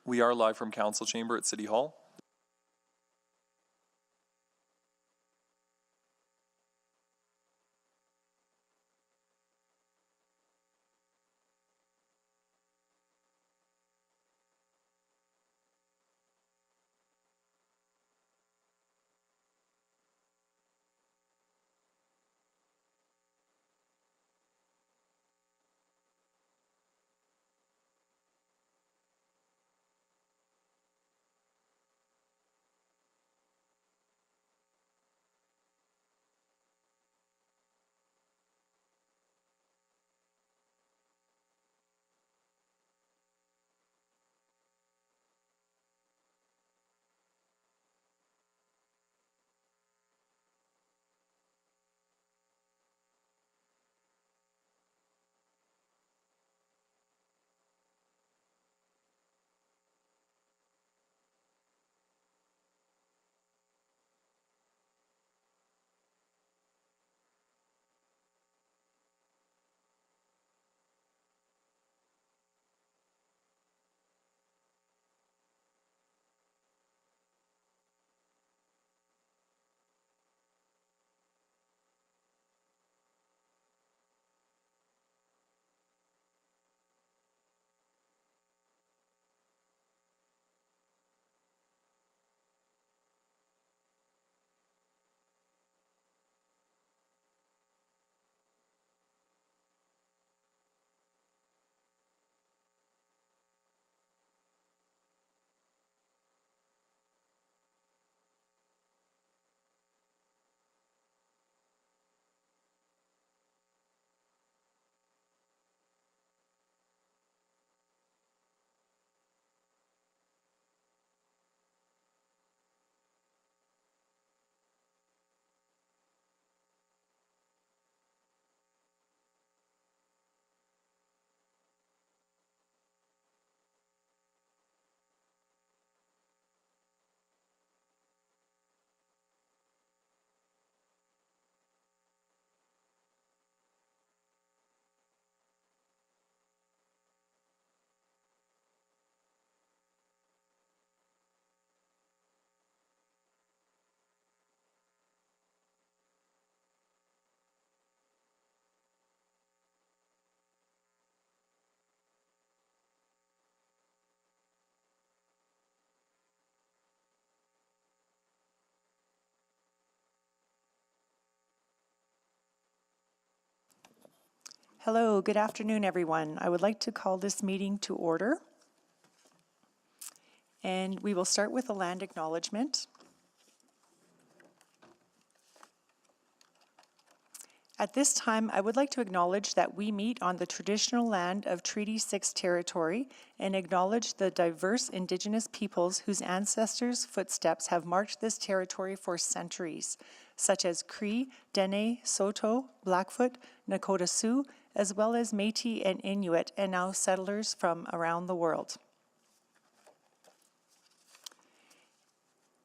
We are live from Council Chamber at City Hall. Hello, good afternoon, everyone. I would like to call this meeting to order. And we will start with a land acknowledgement. At this time, I would like to acknowledge that we meet on the traditional land of Treaty 6 territory and acknowledge the diverse Indigenous peoples whose ancestors' footsteps have marked this territory for centuries, such as Cree, Dene, Saulteaux, Blackfoot, Nakota Sioux, as well as Métis and Inuit, and now settlers from around the world.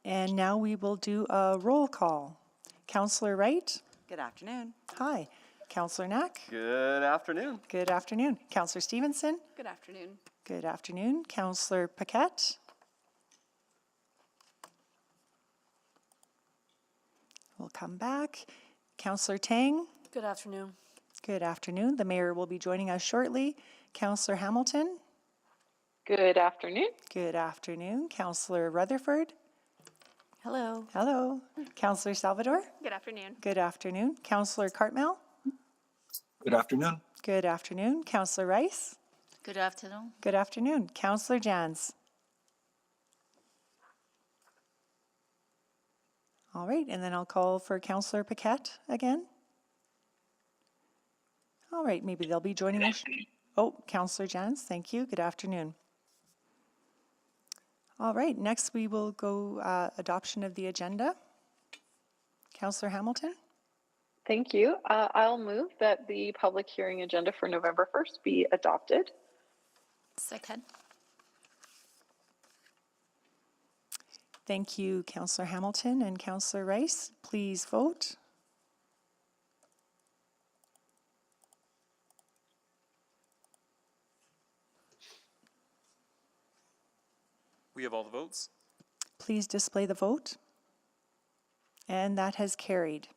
And now we will do a roll call. Councillor Wright? Good afternoon. Hi. Councillor Knack? Good afternoon. Good afternoon. Councillor Stevenson? Good afternoon. Good afternoon. Councillor Paquette? We'll come back. Councillor Tang? Good afternoon. Good afternoon. The mayor will be joining us shortly. Councillor Hamilton? Good afternoon. Good afternoon. Councillor Rutherford? Hello. Hello. Councillor Salvador? Good afternoon. Good afternoon. Councillor Cartmel? Good afternoon. Good afternoon. Councillor Rice? Good afternoon. Good afternoon. Councillor Jans? All right, and then I'll call for Councillor Paquette again. All right, maybe they'll be joining us. Oh, Councillor Jans, thank you. Good afternoon. All right, next we will go adoption of the agenda. Councillor Hamilton? Thank you. I'll move that the public hearing agenda for November 1st be adopted. Second. Thank you, Councillor Hamilton and Councillor Rice. Please vote. We have all the votes. Please display the vote. And that has carried.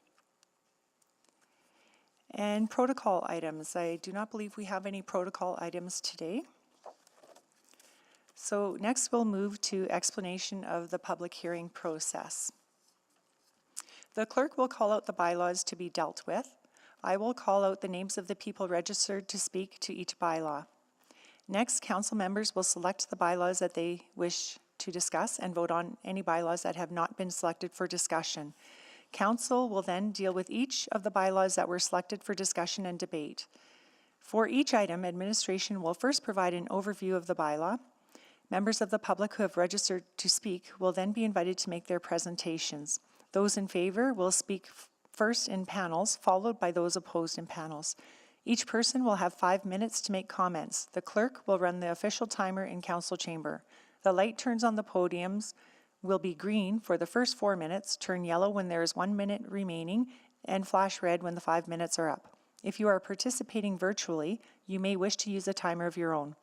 And protocol items. I do not believe we have any protocol items today. So next we'll move to explanation of the public hearing process. The clerk will call out the bylaws to be dealt with. I will call out the names of the people registered to speak to each bylaw. Next, council members will select the bylaws that they wish to discuss and vote on any bylaws that have not been selected for discussion. Council will then deal with each of the bylaws that were selected for discussion and debate. For each item, administration will first provide an overview of the bylaw. Members of the public who have registered to speak will then be invited to make their presentations. Those in favor will speak first in panels, followed by those opposed in panels. Each person will have 5 minutes to make comments. The clerk will run the official timer in council chamber. The light turns on the podiums will be green for the first 4 minutes, turn yellow when there is 1 minute remaining, and flash red when the 5 minutes are up. If you are participating virtually, you may wish to use a timer of your own.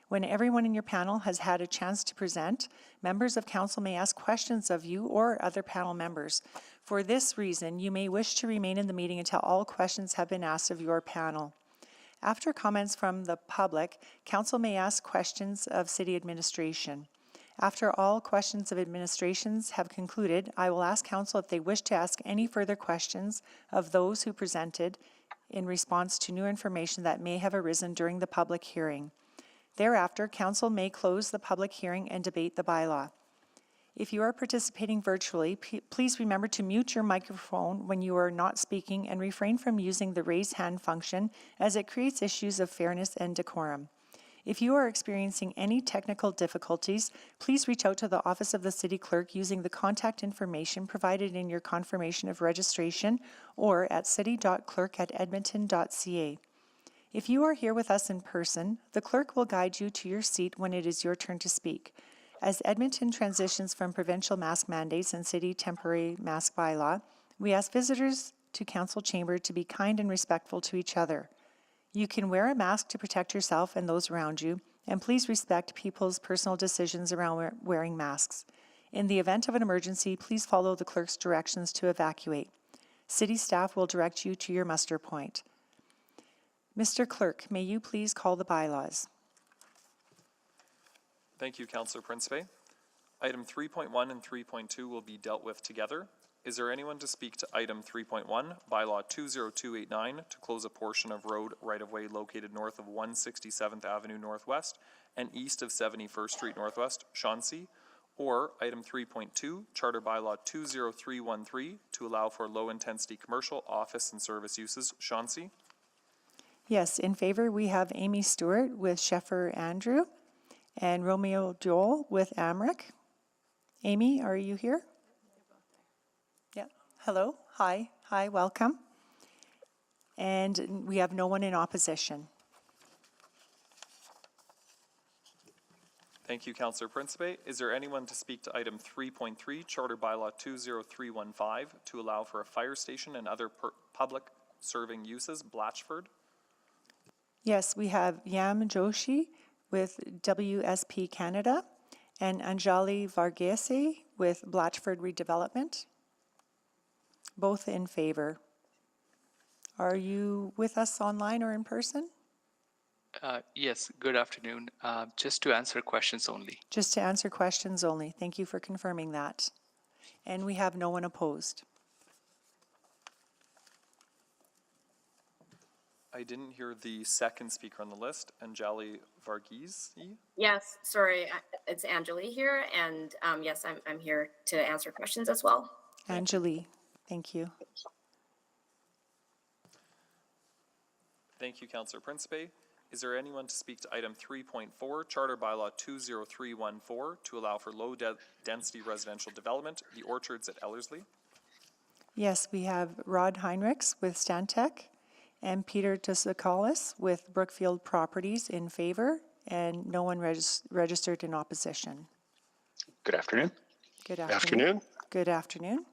When everyone in your panel has had a chance to present, members of council may ask questions of you or other panel members. For this reason, you may wish to remain in the meeting until all questions have been asked of your panel. After comments from the public, council may ask questions of city administration. After all questions of administrations have concluded, I will ask council if they wish to ask any further questions of those who presented in response to new information that may have arisen during the public hearing. Thereafter, council may close the public hearing and debate the bylaw. If you are participating virtually, please remember to mute your microphone when you are not speaking and refrain from using the raise hand function as it creates issues of fairness and decorum. If you are experiencing any technical difficulties, please reach out to the Office of the City Clerk using the contact information provided in your confirmation of registration or at city.clerk@edmonton.ca. If you are here with us in person, the clerk will guide you to your seat when it is your turn to speak. As Edmonton transitions from provincial mask mandates and city temporary mask bylaw, we ask visitors to council chamber to be kind and respectful to each other. You can wear a mask to protect yourself and those around you, and please respect people's personal decisions around wearing masks. In the event of an emergency, please follow the clerk's directions to evacuate. City staff will direct you to your muster point. Mr. Clerk, may you please call the bylaws? Thank you, Councillor Principe. Item 3.1 and 3.2 will be dealt with together. Is there anyone to speak to item 3.1, bylaw 20289, to close a portion of road right-of-way located north of 167th Avenue Northwest and east of 71st Street Northwest, Chauncey? Or item 3.2, charter bylaw 20313, to allow for low-intensity commercial, office, and service uses, Chauncey? Yes, in favor, we have Amy Stewart with Sheffer Andrew and Romeo Joel with Amric. Amy, are you here? Yeah. Hello. Hi. Hi. Welcome. And we have no one in opposition. Thank you, Councillor Principe. Is there anyone to speak to item 3.3, charter bylaw 20315, to allow for a fire station and other public serving uses, Blatchford? Yes, we have Yam Joshi with WSP Canada and Anjali Varghese with Blatchford Redevelopment. Both in favor. Are you with us online or in person? Yes, good afternoon. Just to answer questions only. Just to answer questions only. Thank you for confirming that. And we have no one opposed. I didn't hear the second speaker on the list, Anjali Varghese. Yes, sorry, it's Angeli here, and yes, I'm here to answer questions as well. Anjali, thank you. Thank you, Councillor Principe. Is there anyone to speak to item 3.4, charter bylaw 20314, to allow for low-density residential development, the orchards at Ellerslie? Yes, we have Rod Heinrichs with Stantec and Peter Tusakalis with Brookfield Properties in favor, and no one registered in opposition. Good afternoon. Good afternoon. Good afternoon.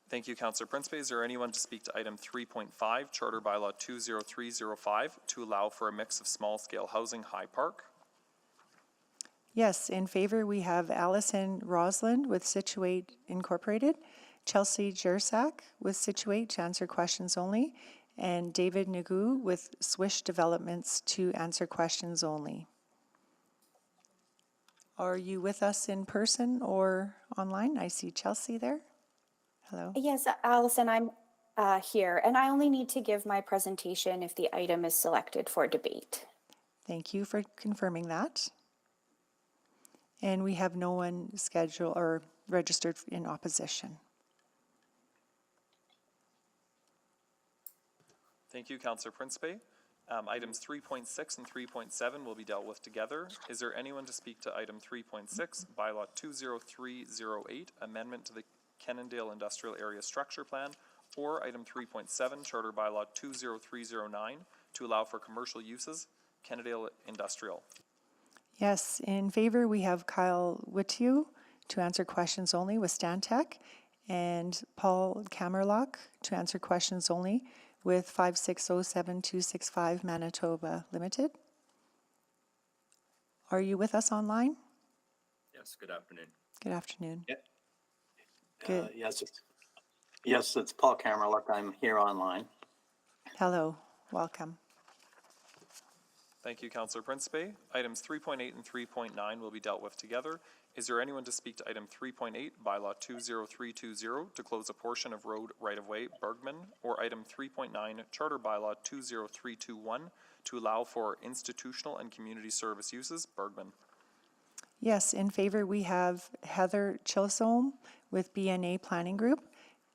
Thank you, Councillor Principe. Is there anyone to speak to item 3.5, Charter Bylaw 20305, to allow for a mix of small-scale housing, High Park? Yes, in favor, we have Allison Rosland with Situate Incorporated, Chelsea Jersak with Situate to answer questions only, and David Nagu with Swish Developments to answer questions only. Are you with us in person or online? I see Chelsea there. Hello. Yes, Allison, I'm here, and I only need to give my presentation if the item is selected for debate. Thank you for confirming that. And we have no one scheduled or registered in opposition. Thank you, Councillor Principe. Items 3.6 and 3.7 will be dealt with together. Is there anyone to speak to item 3.6, Bylaw 20308, Amendment to the Kennendale Industrial Area Structure Plan, or item 3.7, Charter Bylaw 20309, to allow for commercial uses, Kennendale Industrial? Yes, in favor, we have Kyle Whittew to answer questions only with Stantec, and Paul Kamerlock to answer questions only with 5607265 Manitoba Limited. Are you with us online? Yes, good afternoon. Good afternoon. Yeah. Good. Yes, it's Paul Kamerlock. I'm here online. Hello, welcome. Thank you, Councillor Principe. Items 3.8 and 3.9 will be dealt with together. Is there anyone to speak to item 3.8, Bylaw 20320, to close a portion of road right-of-way, Bergman, or item 3.9, Charter Bylaw 20321, to allow for institutional and community service uses, Bergman? Yes, in favor, we have Heather Chisholm with BNA Planning Group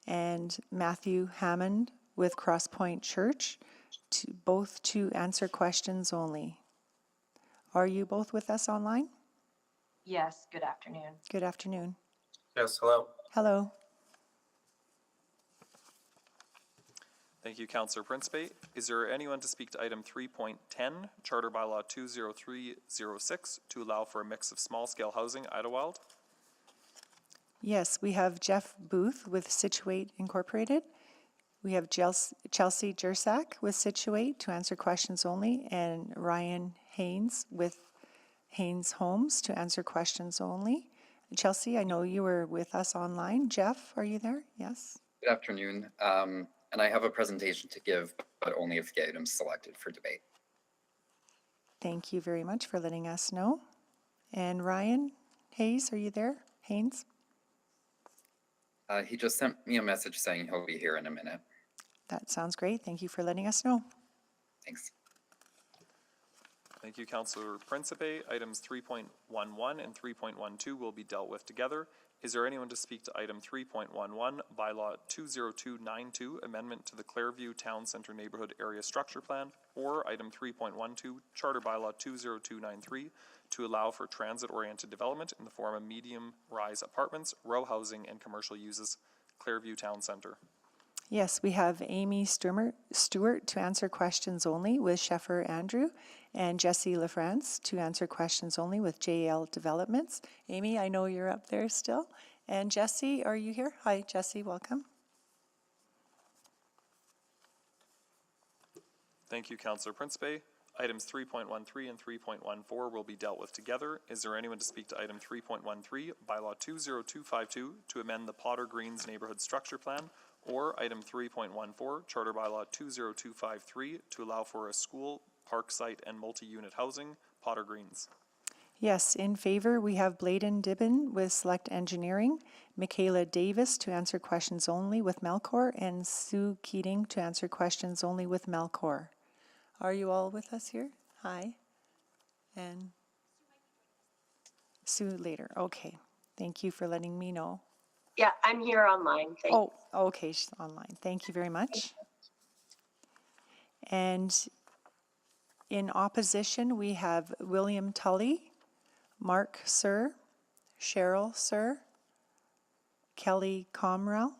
and Matthew Hammond with Crosspoint Church, both to answer questions only. Are you both with us online? Yes, good afternoon. Good afternoon. Yes, hello. Hello. Thank you, Councillor Principe. Is there anyone to speak to item 3.10, Charter Bylaw 20306, to allow for a mix of small-scale housing, Idlewild? Yes, we have Jeff Booth with Situate Incorporated. We have Chelsea Jersak with Situate to answer questions only, and Ryan Haynes with Haynes Homes to answer questions only. Chelsea, I know you were with us online. Jeff, are you there? Yes. Good afternoon. And I have a presentation to give, but only if the item's selected for debate. Thank you very much for letting us know. And Ryan Hayes, are you there? Haynes? He just sent me a message saying he'll be here in a minute. That sounds great. Thank you for letting us know. Thanks. Thank you, Councillor Principe. Items 3.11 and 3.12 will be dealt with together. Is there anyone to speak to item 3.11, Bylaw 20292, Amendment to the Clairview Town Centre Neighbourhood Area Structure Plan, or item 3.12, Charter Bylaw 20293, to allow for transit-oriented development in the form of medium-rise apartments, row housing, and commercial uses, Clairview Town Centre? Yes, we have Amy Stewart to answer questions only with Sheffer Andrew, and Jesse LaFrance to answer questions only with JL Developments. Amy, I know you're up there still. And Jesse, are you here? Hi, Jesse, welcome. Thank you, Councillor Principe. Items 3.13 and 3.14 will be dealt with together. Is there anyone to speak to item 3.13, Bylaw 20252, to amend the Potter Greens Neighbourhood Structure Plan, or item 3.14, Charter Bylaw 20253, to allow for a school, park site, and multi-unit housing, Potter Greens? Yes, in favor, we have Bladen Dibben with Select Engineering, Michaela Davis to answer questions only with Melcor, and Sue Keating to answer questions only with Melcor. Are you all with us here? Hi. And Sue later. Okay. Thank you for letting me know. Yeah, I'm here online. Thanks. Oh, okay, she's online. Thank you very much. And in opposition, we have William Tully, Mark Sir, Cheryl Sir, Kelly Cromwell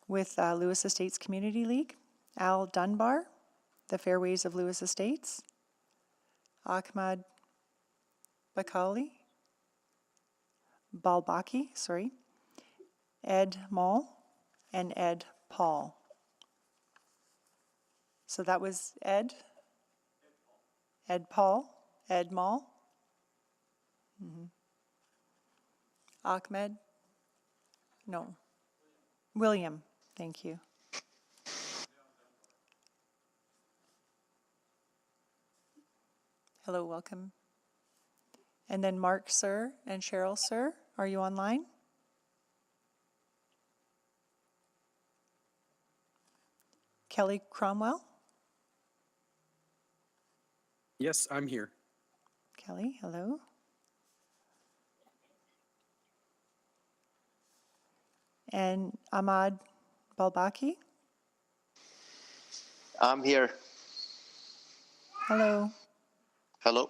with Lewis Estates Community League, Al Dunbar, the Fairways of Lewis Estates, Ahmad Balbaki, Ed Mall, and Ed Paul. So that was Ed? Ed Paul, Ed Mall. Ahmed? No. William, thank you. Hello, welcome. And then Mark, sir, and Cheryl, sir, are you online? Kelly Cromwell? Yes, I'm here. Kelly, hello. And Ahmad Balbaki? I'm here. Hello. Hello.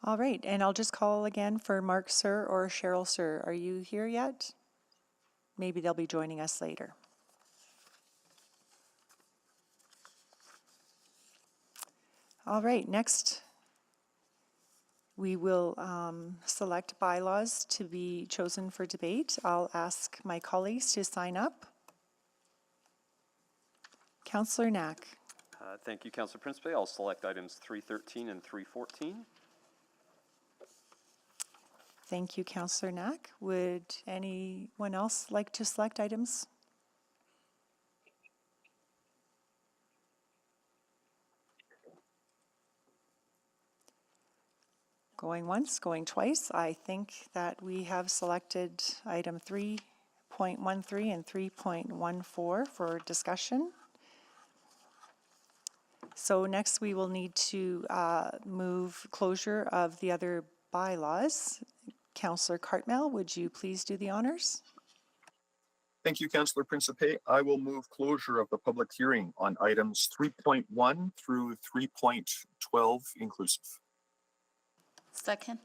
All right, and I'll just call again for Mark, sir, or Cheryl, sir. Are you here yet? Maybe they'll be joining us later. All right, next we will select bylaws to be chosen for debate. I'll ask my colleagues to sign up. Councillor Knack. Thank you, Councillor Principe. I'll select items 313 and 314. Thank you, Councillor Knack. Would anyone else like to select items? Going once, going twice. I think that we have selected item 3.13 and 3.14 for discussion. So next we will need to move closure of the other bylaws. Councillor Cartmell, would you please do the honors? Thank you, Councillor Principe. I will move closure of the public hearing on items 3.1 through 3.12 inclusive. Second.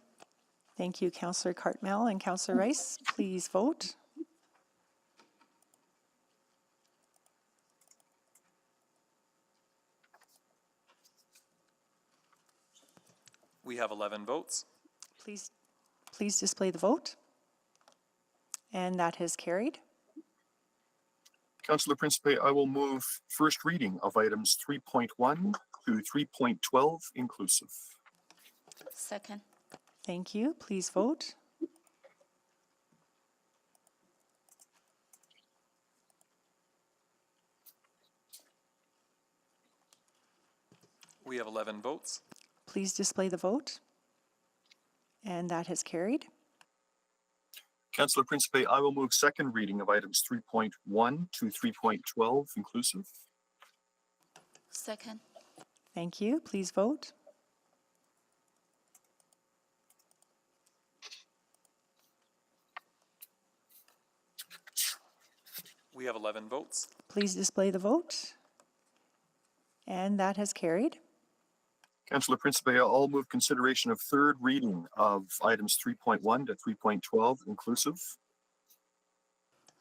Thank you, Councillor Cartmell and Councillor Rice. Please vote. We have 11 votes. Please display the vote. And that has carried. Councillor Principe, I will move first reading of items 3.1 through 3.12 inclusive. Second. Thank you. Please vote. We have 11 votes. Please display the vote. And that has carried. Councillor Principe, I will move second reading of items 3.1 to 3.12 inclusive. Second. Thank you. Please vote. We have 11 votes. Please display the vote. And that has carried. Councillor Principe, I'll move consideration of third reading of items 3.1 to 3.12 inclusive.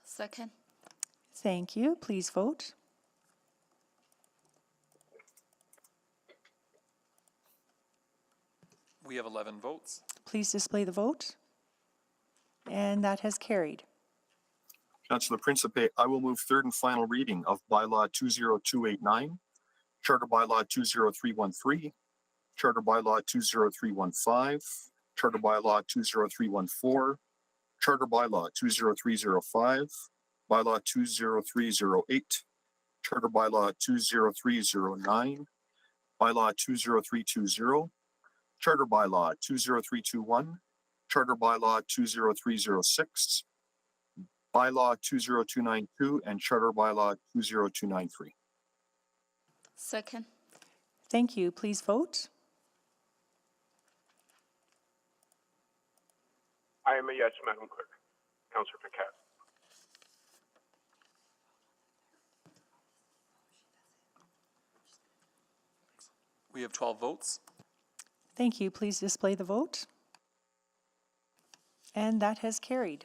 Second. Thank you. Please vote. We have 11 votes. Please display the vote. And that has carried. Councillor Principe, I will move third and final reading of bylaw 20289, Charter bylaw 20313, Charter bylaw 20315, Charter bylaw 20314, Charter bylaw 20305, bylaw 20308, Charter bylaw 20309, bylaw 20320, Charter bylaw 20321, Charter bylaw 20306, bylaw 20292, and Charter bylaw 20293. Second. Thank you. Please vote. I am a yes, Madam Clerk. Councillor Paquette. We have 12 votes. Thank you. Please display the vote. And that has carried.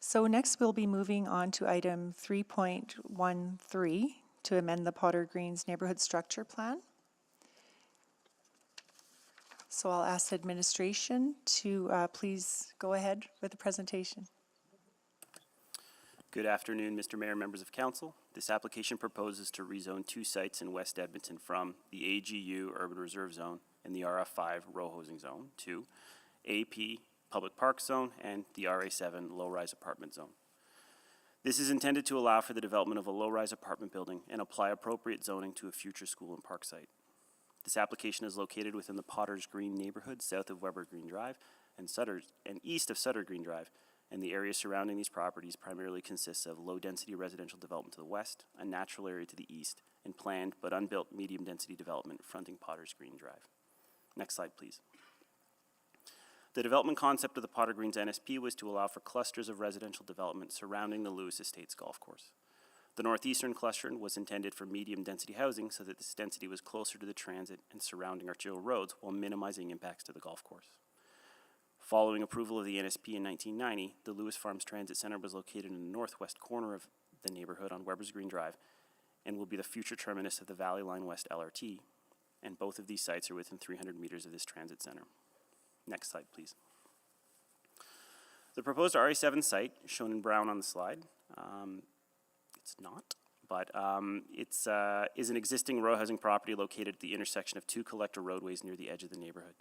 So next we'll be moving on to item 3.13 to amend the Potter Greens Neighborhood Structure Plan. So I'll ask administration to please go ahead with the presentation. Good afternoon, Mr. Mayor, members of council. This application proposes to rezone 2 sites in West Edmonton from the AGU Urban Reserve Zone and the RF5 Row Housing Zone to AP Public Park Zone and the RA7 Low-Rise Apartment Zone. This is intended to allow for the development of a low-rise apartment building and apply appropriate zoning to a future school and park site. This application is located within the Potters Green neighborhood south of Weber Green Drive and east of Sutter Green Drive, and the area surrounding these properties primarily consists of low-density residential development to the west, a natural area to the east, and planned but unbuilt medium-density development fronting Potters Green Drive. Next slide, please. The development concept of the Potter Greens NSP was to allow for clusters of residential development surrounding the Lewis Estates Golf Course. The northeastern cluster was intended for medium-density housing so that this density was closer to the transit and surrounding arterial roads while minimizing impacts to the golf course. Following approval of the NSP in 1990, the Lewis Farms Transit Center was located in the northwest corner of the neighborhood on Weber's Green Drive and will be the future terminus of the Valley Line West LRT, and both of these sites are within 300 meters of this transit center. Next slide, please. The proposed RA7 site, shown in brown on the slide, it's not, but is an existing row housing property located at the intersection of 2 collector roadways near the edge of the neighborhood.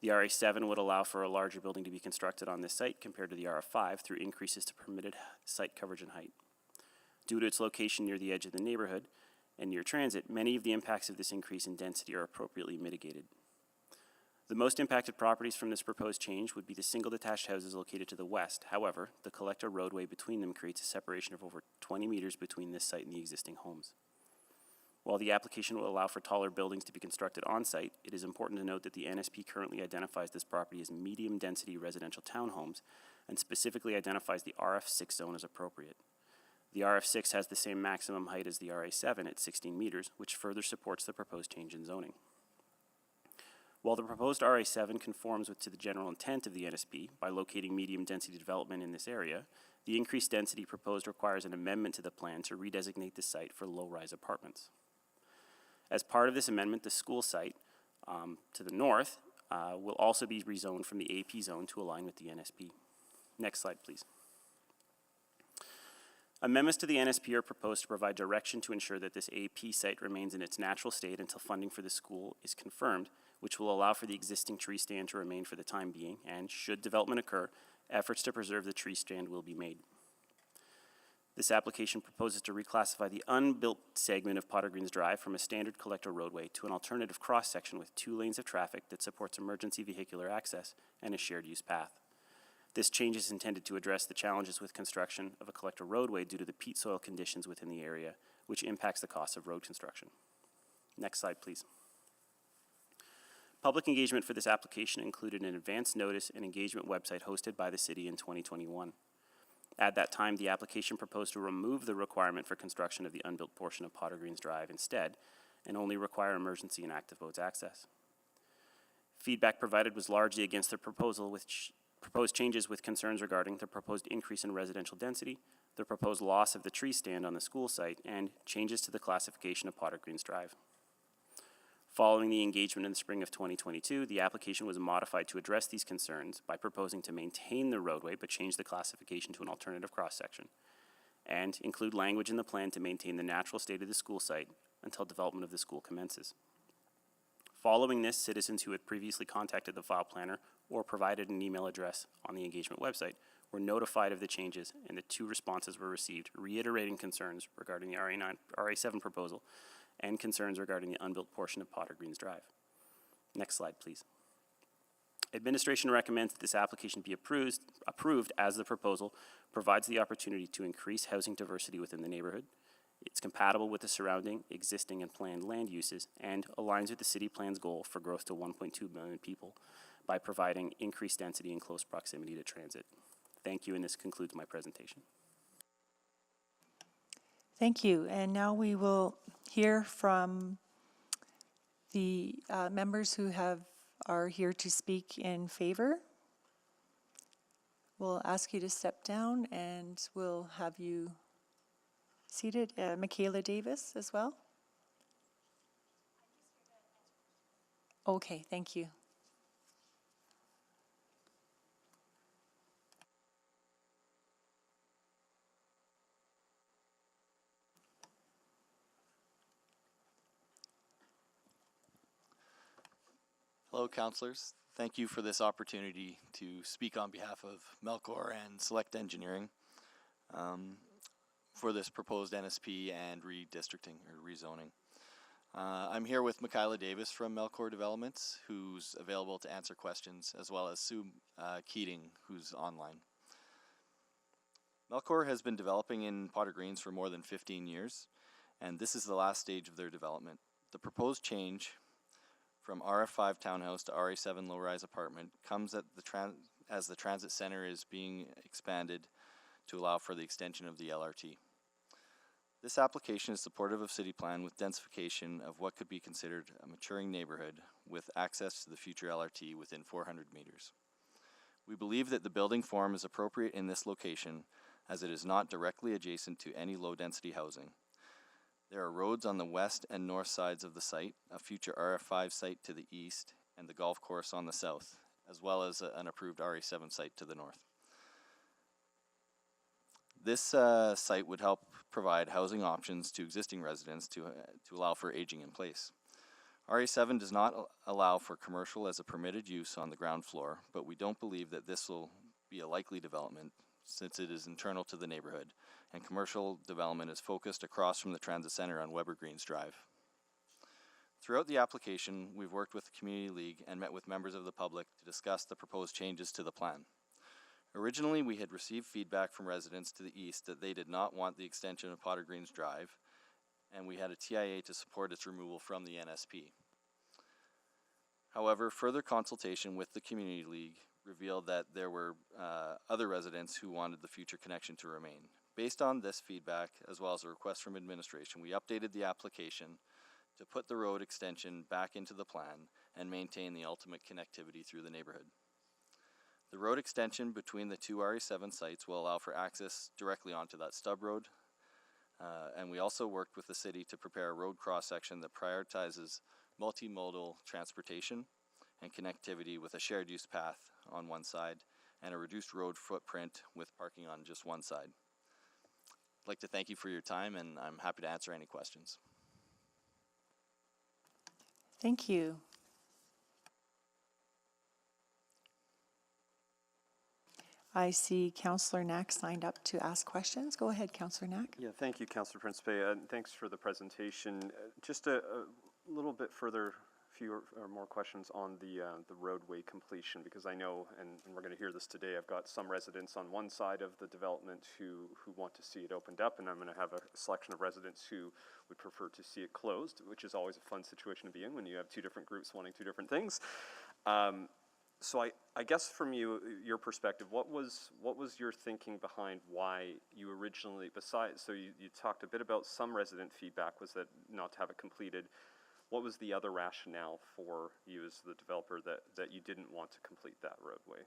The RA7 would allow for a larger building to be constructed on this site compared to the RF5 through increases to permitted site coverage and height. Due to its location near the edge of the neighborhood and near transit, many of the impacts of this increase in density are appropriately mitigated. The most impacted properties from this proposed change would be the single detached houses located to the west. However, the collector roadway between them creates a separation of over 20 meters between this site and the existing homes. While the application will allow for taller buildings to be constructed on-site, it is important to note that the NSP currently identifies this property as medium-density residential townhomes and specifically identifies the RF6 zone as appropriate. The RF6 has the same maximum height as the RA7 at 16 meters, which further supports the proposed change in zoning. While the proposed RA7 conforms to the general intent of the NSP by locating medium-density development in this area, the increased density proposed requires an amendment to the plan to redesignate the site for low-rise apartments. As part of this amendment, the school site to the north will also be rezoned from the AP zone to align with the NSP. Next slide, please. Amendments to the NSP are proposed to provide direction to ensure that this AP site remains in its natural state until funding for the school is confirmed, which will allow for the existing tree stand to remain for the time being, and should development occur, efforts to preserve the tree stand will be made. This application proposes to reclassify the unbuilt segment of Potter Greens Drive from a standard collector roadway to an alternative cross-section with 2 lanes of traffic that supports emergency vehicular access and a shared-use path. This change is intended to address the challenges with construction of a collector roadway due to the peat soil conditions within the area, which impacts the cost of road construction. Next slide, please. Public engagement for this application included an advance notice and engagement website hosted by the city in 2021. At that time, the application proposed to remove the requirement for construction of the unbuilt portion of Potter Greens Drive instead, and only require emergency and active boats access. Feedback provided was largely against the proposal, which proposed changes with concerns regarding the proposed increase in residential density, the proposed loss of the tree stand on the school site, and changes to the classification of Potter Greens Drive. Following the engagement in the spring of 2022, the application was modified to address these concerns by proposing to maintain the roadway but change the classification to an alternative cross-section, and include language in the plan to maintain the natural state of the school site until development of the school commences. Following this, citizens who had previously contacted the file planner or provided an email address on the engagement website were notified of the changes, and the 2 responses were received reiterating concerns regarding the RA7 proposal and concerns regarding the unbuilt portion of Potter Greens Drive. Next slide, please. Administration recommends that this application be approved as the proposal provides the opportunity to increase housing diversity within the neighborhood. It's compatible with the surrounding, existing, and planned land uses, and aligns with the city plan's goal for growth to 1.2 million people by providing increased density in close proximity to transit. Thank you, and this concludes my presentation. Thank you. And now we will hear from the members who are here to speak in favor. We'll ask you to step down and we'll have you seated. Michaela Davis as well. Okay, thank you. Hello, councillors. Thank you for this opportunity to speak on behalf of Melcor and Select Engineering for this proposed NSP and redistricting or rezoning. I'm here with Michaela Davis from Melcor Developments, who's available to answer questions, as well as Sue Keating, who's online. Melcor has been developing in Potter Greens for more than 15 years, and this is the last stage of their development. The proposed change from RF5 townhouse to RA7 low-rise apartment comes at as the transit center is being expanded to allow for the extension of the LRT. This application is supportive of city plan with densification of what could be considered a maturing neighborhood with access to the future LRT within 400 meters. We believe that the building form is appropriate in this location as it is not directly adjacent to any low-density housing. There are roads on the west and north sides of the site, a future RF5 site to the east, and the golf course on the south, as well as an approved RA7 site to the north. This site would help provide housing options to existing residents to allow for aging in place. RA7 does not allow for commercial as a permitted use on the ground floor, but we don't believe that this will be a likely development since it is internal to the neighborhood, and commercial development is focused across from the transit center on Weber Greens Drive. Throughout the application, we've worked with the Community League and met with members of the public to discuss the proposed changes to the plan. Originally, we had received feedback from residents to the east that they did not want the extension of Potter Greens Drive, and we had a TIA to support its removal from the NSP. However, further consultation with the Community League revealed that there were other residents who wanted the future connection to remain. Based on this feedback, as well as a request from administration, we updated the application to put the road extension back into the plan and maintain the ultimate connectivity through the neighborhood. The road extension between the two RA7 sites will allow for access directly onto that stub road. And we also worked with the city to prepare a road cross-section that prioritizes multimodal transportation and connectivity with a shared use path on one side and a reduced road footprint with parking on just one side. I'd like to thank you for your time, and I'm happy to answer any questions. Thank you. I see Councillor Knack signed up to ask questions. Go ahead, Councillor Knack. Yeah, thank you, Councillor Principe, and thanks for the presentation. Just a little bit further, few or more questions on the roadway completion, because I know, and we're going to hear this today, I've got some residents on one side of the development who want to see it opened up, and I'm going to have a selection of residents who would prefer to see it closed, which is always a fun situation to be in when you have two different groups wanting two different things. So I guess from your perspective, what was your thinking behind why you originally, besides, so you talked a bit about some resident feedback was that not to have it completed. What was the other rationale for you as the developer that you didn't want to complete that roadway?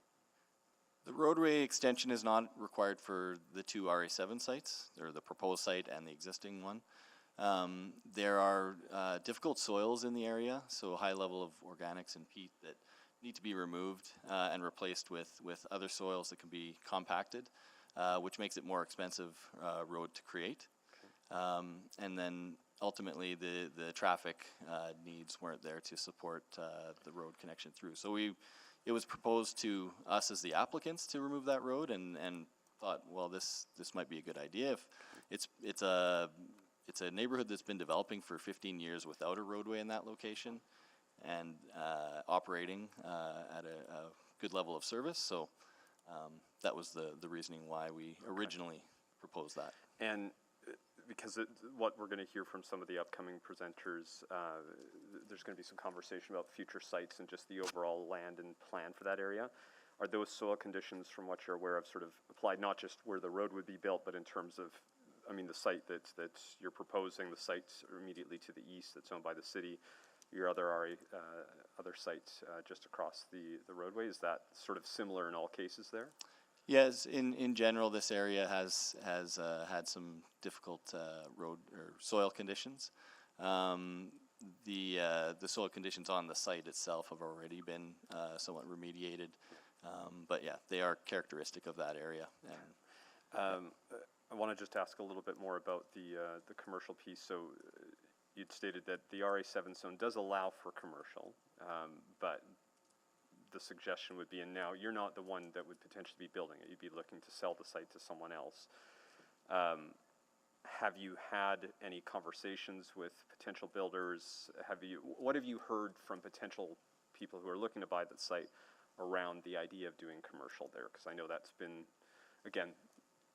The roadway extension is not required for the two RA7 sites, or the proposed site and the existing one. There are difficult soils in the area, so high level of organics and peat that need to be removed and replaced with other soils that can be compacted, which makes it more expensive road to create. Okay. And then ultimately the traffic needs weren't there to support the road connection through. So it was proposed to us as the applicants to remove that road, and thought, well, this might be a good idea. If it's a neighborhood that's been developing for 15 years without a roadway in that location, and operating at a good level of service. So that was the reasoning why we originally proposed that. And because what we're going to hear from some of the upcoming presenters, there's going to be some conversation about future sites and just the overall land and plan for that area. Are those soil conditions, from what you're aware of, sort of applied not just where the road would be built, but in terms of, I mean, the site that you're proposing, the site immediately to the east that's owned by the city, your other sites just across the roadway, is that sort of similar in all cases there? Yes, in general, this area has had some difficult road or soil conditions. The soil conditions on the site itself have already been somewhat remediated, but yeah, they are characteristic of that area. And, I want to just ask a little bit more about the commercial piece. So you'd stated that the RA7 zone does allow for commercial, but the suggestion would be, and now you're not the one that would potentially be building it, you'd be looking to sell the site to someone else. Have you had any conversations with potential builders? What have you heard from potential people who are looking to buy the site around the idea of doing commercial there? Because I know that's been, again,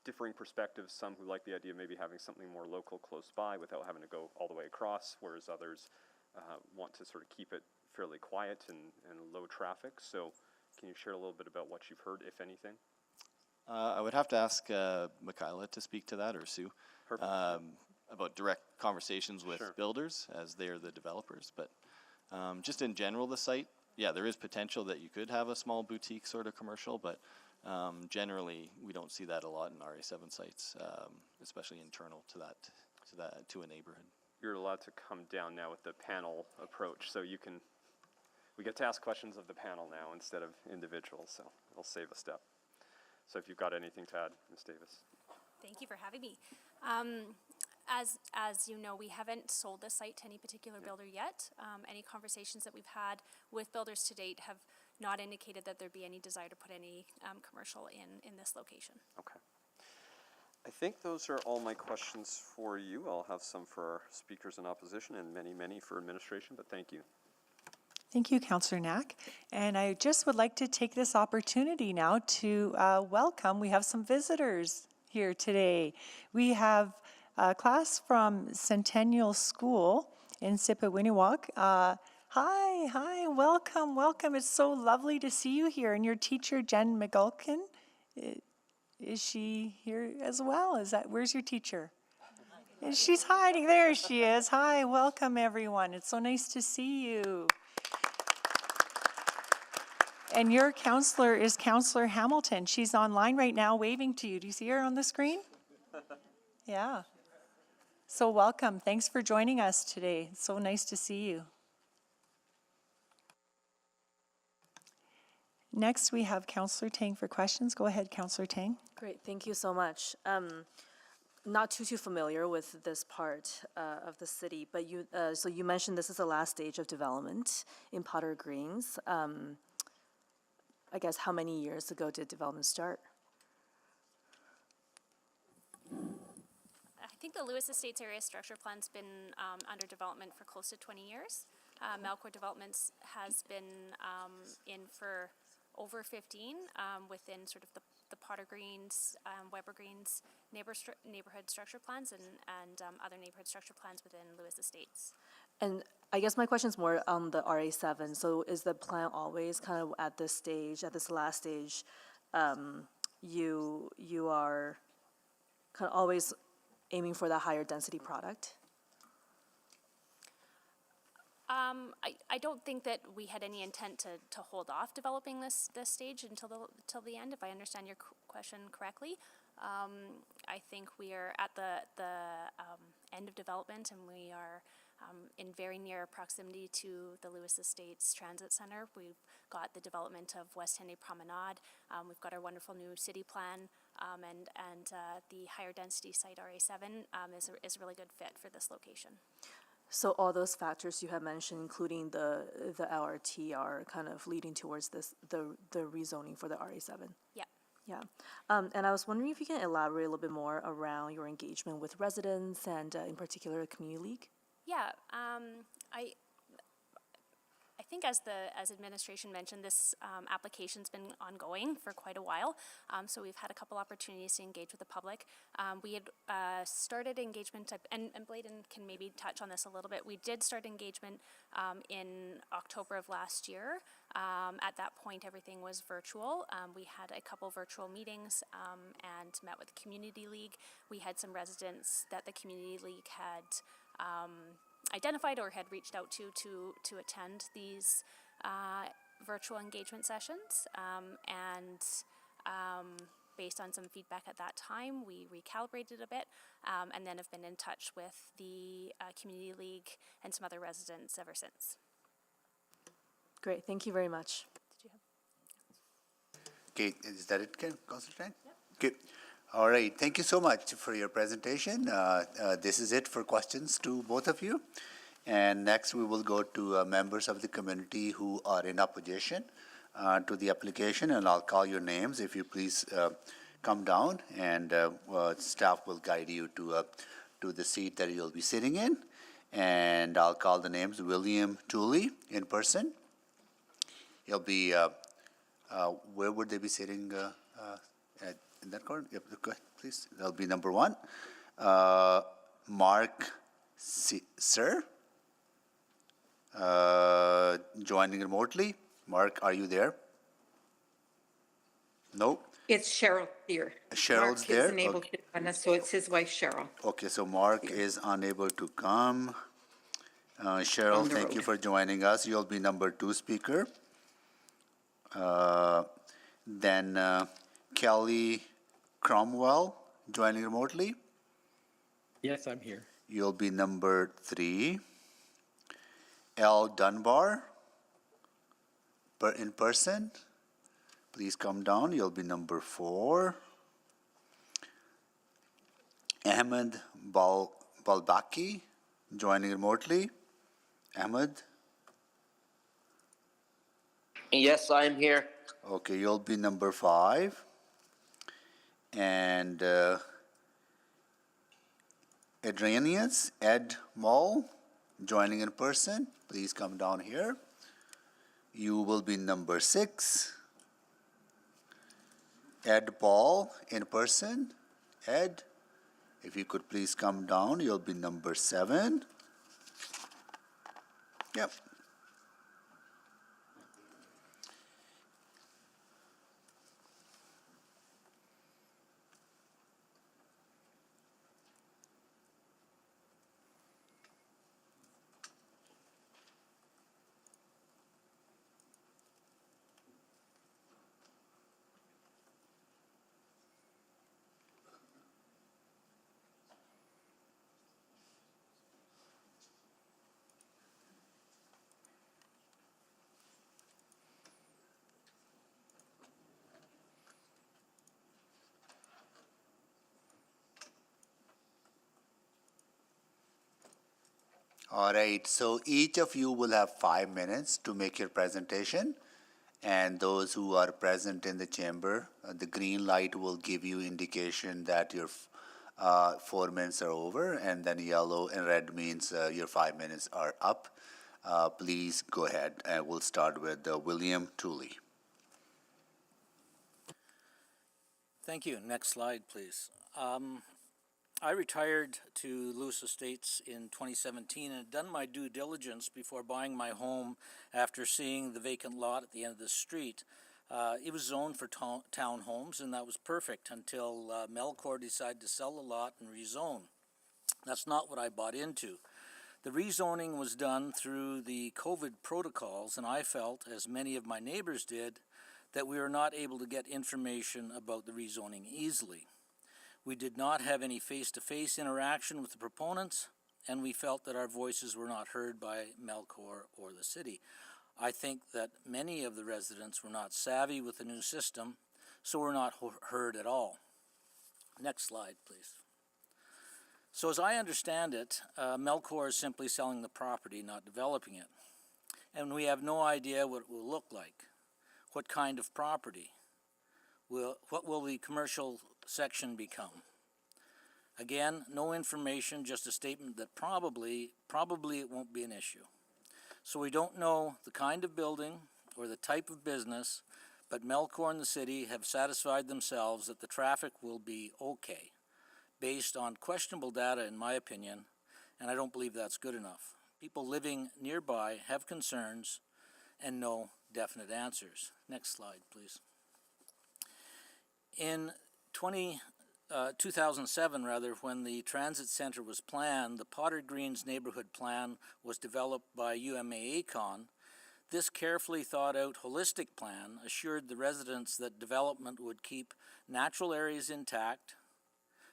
differing perspectives. Some who like the idea of maybe having something more local close by without having to go all the way across, whereas others want to sort of keep it fairly quiet and low traffic. So can you share a little bit about what you've heard, if anything? I would have to ask Michaela to speak to that, or Sue, about direct conversations with builders as they're the developers. But just in general, the site, yeah, there is potential that you could have a small boutique sort of commercial, but generally we don't see that a lot in RA7 sites, especially internal to a neighborhood. You're allowed to come down now with the panel approach, so we get to ask questions of the panel now instead of individuals, so it'll save a step. So if you've got anything to add, Ms. Davis. Thank you for having me. As you know, we haven't sold the site to any particular builder yet. Any conversations that we've had with builders to date have not indicated that there'd be any desire to put any commercial in this location. Okay. I think those are all my questions for you. I'll have some for our speakers in opposition and many, many for administration, but thank you. Thank you, Councillor Knack. And I just would like to take this opportunity now to welcome, we have some visitors here today. We have a class from Centennial School in Sipawiniwak. Hi, welcome. It's so lovely to see you here. And your teacher, Jen McGulkin, is she here as well? Where's your teacher? She's hiding. There she is. Hi, welcome everyone. It's so nice to see you. And your counselor is Counselor Hamilton. She's online right now waving to you. Do you see her on the screen? Yeah. So welcome. Thanks for joining us today. It's so nice to see you. Next, we have Counselor Tang for questions. Go ahead, Counselor Tang. Great, thank you so much. Not too familiar with this part of the city, but so you mentioned this is the last stage of development in Potter Greens. I guess how many years ago did development start? I think the Lewis Estates Area Structure Plan's been under development for close to 20 years. Melcor Developments has been in for over 15 within sort of the Potter Greens, Weber Greens neighborhood structure plans and other neighborhood structure plans within Lewis Estates. And I guess my question is more on the RA7. So is the plan always kind of at this stage, at this last stage, you are kind of always aiming for the higher density product? I don't think that we had any intent to hold off developing this stage until the end, if I understand your question correctly. I think we are at the end of development, and we are in very near proximity to the Lewis Estates Transit Center. We've got the development of West Henday Promenade. We've got our wonderful new city plan, and the higher density site RA7 is a really good fit for this location. So all those factors you have mentioned, including the LRT, are kind of leading towards the rezoning for the RA7. Yeah. Yeah. And I was wondering if you can elaborate a little bit more around your engagement with residents and in particular the community league. Yeah. I think as administration mentioned, this application's been ongoing for quite a while. So we've had a couple opportunities to engage with the public. We had started engagement, and Bladen can maybe touch on this a little bit. We did start engagement in October of last year. At that point, everything was virtual. We had a couple virtual meetings and met with the Community League. We had some residents that the Community League had identified or had reached out to attend these virtual engagement sessions, and based on some feedback at that time, we recalibrated a bit, and then have been in touch with the Community League and some other residents ever since. Great, thank you very much. Did you have? Okay, is that it, Councillor Tang? Yep. Okay. All right, thank you so much for your presentation. This is it for questions to both of you. And next we will go to members of the community who are in opposition. to the application, and I'll call your names. If you please come down, and staff will guide you to the seat that you'll be sitting in. And I'll call the names. William Tooley in person. He'll be, where would they be sitting? In that corner? Yep, go ahead, please. That'll be number 1. Mark Sir, joining remotely. Mark, are you there? No? It's Cheryl here. Cheryl's Mark there? isn't able to join us, so it's his wife Cheryl. Okay, so Mark is unable to come. Cheryl, thank you for joining us. You'll be number 2 speaker. Then Kelly Cromwell, joining remotely. Yes, I'm here. You'll be number 3. L. Dunbar, in person. Please come down. You'll be number 4. Ahmed Balbaki, joining remotely. Ahmed? Yes, I'm here. Okay, you'll be number 5. And Adrianius, Ed Moll, joining in person. Please come down here. You will be number 6. Ed Paul, in person. Ed, if you could please come down, you'll be number 7. Yep. All right, so each of you will have 5 minutes to make your presentation. And those who are present in the chamber, the green light will give you indication that your 4 minutes are over, and then yellow and red means your 5 minutes are up. Please go ahead, and we'll start with William Tooley. Thank you. Next slide, please. I retired to Lewis Estates in 2017 and had done my due diligence before buying my home after seeing the vacant lot at the end of the street. It was zoned for townhomes, and that was perfect until Melcor decided to sell the lot and rezone. That's not what I bought into. The rezoning was done through the COVID protocols, and I felt, as many of my neighbors did, that we were not able to get information about the rezoning easily. We did not have any face-to-face interaction with the proponents, and we felt that our voices were not heard by Melcor or the city. I think that many of the residents were not savvy with the new system, so were not heard at all. Next slide, please. So as I understand it, Melcor is simply selling the property, not developing it. And we have no idea what it will look like. What kind of property? What will the commercial section become? Again, no information, just a statement that probably it won't be an issue. So we don't know the kind of building or the type of business, but Melcor and the city have satisfied themselves that the traffic will be okay, based on questionable data, in my opinion, and I don't believe that's good enough. People living nearby have concerns and no definite answers. Next slide, please. In 2007, when the transit center was planned, the Potter Greens neighborhood plan was developed by UMA-ACON. This carefully thought out holistic plan assured the residents that development would keep natural areas intact,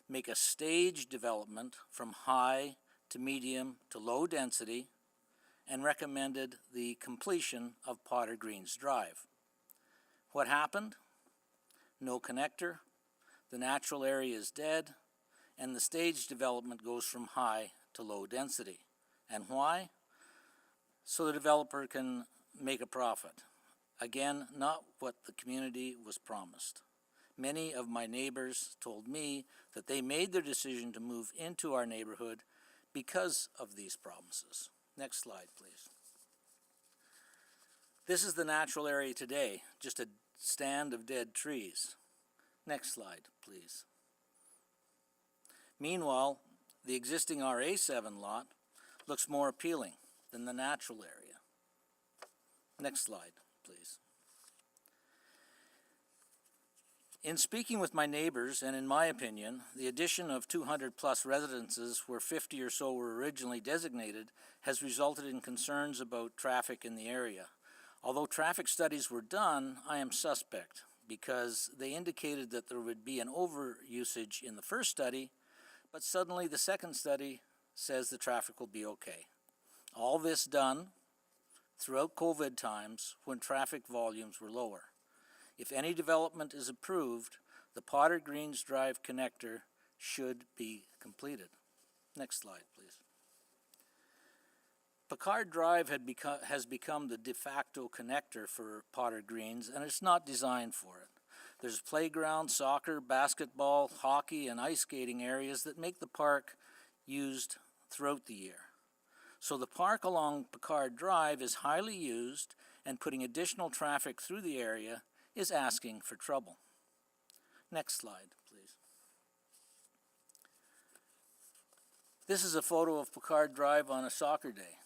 make a staged development from high to medium to low density, and recommended the completion of Potter Greens Drive. What happened? No connector, the natural area is dead, and the staged development goes from high to low density. And why? So the developer can make a profit. Again, not what the community was promised. Many of my neighbors told me that they made their decision to move into our neighborhood because of these promises. Next slide, please. This is the natural area today, just a stand of dead trees. Next slide, please. Meanwhile, the existing RA7 lot looks more appealing than the natural area. Next slide, please. In speaking with my neighbors, and in my opinion, the addition of 200 plus residences where 50 or so were originally designated has resulted in concerns about traffic in the area. Although traffic studies were done, I am suspect because they indicated that there would be an overusage in the first study, but suddenly the second study says the traffic will be okay. All this done throughout COVID times when traffic volumes were lower. If any development is approved, the Potter Greens Drive connector should be completed. Next slide, please. Picard Drive has become the de facto connector for Potter Greens, and it's not designed for it. There's playground, soccer, basketball, hockey, and ice skating areas that make the park used throughout the year. So the park along Picard Drive is highly used, and putting additional traffic through the area is asking for trouble. Next slide, please. This is a photo of Picard Drive on a soccer day.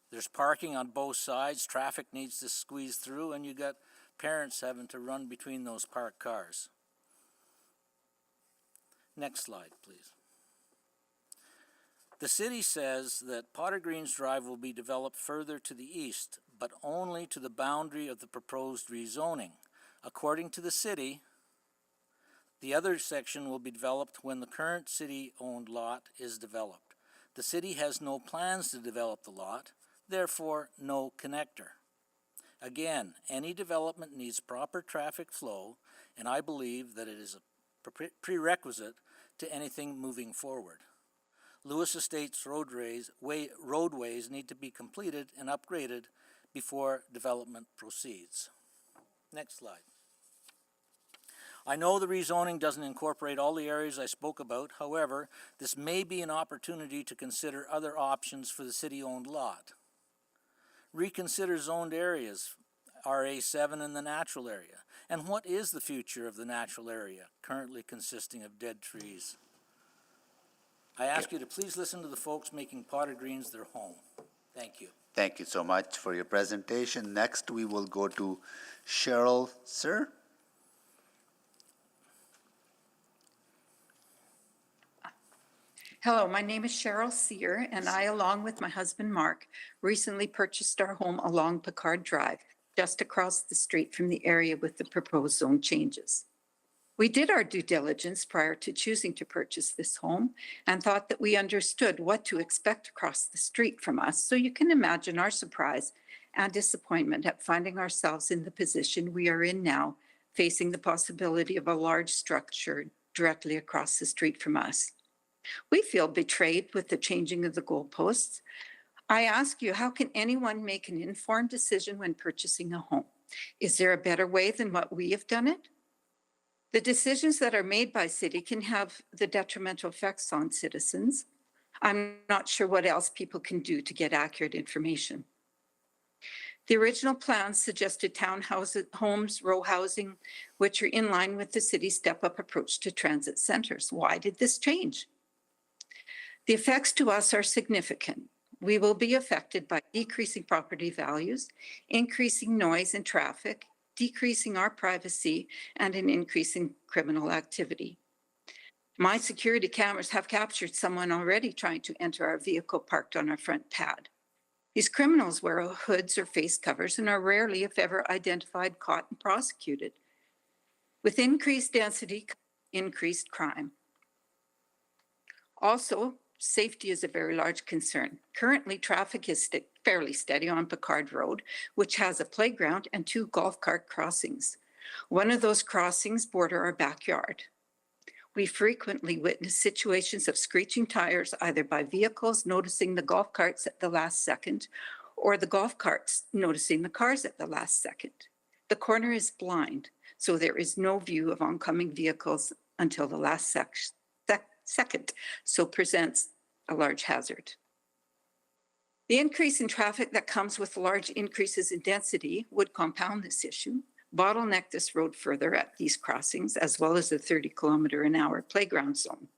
There's parking on both sides, traffic needs to squeeze through, and you got parents having to run between those parked cars. Next slide, please. The city says that Potter Greens Drive will be developed further to the east, but only to the boundary of the proposed rezoning. According to the city, the other section will be developed when the current city-owned lot is developed. The city has no plans to develop the lot, therefore no connector. Again, any development needs proper traffic flow, and I believe that it is a prerequisite to anything moving forward. Lewis Estates roadways need to be completed and upgraded before development proceeds. Next slide. I know the rezoning doesn't incorporate all the areas I spoke about. However, this may be an opportunity to consider other options for the city-owned lot. Reconsider zoned areas, RA7 and the natural area. And what is the future of the natural area, currently consisting of dead trees? I ask you to please listen to the folks making Potter Greens their home. Thank you. Thank you so much for your presentation. Next, we will go to Cheryl, sir. Hello, my name is Cheryl Sear, and I, along with my husband Mark, recently purchased our home along Picard Drive, just across the street from the area with the proposed zone changes. We did our due diligence prior to choosing to purchase this home and thought that we understood what to expect across the street from us, so you can imagine our surprise and disappointment at finding ourselves in the position we are in now, facing the possibility of a large structure directly across the street from us. We feel betrayed with the changing of the goalposts. I ask you, how can anyone make an informed decision when purchasing a home? Is there a better way than what we have done it? The decisions that are made by city can have the detrimental effects on citizens. I'm not sure what else people can do to get accurate information. The original plans suggested townhouses, homes, row housing, which are in line with the city's step-up approach to transit centers. Why did this change? The effects to us are significant. We will be affected by decreasing property values, increasing noise and traffic, decreasing our privacy, and an increase in criminal activity. My security cameras have captured someone already trying to enter our vehicle parked on our front pad. These criminals wear hoods or face covers and are rarely, if ever, identified, caught, and prosecuted. With increased density, increased crime. Also, safety is a very large concern. Currently, traffic is fairly steady on Picard Road, which has a playground and 2 golf cart crossings. One of those crossings border our backyard. We frequently witness situations of screeching tires, either by vehicles noticing the golf carts at the last second, or the golf carts noticing the cars at the last second. The corner is blind, so there is no view of oncoming vehicles until the last second, so presents a large hazard. The increase in traffic that comes with large increases in density would compound this issue, bottleneck this road further at these crossings, as well as the 30-kilometer-an-hour playground zone.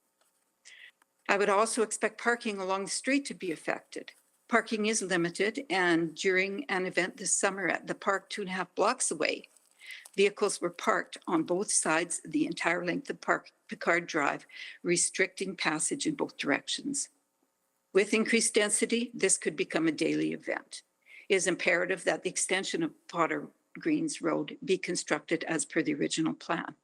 I would also expect parking along the street to be affected. Parking is limited, and during an event this summer at the park 2.5 blocks away, vehicles were parked on both sides the entire length of Picard Drive, restricting passage in both directions. With increased density, this could become a daily event. It is imperative that the extension of Potter Greens Road be constructed as per the original plan.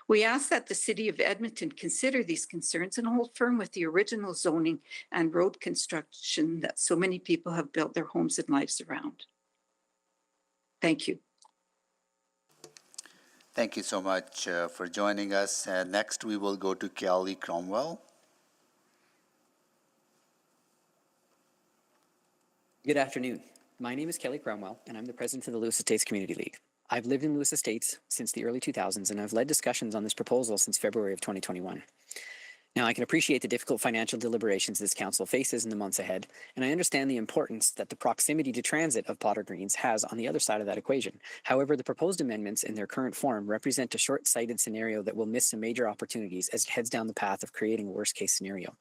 We ask that the City of Edmonton consider these concerns and hold firm with the original zoning and road construction that so many people have built their homes and lives around. Thank you. Thank you so much for joining us. Next, we will go to Kelly Cromwell. Good afternoon. My name is Kelly Cromwell, and I'm the president of the Lewis Estates Community League. I've lived in Lewis Estates since the early 2000s, and I've led discussions on this proposal since February of 2021. Now, I can appreciate the difficult financial deliberations this council faces in the months ahead, and I understand the importance that the proximity to transit of Potter Greens has on the other side of that equation. However, the proposed amendments in their current form represent a short-sighted scenario that will miss some major opportunities as it heads down the path of creating a worst-case scenario.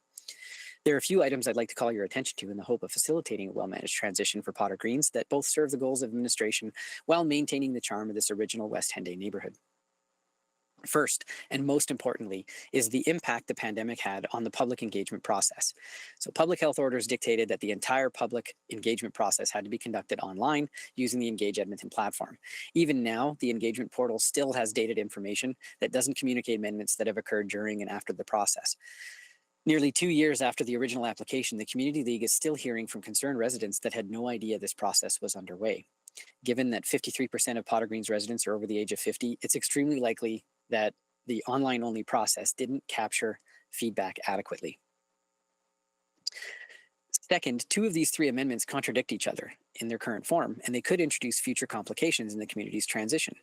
There are a few items I'd like to call your attention to in the hope of facilitating a well-managed transition for Potter Greens that both serve the goals of administration while maintaining the charm of this original West Henday neighborhood. First, and most importantly, is the impact the pandemic had on the public engagement process. So public health orders dictated that the entire public engagement process had to be conducted online using the Engage Edmonton platform. Even now, the engagement portal still has dated information that doesn't communicate amendments that have occurred during and after the process. Nearly 2 years after the original application, the Community League is still hearing from concerned residents that had no idea this process was underway. Given that 53% of Potter Greens residents are over the age of 50, it's extremely likely that the online-only process didn't capture feedback adequately. Second, 2 of these 3 amendments contradict each other in their current form, and they could introduce future complications in the community's transition.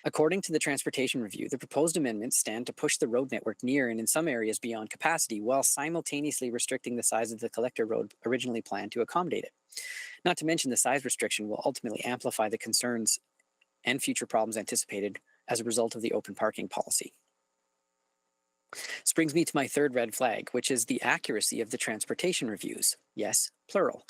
According to the Transportation Review, the proposed amendments stand to push the road network near and in some areas beyond capacity while simultaneously restricting the size of the collector road originally planned to accommodate it. Not to mention the size restriction will ultimately amplify the concerns and future problems anticipated as a result of the open parking policy. This brings me to my third red flag, which is the accuracy of the transportation reviews. Yes, plural.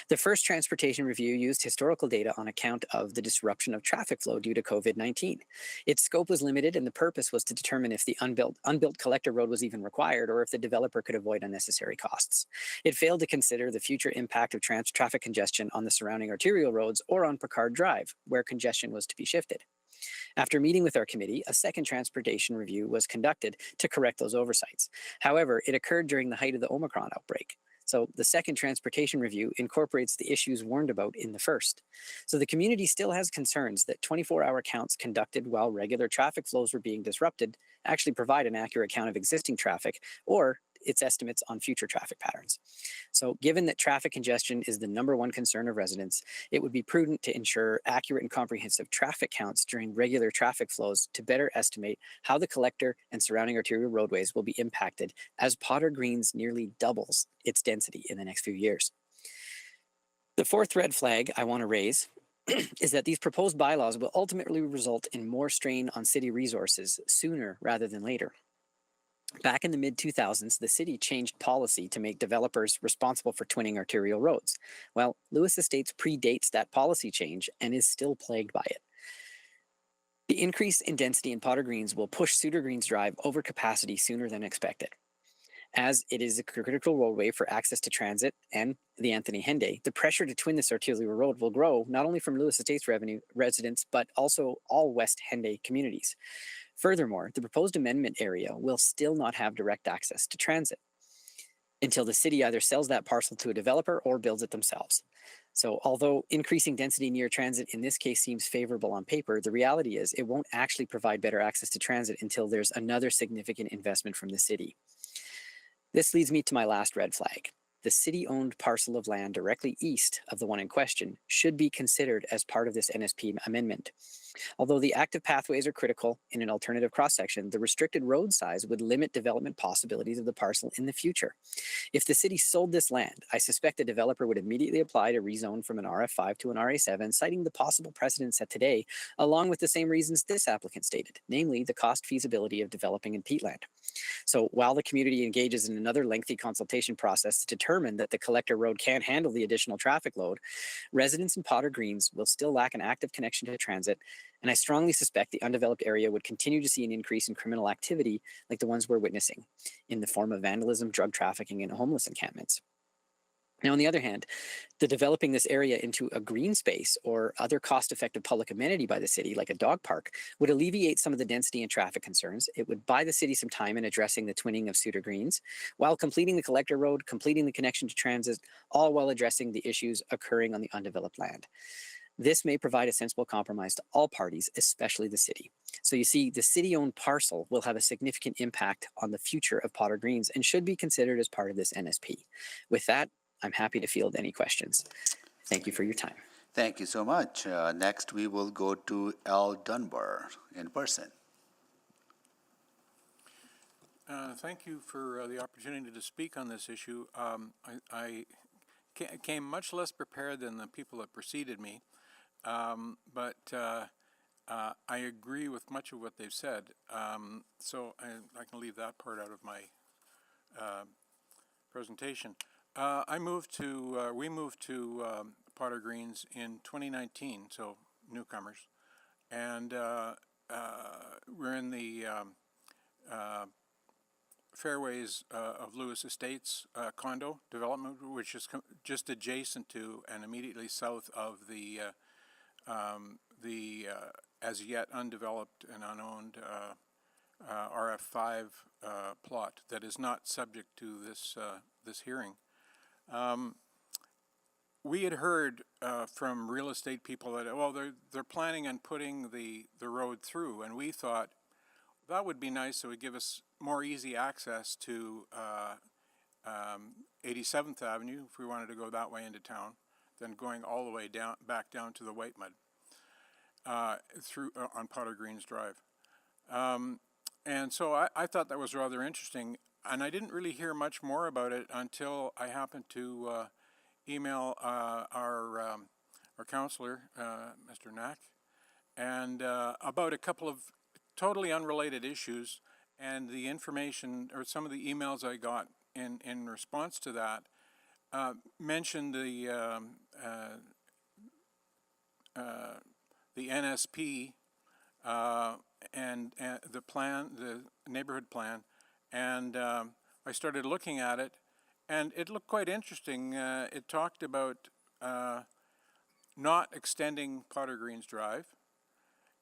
The first transportation review used historical data on account of the disruption of traffic flow due to COVID-19. Its scope was limited, and the purpose was to determine if the unbuilt collector road was even required or if the developer could avoid unnecessary costs. It failed to consider the future impact of traffic congestion on the surrounding arterial roads or on Picard Drive, where congestion was to be shifted. After meeting with our committee, a second transportation review was conducted to correct those oversights. However, it occurred during the height of the Omicron outbreak. So the second transportation review incorporates the issues warned about in the first. So the community still has concerns that 24-hour counts conducted while regular traffic flows were being disrupted actually provide an accurate count of existing traffic or its estimates on future traffic patterns. So given that traffic congestion is the #1 concern of residents, it would be prudent to ensure accurate and comprehensive traffic counts during regular traffic flows to better estimate how the collector and surrounding arterial roadways will be impacted as Potter Greens nearly doubles its density in the next few years. The fourth red flag I want to raise is that these proposed bylaws will ultimately result in more strain on city resources sooner rather than later. Back in the mid-2000s, the city changed policy to make developers responsible for twinning arterial roads. Well, Lewis Estates predates that policy change and is still plagued by it. The increase in density in Potter Greens will push Suter Greens Drive over capacity sooner than expected. As it is a critical roadway for access to transit and the Anthony Henday, the pressure to twin this arterial road will grow not only from Lewis Estates residents, but also all West Henday communities. Furthermore, the proposed amendment area will still not have direct access to transit until the city either sells that parcel to a developer or builds it themselves. So although increasing density near transit in this case seems favorable on paper, the reality is it won't actually provide better access to transit until there's another significant investment from the city. This leads me to my last red flag. the city-owned parcel of land directly east of the one in question should be considered as part of this NSP amendment. Although the active pathways are critical in an alternative cross-section, the restricted road size would limit development possibilities of the parcel in the future. If the city sold this land, I suspect the developer would immediately apply to rezone from an RF5 to an RA7, citing the possible precedents set today, along with the same reasons this applicant stated, namely the cost feasibility of developing in peatland. So while the community engages in another lengthy consultation process to determine that the collector road can handle the additional traffic load, residents in Potter Greens will still lack an active connection to transit, and I strongly suspect the undeveloped area would continue to see an increase in criminal activity like the ones we're witnessing in the form of vandalism, drug trafficking, and homeless encampments. Now, on the other hand, the developing this area into a green space or other cost-effective public amenity by the city, like a dog park, would alleviate some of the density and traffic concerns. It would buy the city some time in addressing the twinning of Suter Greens, while completing the collector road, completing the connection to transit, all while addressing the issues occurring on the undeveloped land. This may provide a sensible compromise to all parties, especially the city. So you see, the city-owned parcel will have a significant impact on the future of Potter Greens and should be considered as part of this NSP. With that, I'm happy to field any questions. Thank you for your time. Thank you so much. Next, we will go to Al Dunbar in person. Thank you for the opportunity to speak on this issue. I came much less prepared than the people that preceded me, but I agree with much of what they've said. So I can leave that part out of my presentation. We moved to Potter Greens in 2019, so newcomers, and we're in the fairways of Lewis Estates condo development, which is just adjacent to and immediately south of the as yet undeveloped and unowned RF5 plot that is not subject to this hearing. We had heard from real estate people that, well, they're planning on putting the road through, and we thought that would be nice, so it would give us more easy access to 87th Avenue if we wanted to go that way into town, than going all the way back down to the White Mud through on Potter Greens Drive. And so I thought that was rather interesting, and I didn't really hear much more about it until I happened to email our counselor, Mr. Knack, and about a couple of totally unrelated issues, and the information or some of the emails I got in response to that mentioned the NSP and the plan, the neighborhood plan, and I started looking at it, and it looked quite interesting. It talked about not extending Potter Greens Drive,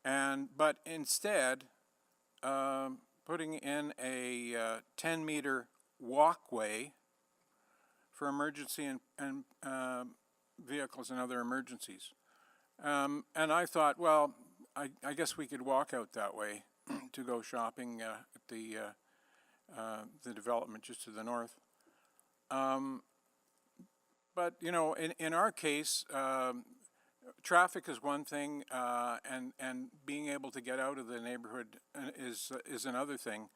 but instead putting in a 10-meter walkway for emergency and vehicles and other emergencies. And I thought, well, I guess we could walk out that way to go shopping at the development just to the north. But you know, in our case, traffic is one thing, and being able to get out of the neighborhood is another thing.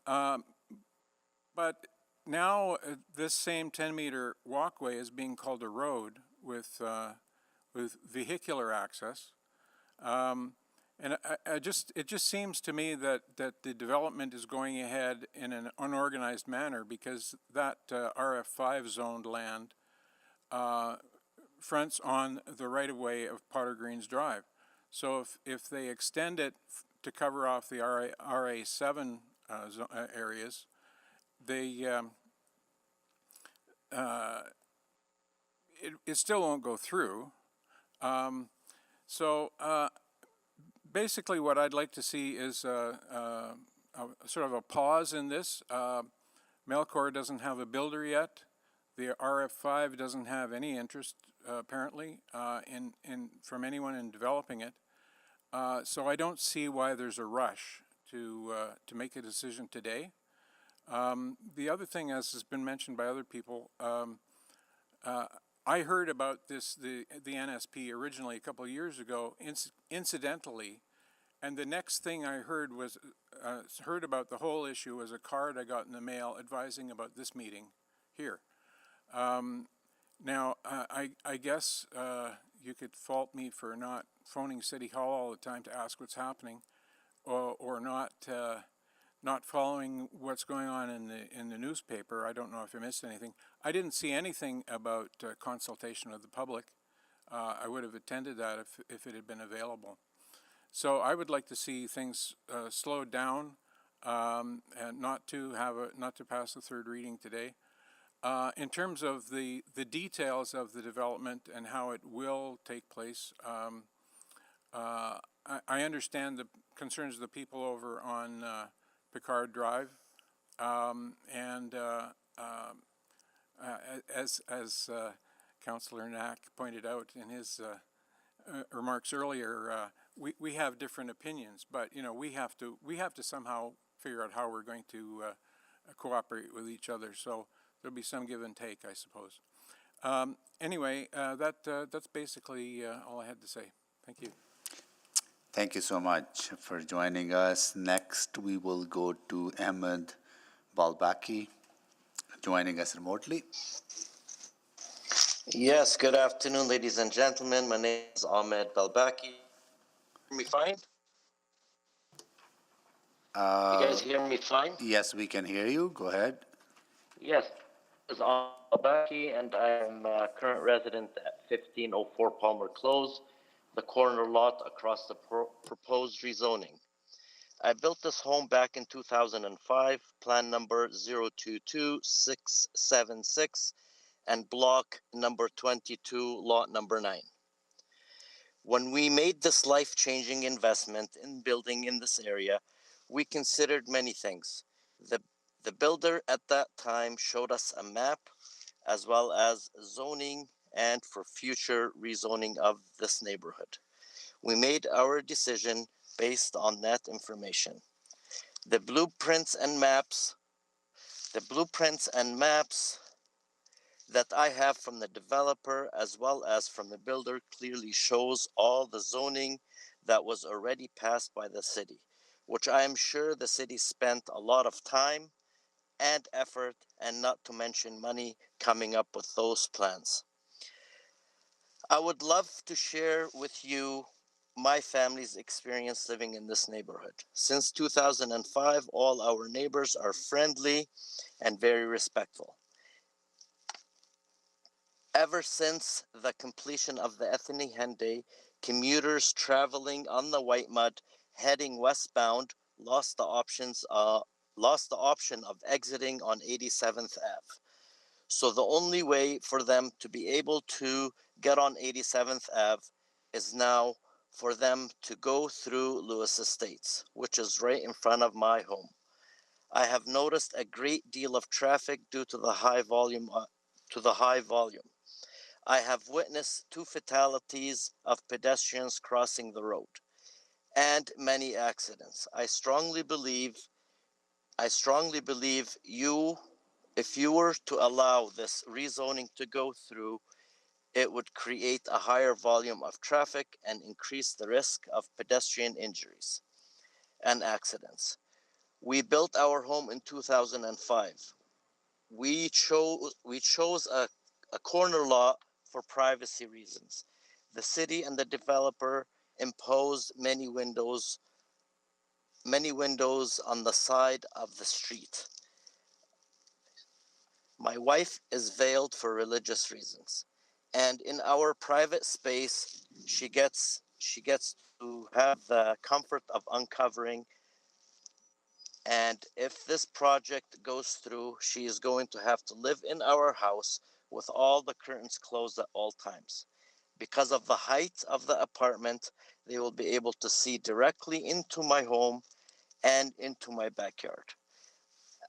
But now this same 10-meter walkway is being called a road with vehicular access, and it just seems to me that the development is going ahead in an unorganized manner, because that RF5 zoned land fronts on the right-of-way of Potter Greens Drive. So if they extend it to cover off the RA7 areas, it still won't go through. Basically what I'd like to see is sort of a pause in this. Melcor doesn't have a builder yet. The RF5 doesn't have any interest, apparently, from anyone in developing it. So I don't see why there's a rush to make a decision today. The other thing, as has been mentioned by other people, I heard about the NSP originally a couple of years ago, incidentally, and the next thing I heard was heard about the whole issue was a card I got in the mail advising about this meeting here. Now, I guess you could fault me for not phoning City Hall all the time to ask what's happening, or not following what's going on in the newspaper. I don't know if I missed anything. I didn't see anything about consultation of the public. I would have attended that if it had been available. So I would like to see things slowed down, and not to pass the third reading today. In terms of the details of the development and how it will take place, I understand the concerns of the people over on Picard Drive, and as Councillor Knack pointed out in his remarks earlier, we have different opinions, but you know we have to somehow figure out how we're going to cooperate with each other. So there'll be some give and take, I suppose. Anyway, that's basically all I had to say. Thank you. Thank you so much for joining us. Next, we will go to Ahmed Balbaki, joining us remotely. Yes, good afternoon, ladies and gentlemen. My name is Ahmed Balbaki. Hear me fine? You guys hear me fine? Yes, we can hear you. Go ahead. Yes, this is Ahmed Balbaki, and I am a current resident at 1504 Palmer Close, the corner lot across the proposed rezoning. I built this home back in 2005, plan number 022676, and block number 22, lot number 9. When we made this life-changing investment in building in this area, we considered many things. The builder at that time showed us a map as well as zoning and for future rezoning of this neighborhood. We made our decision based on that information. The blueprints and maps that I have from the developer as well as from the builder clearly shows all the zoning that was already passed by the city, which I am sure the city spent a lot of time and effort, and not to mention money, coming up with those plans. I would love to share with you my family's experience living in this neighborhood. Since 2005, all our neighbors are friendly and very respectful. Ever since the completion of the Ethany Henday, commuters traveling on the White Mud heading westbound lost the option of exiting on 87th Ave. So the only way for them to be able to get on 87th Ave is now for them to go through Lewis Estates, which is right in front of my home. I have noticed a great deal of traffic due to the high volume. I have witnessed 2 fatalities of pedestrians crossing the road and many accidents. I strongly believe if you were to allow this rezoning to go through, it would create a higher volume of traffic and increase the risk of pedestrian injuries and accidents. We built our home in 2005. We chose a corner lot for privacy reasons. The city and the developer imposed many windows on the side of the street. My wife is veiled for religious reasons, and in our private space, she gets to have the comfort of uncovering. And if this project goes through, she is going to have to live in our house with all the curtains closed at all times. Because of the height of the apartment, they will be able to see directly into my home and into my backyard.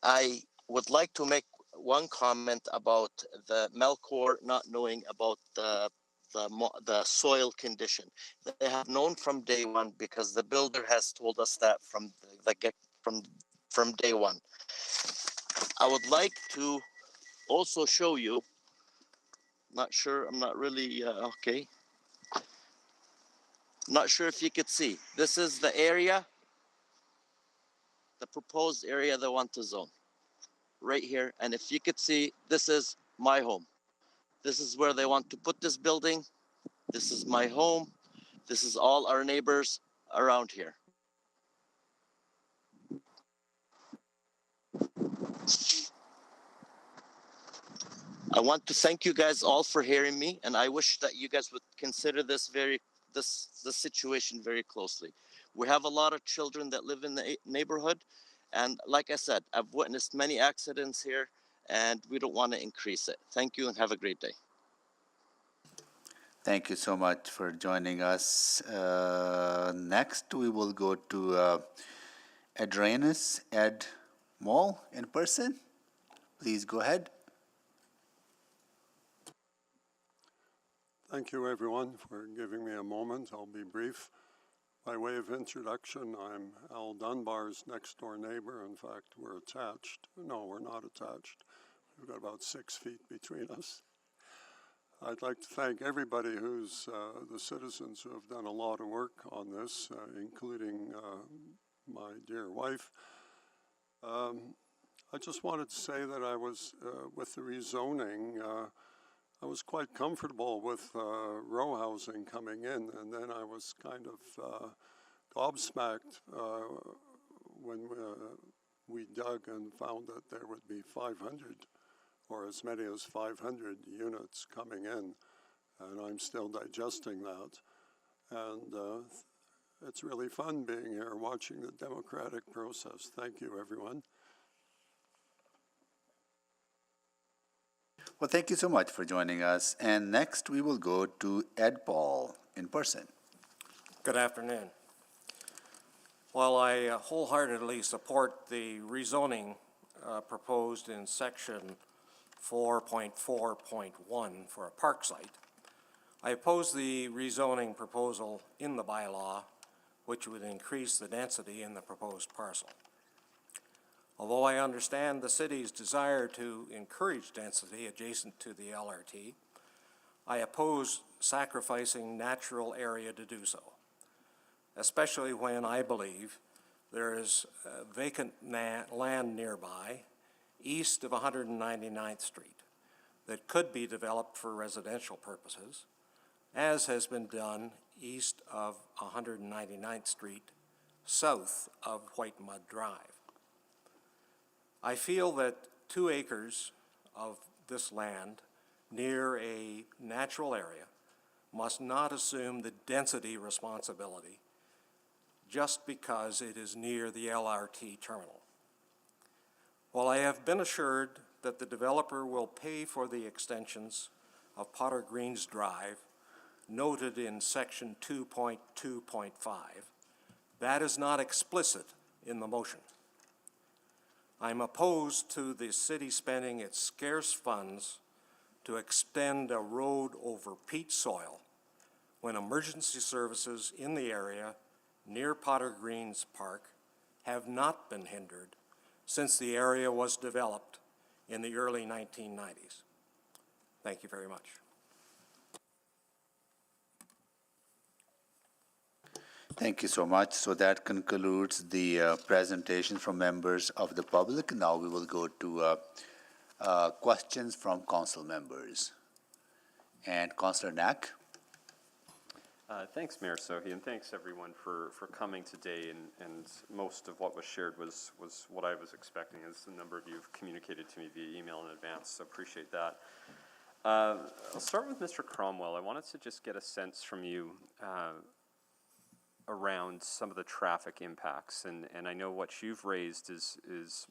I would like to make one comment about the Melcor not knowing about the soil condition. They have known from day one because the builder has told us that from day one. I would like to also show you, not sure, I'm not really, okay. Not sure if you could see. This is the area, the proposed area they want to zone. Right here. And if you could see, this is my home. This is where they want to put this building. This is my home. This is all our neighbors around here. I want to thank you guys all for hearing me, and I wish that you guys would consider this situation very closely. We have a lot of children that live in the neighborhood, and like I said, I've witnessed many accidents here, and we don't want to increase it. Thank you and have a great day. Thank you so much for joining us. Next, we will go to Adranus Ed Mall in person. Please go ahead. Thank you, everyone, for giving me a moment. I'll be brief. By way of introduction, I'm Al Dunbar's next-door neighbor. In fact, we're attached. No, we're not attached. We've got about 6 feet between us. I'd like to thank everybody who's the citizens who have done a lot of work on this, including my dear wife. I just wanted to say that I was, with the rezoning, I was quite comfortable with row housing coming in, and then I was kind of gobsmacked when we dug and found that there would be 500 or as many as 500 units coming in, and I'm still digesting that. And it's really fun being here, watching the democratic process. Thank you, everyone. Well, thank you so much for joining us. And next, we will go to Ed Paul in person. Good afternoon. While I wholeheartedly support the rezoning proposed in section 4.4.1 for a park site, I oppose the rezoning proposal in the bylaw, which would increase the density in the proposed parcel. Although I understand the city's desire to encourage density adjacent to the LRT, I oppose sacrificing natural area to do so, especially when I believe there is vacant land nearby east of 199th Street that could be developed for residential purposes, as has been done east of 199th Street, south of White Mud Drive. I feel that 2 acres of this land near a natural area must not assume the density responsibility just because it is near the LRT terminal. While I have been assured that the developer will pay for the extensions of Potter Greens Drive noted in section 2.2.5, that is not explicit in the motion. I'm opposed to the city spending its scarce funds to extend a road over peat soil when emergency services in the area near Potter Greens Park have not been hindered since the area was developed in the early 1990s. Thank you very much. Thank you so much. So that concludes the presentation from members of the public. Now we will go to questions from council members. And Councillor Knack. Thanks, Mayor Sohi, and thanks everyone for coming today. And most of what was shared was what I was expecting, as a number of you have communicated to me via email in advance, so appreciate that. I'll start with Mr. Cromwell. I wanted to just get a sense from you around some of the traffic impacts, and I know what you've raised is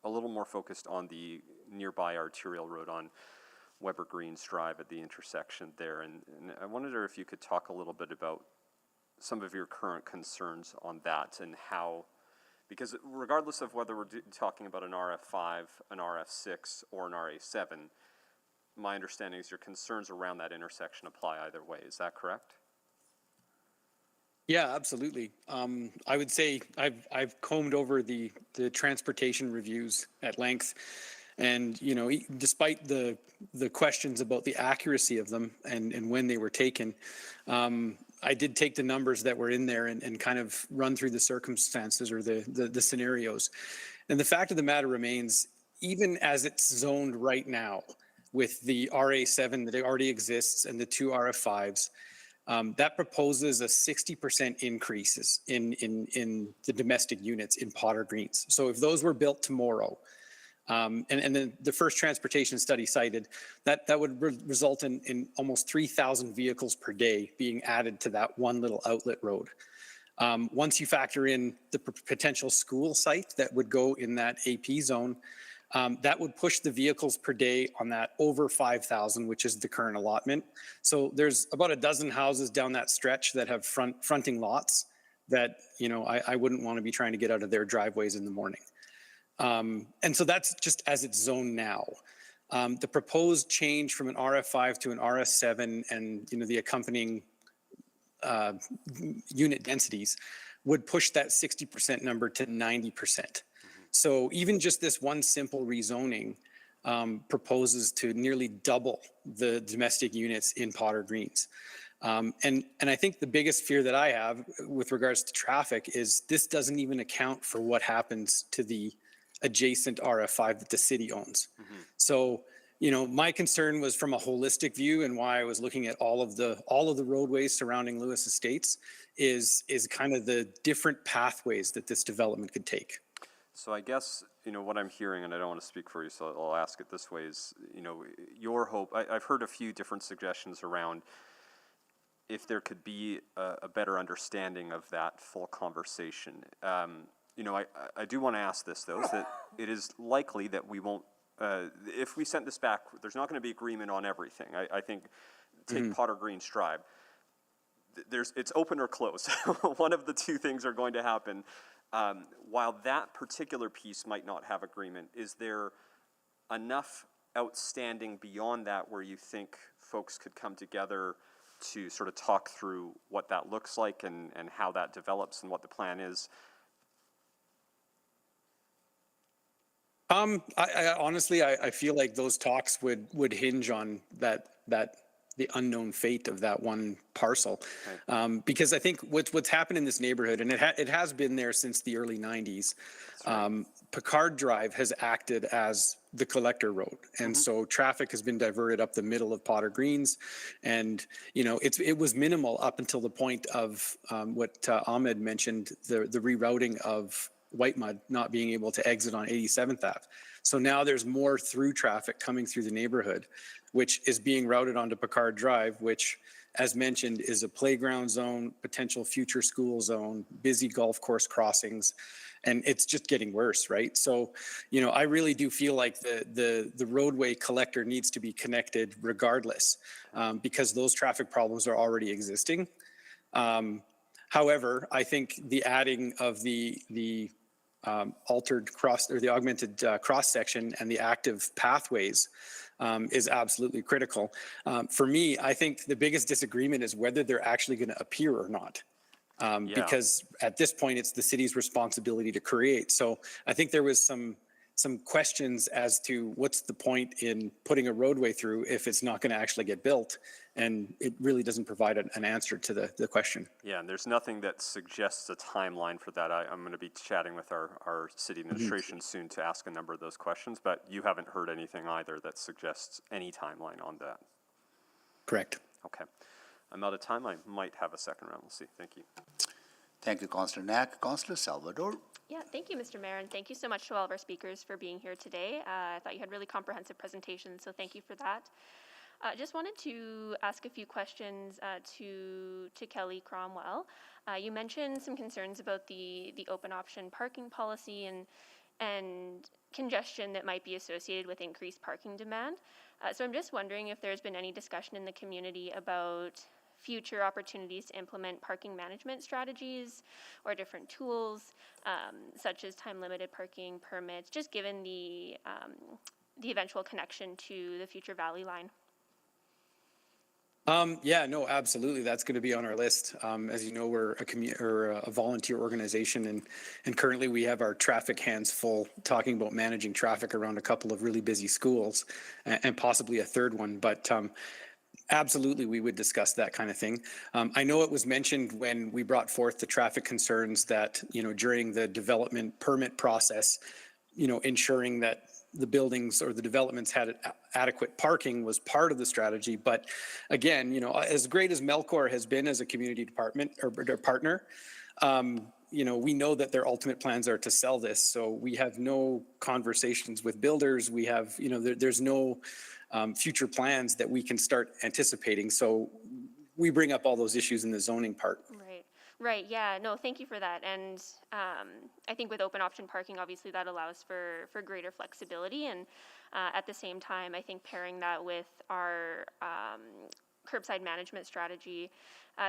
a little more focused on the nearby arterial road on Weber Greens Drive at the intersection there, and I wonder if you could talk a little bit about some of your current concerns on that and how, because regardless of whether we're talking about an RF5, an RF6, or an RA7, my understanding is your concerns around that intersection apply either way. Is that correct? Yeah, absolutely. I would say I've combed over the transportation reviews at length, and despite the questions about the accuracy of them and when they were taken, I did take the numbers that were in there and kind of run through the circumstances or the scenarios. And the fact of the matter remains, even as it's zoned right now, with the RA7 that already exists and the two RF5s. That proposes a 60% increases in the domestic units in Potter Greens. So if those were built tomorrow, and then the first transportation study cited that would result in almost 3,000 vehicles per day being added to that one little outlet road. Once you factor in the potential school site that would go in that AP zone, that would push the vehicles per day on that over 5,000, which is the current allotment. So there's about a dozen houses down that stretch that have fronting lots that, I wouldn't want to be trying to get out of their driveways in the morning. And so that's just as it's zoned now. The proposed change from an RF5 to an RS7 and, the accompanying unit densities would push that 60% number to 90%. So even just this one simple rezoning proposes to nearly double the domestic units in Potter Greens. And I think the biggest fear that I have with regards to traffic is this doesn't even account for what happens to the adjacent RF5 that the city owns. So, my concern was from a holistic view, and why I was looking at all of the roadways surrounding Lewis Estates is kind of the different pathways that this development could take. So I guess, what I'm hearing, and I don't want to speak for you, so I'll ask it this way, is, your hope, I've heard a few different suggestions around if there could be a better understanding of that full conversation. I do want to ask this, though, is that it is likely that we won't, if we sent this back, there's not going to be agreement on everything. I think, take Potter Greens Drive. It's open or closed. One of the two things are going to happen. While that particular piece might not have agreement, is there enough outstanding beyond that where you think folks could come together to sort of talk through what that looks like and how that develops and what the plan is? I honestly, I feel like those talks would hinge on that the unknown fate of that one parcel, because I think what's happened in this neighborhood, and it has been there since the early 90s. Picard Drive has acted as the collector road, and so traffic has been diverted up the middle of Potter Greens, and it was minimal up until the point of what Ahmed mentioned, the rerouting of White Mud not being able to exit on 87th Ave. So now there's more through traffic coming through the neighborhood, which is being routed onto Picard Drive, which, as mentioned, is a playground zone, potential future school zone, busy golf course crossings, and it's just getting worse, right? So, I really do feel like the roadway collector needs to be connected regardless, because those traffic problems are already existing. However, I think the adding of the altered cross or the augmented cross section and the active pathways is absolutely critical. For me, I think the biggest disagreement is whether they're actually going to appear or not. Because at this point, it's the city's responsibility to create. So I think there was some questions as to what's the point in putting a roadway through if it's not going to actually get built, and it really doesn't provide an answer to the question. Yeah, and there's nothing that suggests a timeline for that. I'm going to be chatting with our city administration soon to ask a number of those questions, but you haven't heard anything either that suggests any timeline on that. Correct. Okay. I'm out of time. I might have a second round. We'll see. Thank you. Thank you, Councillor Knack. Councillor Salvador. Yeah, thank you, Mr. Mayor, and thank you so much to all of our speakers for being here today. I thought you had really comprehensive presentations, so thank you for that. Just wanted to ask a few questions to Kelly Cromwell. You mentioned some concerns about the open option parking policy and congestion that might be associated with increased parking demand. So I'm just wondering if there's been any discussion in the community about future opportunities to implement parking management strategies or different tools, such as time-limited parking permits, just given the eventual connection to the future Valley Line. Yeah, no, absolutely. That's going to be on our list. As you know, we're a volunteer organization, and currently we have our traffic hands full talking about managing traffic around a couple of really busy schools, and possibly a third one. But absolutely, we would discuss that kind of thing. I know it was mentioned when we brought forth the traffic concerns that, during the development permit process, ensuring that the buildings or the developments had adequate parking was part of the strategy. But again, as great as Melcor has been as a community department or partner, we know that their ultimate plans are to sell this. So we have no conversations with builders. We have, there's no future plans that we can start anticipating. So we bring up all those issues in the zoning part. Right, yeah, no, thank you for that. And I think with open option parking, obviously that allows for greater flexibility. And at the same time, I think pairing that with our curbside management strategy,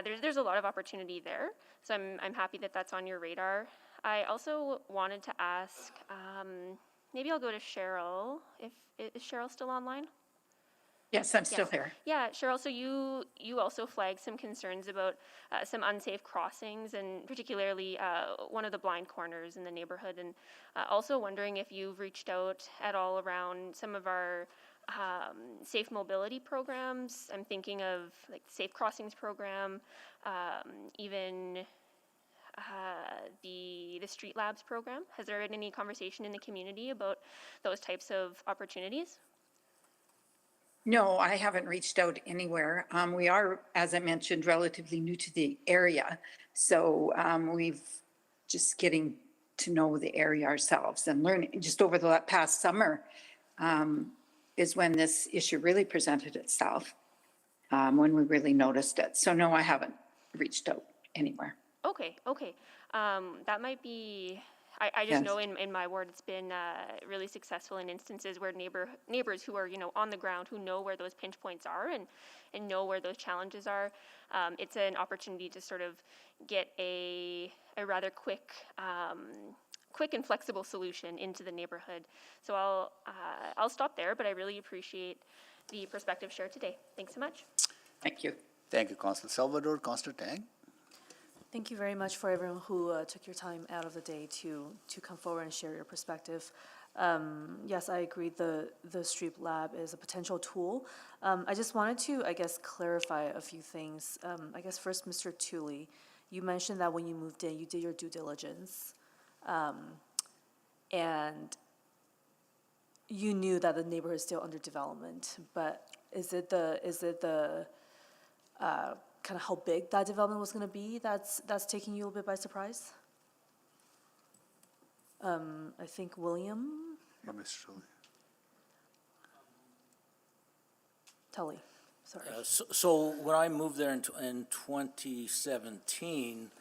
there's a lot of opportunity there. So I'm happy that that's on your radar. I also wanted to ask, maybe I'll go to Cheryl. Is Cheryl still online? Yes, I'm still here. Yeah, Cheryl, so you also flagged some concerns about some unsafe crossings, and particularly one of the blind corners in the neighborhood, and also wondering if you've reached out at all around some of our safe mobility programs. I'm thinking of like the Safe Crossings program, even the Street Labs program. Has there been any conversation in the community about those types of opportunities? No, I haven't reached out anywhere. We are, as I mentioned, relatively new to the area. So we've just getting to know the area ourselves and learning. Just over the past summer is when this issue really presented itself, when we really noticed it. So no, I haven't reached out anywhere. Okay. That might be, I just know in my ward it's been really successful in instances where neighbors who are, on the ground, who know where those pinch points are and know where those challenges are. It's an opportunity to sort of get a rather quick and flexible solution into the neighborhood. So I'll stop there, but I really appreciate the perspective shared today. Thanks so much. Thank you. Thank you, Councillor Salvador. Councillor Tang. Thank you very much for everyone who took your time out of the day to come forward and share your perspective. Yes, I agree. The Street Lab is a potential tool. I just wanted to, clarify a few things. First, Mr. Tooley, you mentioned that when you moved in, you did your due diligence, and you knew that the neighborhood is still under development. But is it the kind of how big that development was going to be that's taking you a little bit by surprise? I think William? Yeah, Mr. Tully, sorry. So when I moved there in 2017,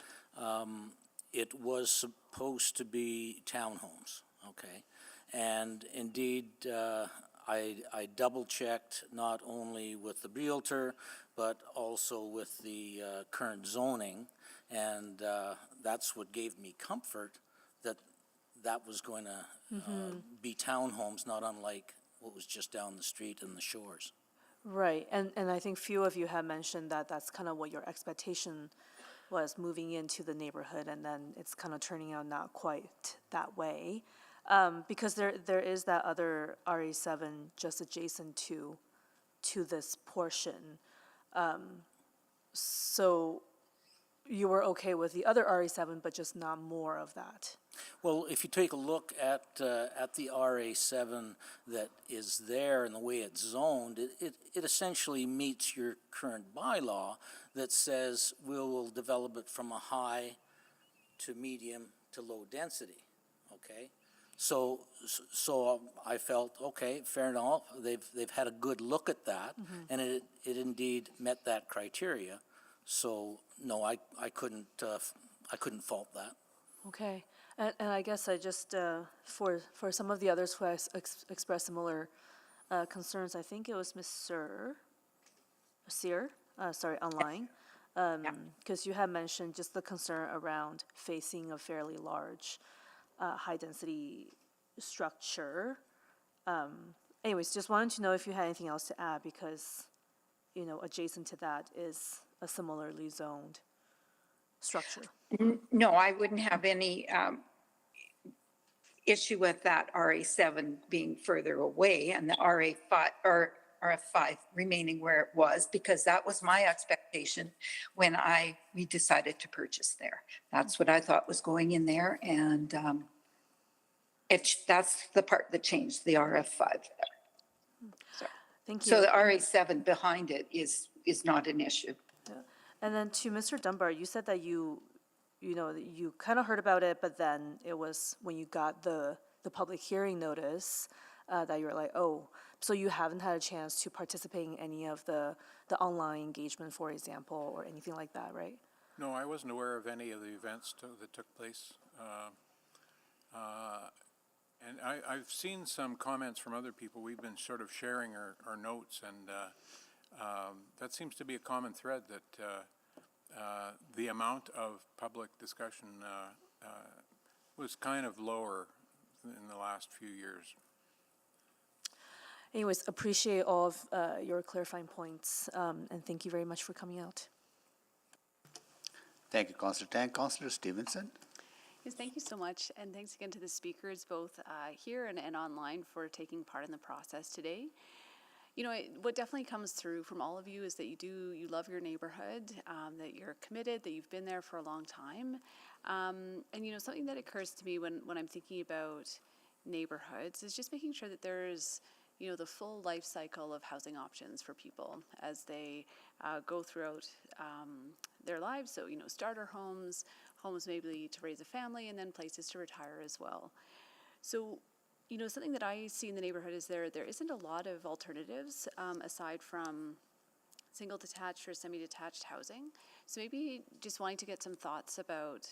it was supposed to be townhomes, okay? And indeed, I double-checked not only with the realtor, but also with the current zoning, and that's what gave me comfort that was going to be townhomes, not unlike what was just down the street in the shores. Right, and I think few of you have mentioned that that's kind of what your expectation was moving into the neighborhood, and then it's kind of turning out not quite that way. Because there is that other RA7 just adjacent to this portion. So you were okay with the other RA7, but just not more of that. Well, if you take a look at the RA7 that is there and the way it's zoned, it essentially meets your current bylaw that says we will develop it from a high to medium to low density, okay? So I felt, okay, fair enough. They've had a good look at that, and it indeed met that criteria. So no, I couldn't fault that. Okay, and I guess I just for some of the others who expressed similar concerns, I think it was Ms. Sear, online, because you had mentioned just the concern around facing a fairly large high-density structure. Anyways, just wanted to know if you had anything else to add, because adjacent to that is a similarly zoned structure. No, I wouldn't have any issue with that RA7 being further away and the RA5 or RF5 remaining where it was, because that was my expectation when we decided to purchase there. That's what I thought was going in there, and that's the part that changed, the RF5 there. So, Thank you. so the RA7 behind it is not an issue. Yeah. And then to Mr. Dunbar, you said that you kind of heard about it, but then it was when you got the public hearing notice that you were like, oh, so you haven't had a chance to participate in any of the online engagement, for example, or anything like that, right? No, I wasn't aware of any of the events that took place. And I've seen some comments from other people. We've been sort of sharing our notes, and that seems to be a common thread, that the amount of public discussion was kind of lower in the last few years. Anyways, appreciate all of your clarifying points, and thank you very much for coming out. Thank you, Councillor Tang. Councillor Stevenson. Yes, thank you so much, and thanks again to the speakers, both here and online, for taking part in the process today. What definitely comes through from all of you is that you love your neighborhood, that you're committed, that you've been there for a long time. And something that occurs to me when I'm thinking about neighborhoods is just making sure that there's the full life cycle of housing options for people as they go throughout their lives. So, starter homes, homes maybe to raise a family, and then places to retire as well. So, something that I see in the neighborhood is there isn't a lot of alternatives aside from single detached or semi-detached housing. So maybe just wanting to get some thoughts about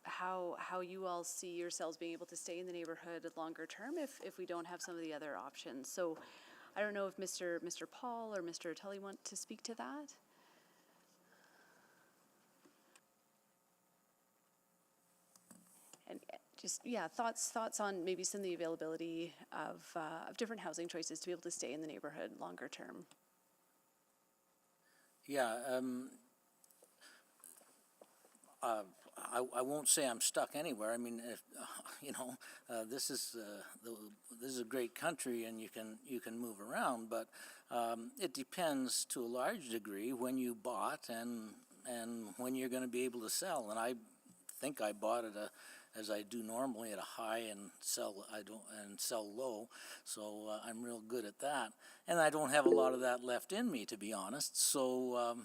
how you all see yourselves being able to stay in the neighborhood longer term if we don't have some of the other options. So I don't know if Mr. Paul or Mr. Tully want to speak to that. And just, thoughts on maybe some of the availability of different housing choices to be able to stay in the neighborhood longer term. Yeah, I won't say I'm stuck anywhere. I mean, this is a great country, and you can move around, but it depends to a large degree when you bought and when you're going to be able to sell. And I think I bought it as I do normally, at a high, and sell low. So I'm real good at that, and I don't have a lot of that left in me, to be honest. So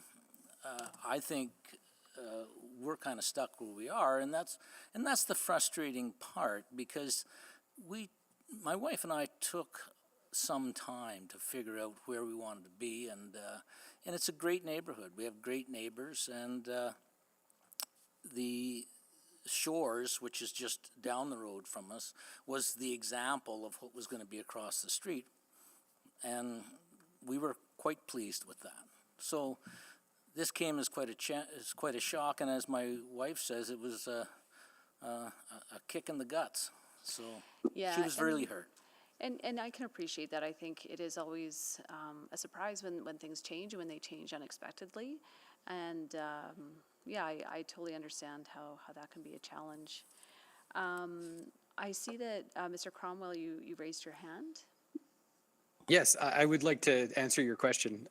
I think we're kind of stuck where we are, and that's the frustrating part, because my wife and I took some time to figure out where we wanted to be, and it's a great neighborhood. We have great neighbors, and the Shores, which is just down the road from us, was the example of what was going to be across the street, and we were quite pleased with that. So this came as quite a shock, and as my wife says, it was a kick in the guts. So she was really hurt. And I can appreciate that. I think it is always a surprise when things change and when they change unexpectedly. And I totally understand how that can be a challenge. I see that Mr. Cromwell, you raised your hand. Yes, I would like to answer your question.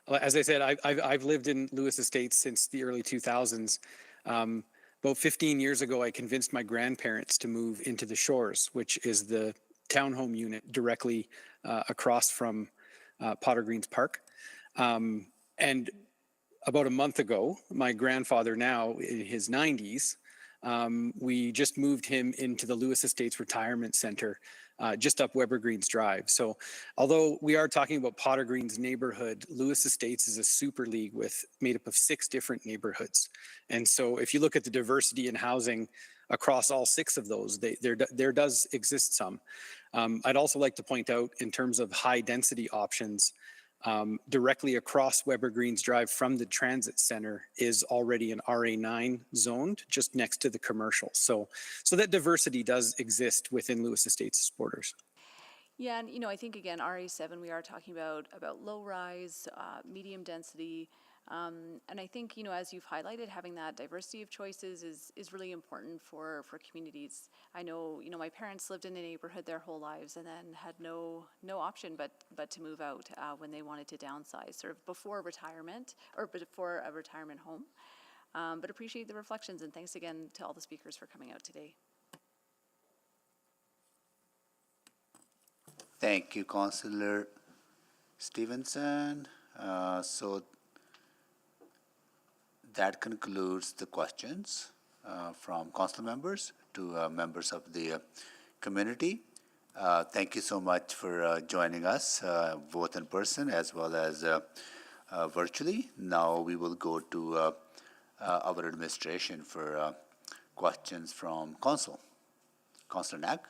As I said, I've lived in Lewis Estates since the early 2000s. About 15 years ago, I convinced my grandparents to move into the Shores, which is the townhome unit directly across from Potter Greens Park. And about a month ago, my grandfather, now in his 90s, we just moved him into the Lewis Estates Retirement Center just up Weber Greens Drive. So although we are talking about Potter Greens neighborhood, Lewis Estates is a super league made up of 6 different neighborhoods. And so if you look at the diversity in housing across all 6 of those, there does exist some. I'd also like to point out, in terms of high density options, directly across Weber Greens Drive from the transit center is already an RA9 zoned, just next to the commercial. So that diversity does exist within Lewis Estates borders. Yeah, and I think again, RA7, we are talking about low rise, medium density, and I think as you've highlighted, having that diversity of choices is really important for communities. I know my parents lived in a neighborhood their whole lives and then had no option but to move out when they wanted to downsize, sort of before retirement or before a retirement home. But appreciate the reflections, and thanks again to all the speakers for coming out today. Thank you, Councillor Stevenson. So that concludes the questions from council members to members of the community. Thank you so much for joining us, both in person as well as virtually. Now we will go to our administration for questions from council. Councillor Nag.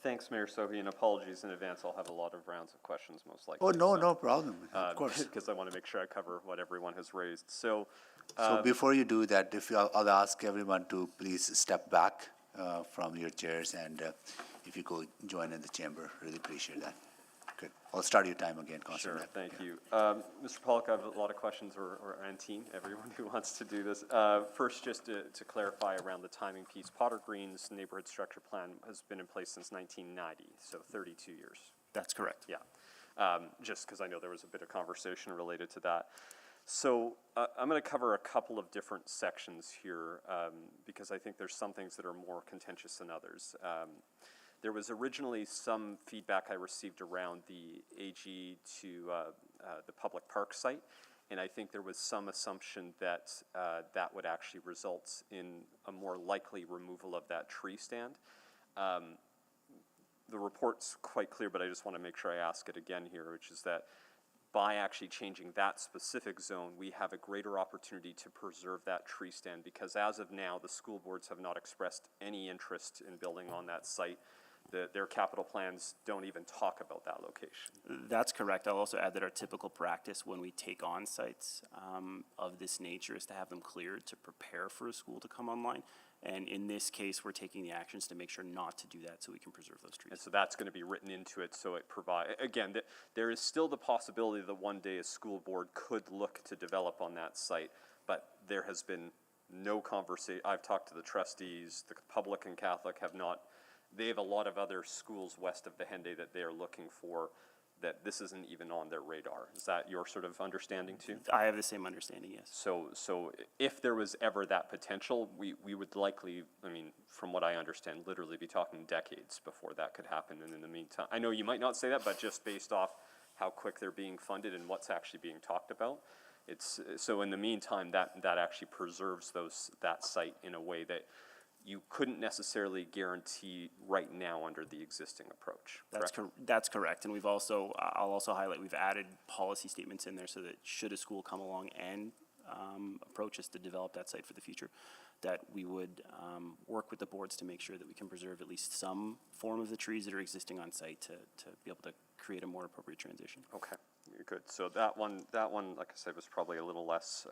Thanks, Mayor Sohi, and apologies in advance. I'll have a lot of rounds of questions most likely. Oh, no, no problem, of course. Because I want to make sure I cover what everyone has raised. So before you do that, I'll ask everyone to please step back from your chairs, and if you could join in the chamber, really appreciate that. Good. I'll start your time again, Councillor. Sure, thank you. Mr. Pollock, I have a lot of questions, and team, everyone who wants to do this. First, just to clarify around the timing piece, Potter Green's neighborhood structure plan has been in place since 1990, so 32 years. That's correct. Yeah, just because I know there was a bit of conversation related to that. So I'm going to cover a couple of different sections here because I think there's some things that are more contentious than others. There was originally some feedback I received around the AG to the public park site, and I think there was some assumption that that would actually result in a more likely removal of that tree stand. The report's quite clear, but I just want to make sure I ask it again here, which is that by actually changing that specific zone, we have a greater opportunity to preserve that tree stand, because as of now, the school boards have not expressed any interest in building on that site. Their capital plans don't even talk about that location. That's correct. I'll also add that our typical practice when we take on sites of this nature is to have them cleared to prepare for a school to come online. And in this case, we're taking the actions to make sure not to do that so we can preserve those trees. And so that's going to be written into it, so it provides, again, there is still the possibility that one day a school board could look to develop on that site, but there has been no conversation. I've talked to the trustees, the public and Catholic have not. They have a lot of other schools west of the Henday that they are looking for, that this isn't even on their radar. Is that your sort of understanding too? I have the same understanding, yes. So if there was ever that potential, we would likely, I mean, from what I understand, literally be talking decades before that could happen. And in the meantime, I know you might not say that, but just based off how quick they're being funded and what's actually being talked about, it's, so in the meantime, that actually preserves that site in a way that you couldn't necessarily guarantee right now under the existing approach. That's correct. And we've also, I'll also highlight, we've added policy statements in there so that should a school come along and approach us to develop that site for the future, that we would work with the boards to make sure that we can preserve at least some form of the trees that are existing on site to be able to create a more appropriate transition. Okay, good. So that one, like I said, was probably a little less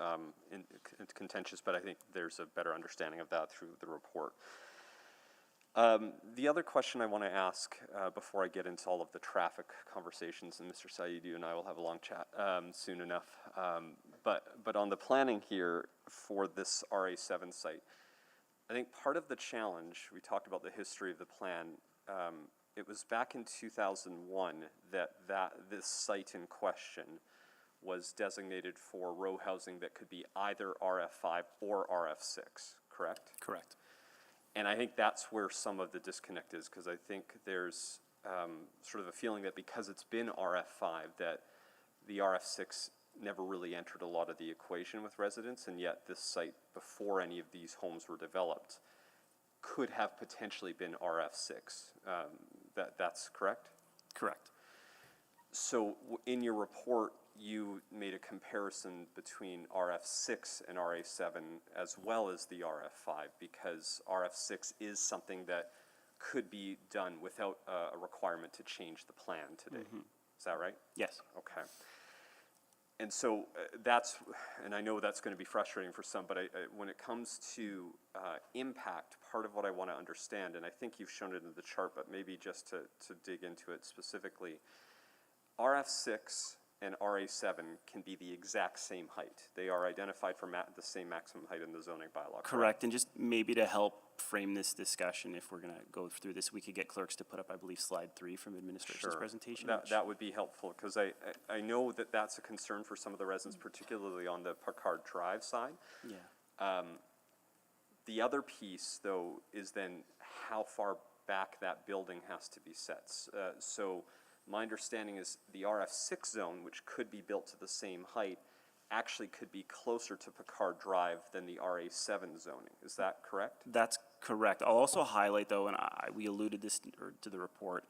contentious, but I think there's a better understanding of that through the report. The other question I want to ask before I get into all of the traffic conversations, and Mr. Said, you and I will have a long chat soon enough, but on the planning here for this RA7 site, I think part of the challenge, we talked about the history of the plan, it was back in 2001 that this site in question was designated for row housing that could be either RF5 or RF6, correct? Correct. And I think that's where some of the disconnect is, because I think there's sort of a feeling that because it's been RF5 that the RF6 never really entered a lot of the equation with residents, and yet this site, before any of these homes were developed, could have potentially been RF6. That's correct? Correct. So in your report, you made a comparison between RF6 and RA7 as well as the RF5, because RF6 is something that could be done without a requirement to change the plan today. Mm-hmm. Is that right? Yes. Okay. And so and I know that's going to be frustrating for some, but when it comes to impact, part of what I want to understand, and I think you've shown it in the chart, but maybe just to dig into it specifically, RF6 and RA7 can be the exact same height. They are identified for the same maximum height in the zoning bylaw. Correct, and just maybe to help frame this discussion, if we're going to go through this, we could get clerks to put up, I believe, slide 3 from administration's presentation. That would be helpful, because I know that that's a concern for some of the residents, particularly on the Picard Drive side. Yeah. The other piece, though, is then how far back that building has to be set. So my understanding is the RF6 zone, which could be built to the same height, actually could be closer to Picard Drive than the RA7 zoning. Is that correct? That's correct. I'll also highlight, though, and we alluded this to the report,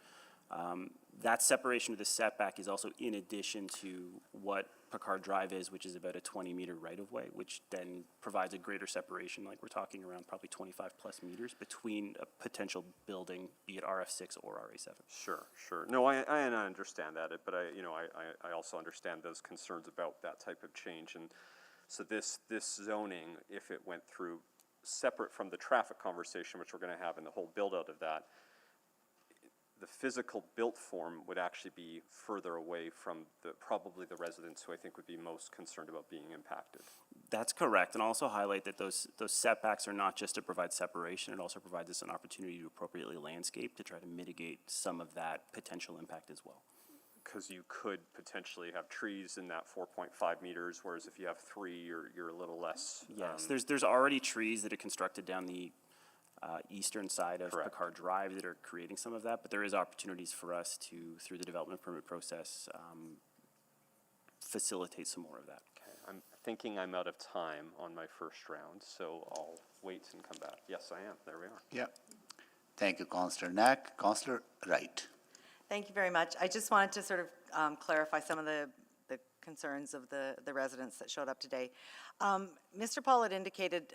that separation of the setback is also in addition to what Picard Drive is, which is about a 20-meter right-of-way, which then provides a greater separation, like we're talking around probably 25-plus meters between a potential building, be it RF6 or RA7. Sure. No, I understand that, but I also understand those concerns about that type of change. And so this zoning, if it went through separate from the traffic conversation, which we're going to have in the whole build-out of that, the physical built form would actually be further away from probably the residents who I think would be most concerned about being impacted. That's correct, and also highlight that those setbacks are not just to provide separation, it also provides us an opportunity to appropriately landscape to try to mitigate some of that potential impact as well. Because you could potentially have trees in that 4.5 meters, whereas if you have 3, you're a little less. Yes, there's already trees that are constructed down the eastern side of Picard Drive that are creating some of that, but there is opportunities for us to, through the development permit process, facilitate some more of that. Okay, I'm thinking I'm out of time on my first round, so I'll wait and come back. Yes, I am. There we are. Yeah. Thank you, Councillor Knack. Councillor Wright. Thank you very much. I just wanted to sort of clarify some of the concerns of the residents that showed up today. Mr. Paul had indicated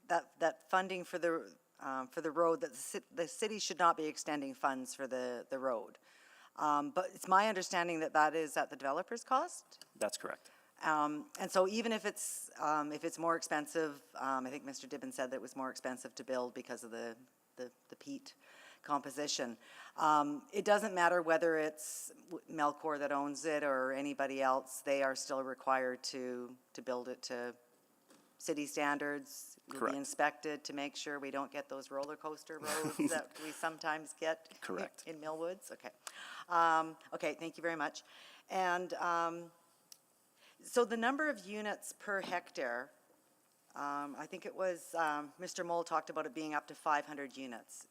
that funding for the road, that the city should not be extending funds for the road. But it's my understanding that that is at the developer's cost? That's correct. And so even if it's more expensive, I think Mr. Dibbon said that it was more expensive to build because of the peat composition. It doesn't matter whether it's Melcor that owns it or anybody else, they are still required to build it to city standards. You'll be inspected to make sure we don't get those roller coaster roads that we sometimes get in Millwoods. Okay. Okay, thank you very much. And so the number of units per hectare, I think it was Mr. Mole talked about it being up to 500 units.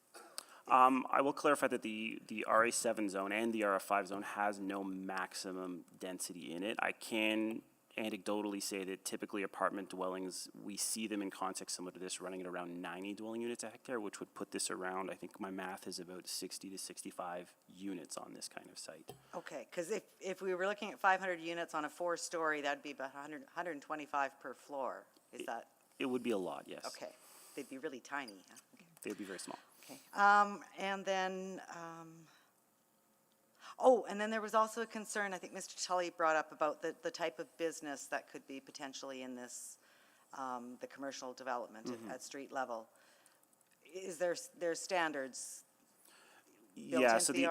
I will clarify that the RA7 zone and the RF5 zone has no maximum density in it. I can anecdotally say that typically apartment dwellings, we see them in context similar to this running at around 90 dwelling units a hectare, which would put this around, I think my math is about 60 to 65 units on this kind of site. Okay, because if we were looking at 500 units on a 4-story, that'd be about 125 per floor. Is that? It would be a lot, yes. Okay, they'd be really tiny, huh? Okay. They'd be very small. Okay, and then, and then there was also a concern, I think Mr. Tully brought up about the type of business that could be potentially in this, the commercial development at street level. Is there standards built Yeah, into so the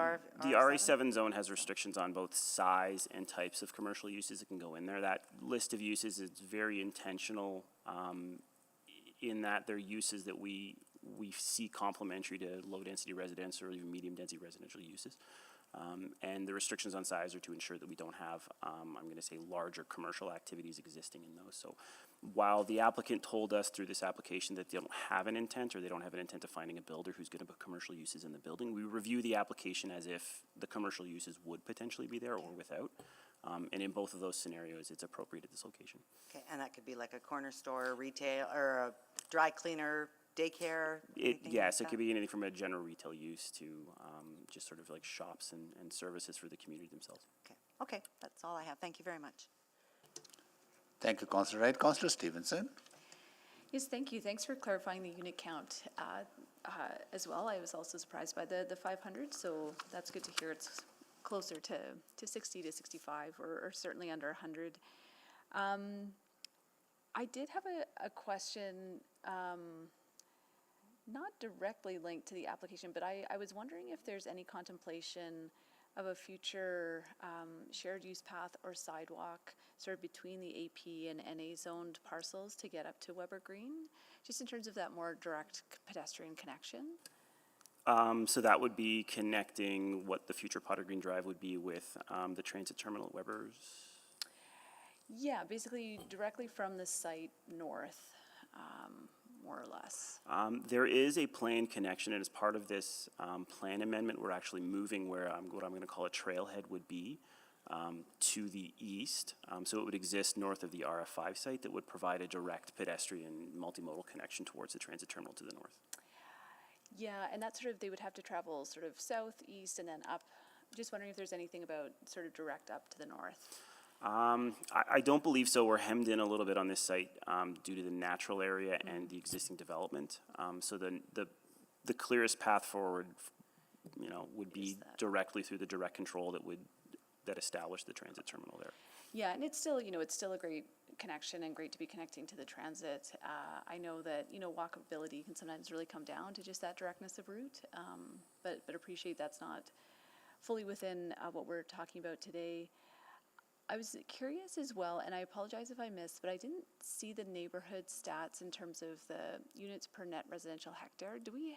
RA7 zone has restrictions on both size and types of commercial uses that can go in there. That list of uses is very intentional in that they're uses that we see complementary to low-density residential or even medium-density residential uses. And the restrictions on size are to ensure that we don't have, I'm going to say, larger commercial activities existing in those. So while the applicant told us through this application that they don't have an intent or they don't have an intent of finding a builder who's going to put commercial uses in the building, we review the application as if the commercial uses would potentially be there or without. And in both of those scenarios, it's appropriate at this location. Okay, and that could be like a corner store, retail, or a dry cleaner, daycare? Yes, it could be anything from a general retail use to just sort of like shops and services for the community themselves. Okay, that's all I have. Thank you very much. Thank you, Councillor Wright. Councillor Stevenson. Yes, thank you. Thanks for clarifying the unit count as well. I was also surprised by the 500, so that's good to hear. It's closer to 60 to 65, or certainly under 100. I did have a question, not directly linked to the application, but I was wondering if there's any contemplation of a future shared use path or sidewalk sort of between the AP and NA zoned parcels to get up to Weber Green, just in terms of that more direct pedestrian connection? So that would be connecting what the future Potter Green Drive would be with the transit terminal at Weber's. Yeah, basically directly from the site north, more or less. There is a planned connection, and as part of this plan amendment, we're actually moving where what I'm going to call a trailhead would be to the east. So it would exist north of the RF5 site that would provide a direct pedestrian multimodal connection towards the transit terminal to the north. Yeah, and that sort of, they would have to travel sort of south, east, and then up. Just wondering if there's anything about sort of direct up to the north. I don't believe so. We're hemmed in a little bit on this site due to the natural area and the existing development. So the clearest path forward, would be directly through the direct control that established the transit terminal there. Yeah, and it's still, it's still a great connection and great to be connecting to the transit. I know that, walkability can sometimes really come down to just that directness of route, but appreciate that's not fully within what we're talking about today. I was curious as well, and I apologize if I missed, but I didn't see the neighborhood stats in terms of the units per net residential hectare. Do we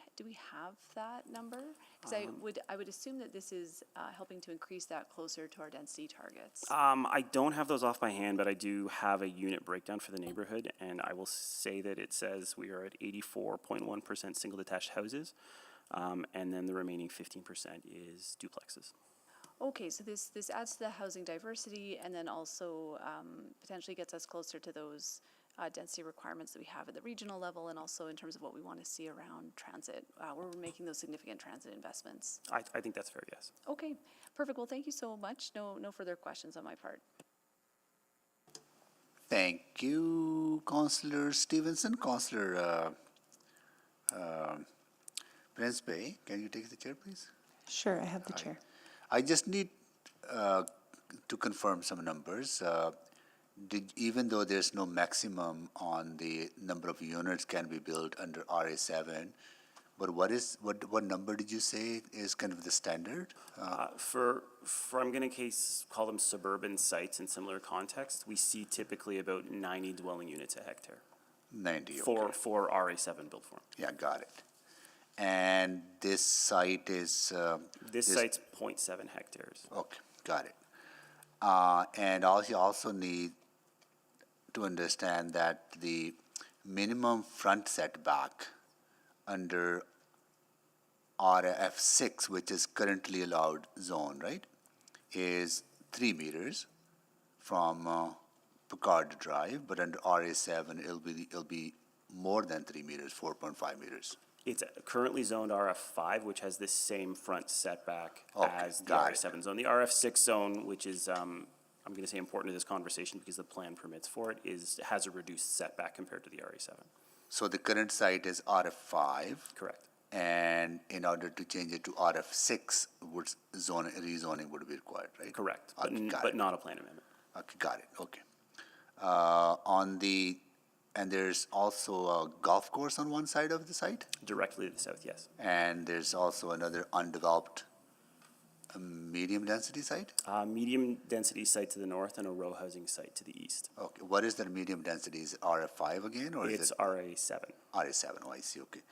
have that number? Because I would assume that this is helping to increase that closer to our density targets. I don't have those off by hand, but I do have a unit breakdown for the neighborhood, and I will say that it says we are at 84.1% single detached houses, and then the remaining 15% is duplexes. Okay, so this adds to the housing diversity, and then also potentially gets us closer to those density requirements that we have at the regional level, and also in terms of what we want to see around transit, where we're making those significant transit investments. I think that's fair, yes. Okay, perfect. Well, thank you so much. No further questions on my part. Thank you, Councillor Stevenson. Councillor Prince Bay, can you take the chair, please? Sure, I have the chair. I just need to confirm some numbers. Even though there's no maximum on the number of units can be built under RA7, but what number did you say is kind of the standard? For I'm going to call them suburban sites in similar context, we see typically about 90 dwelling units a hectare. 90, okay. For RA7 built form. Yeah, got it. And this site is... this site's 0.7 hectares. Okay, got it. And you also need to understand that the minimum front setback under RF6, which is currently allowed zone, right, is 3 meters from Picard Drive, but under RA7 it'll be more than 3 meters, 4.5 meters. It's currently zoned RF5, which has this same front setback as the RF7 zone. The RF6 zone, which is, I'm going to say important to this conversation because the plan permits for it, has a reduced setback compared to the RA7. So the current site is RF5. Correct. And in order to change it to RF6, rezoning would be required, right? Correct, Okay, but not a plan amendment. Okay, got it, okay. And there's also a golf course on one side of the site? Directly to the south, yes. And there's also another undeveloped medium density site? Medium density site to the north and a row housing site to the east. Okay, what is the medium density? Is it RF5 again, or it's is it? RA7. RA7, oh, I see, okay.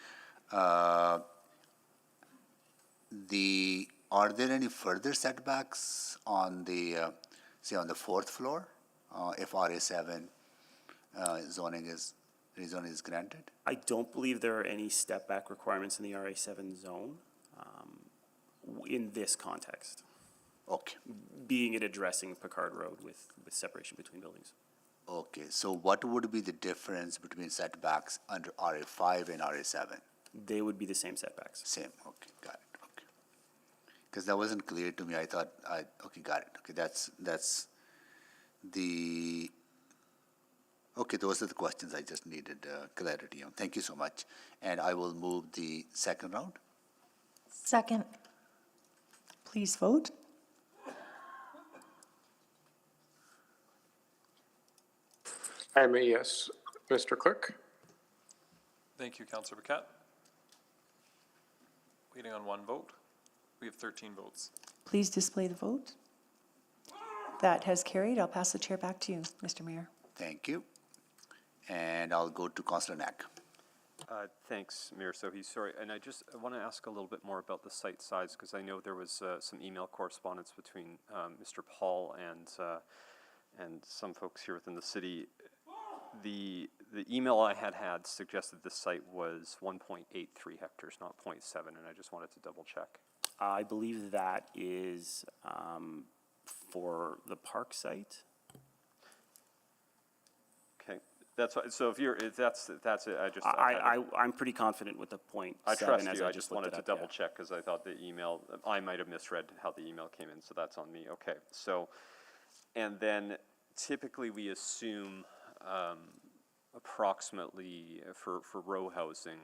Are there any further setbacks on the, say on the 4th floor, if RA7 rezoning is granted? I don't believe there are any step back requirements in the RA7 zone in this context. Okay. Being it addressing Picard Road with separation between buildings. Okay, so what would be the difference between setbacks under RA5 and RA7? They would be the same setbacks. Same, okay, got it, okay. Because that wasn't clear to me, I thought, okay, got it, okay, that's the... Okay, those are the questions I just needed clarity on. Thank you so much. And I will move the second round. Second. Please vote. I am a yes. Mr. Clerk? Thank you, Councillor Paquette. Waiting on one vote. We have 13 votes. Please display the vote. That has carried. I'll pass the chair back to you, Mr. Mayor. Thank you. And I'll go to Councillor Knack. Thanks, Mayor Sohi. Sorry, and I want to ask a little bit more about the site size, because I know there was some email correspondence between Mr. Paul and some folks here within the city. The email I had suggested this site was 1.83 hectares, not 0.7, and I just wanted to double check. I believe that is for the park site. Okay, that's why, so if that's it, I'm pretty confident with the 0.7. I trust as you. I I just wanted to double check because I thought the email, I might have misread how the email came in, so that's on me. Okay, so, and then typically we assume approximately for row housing,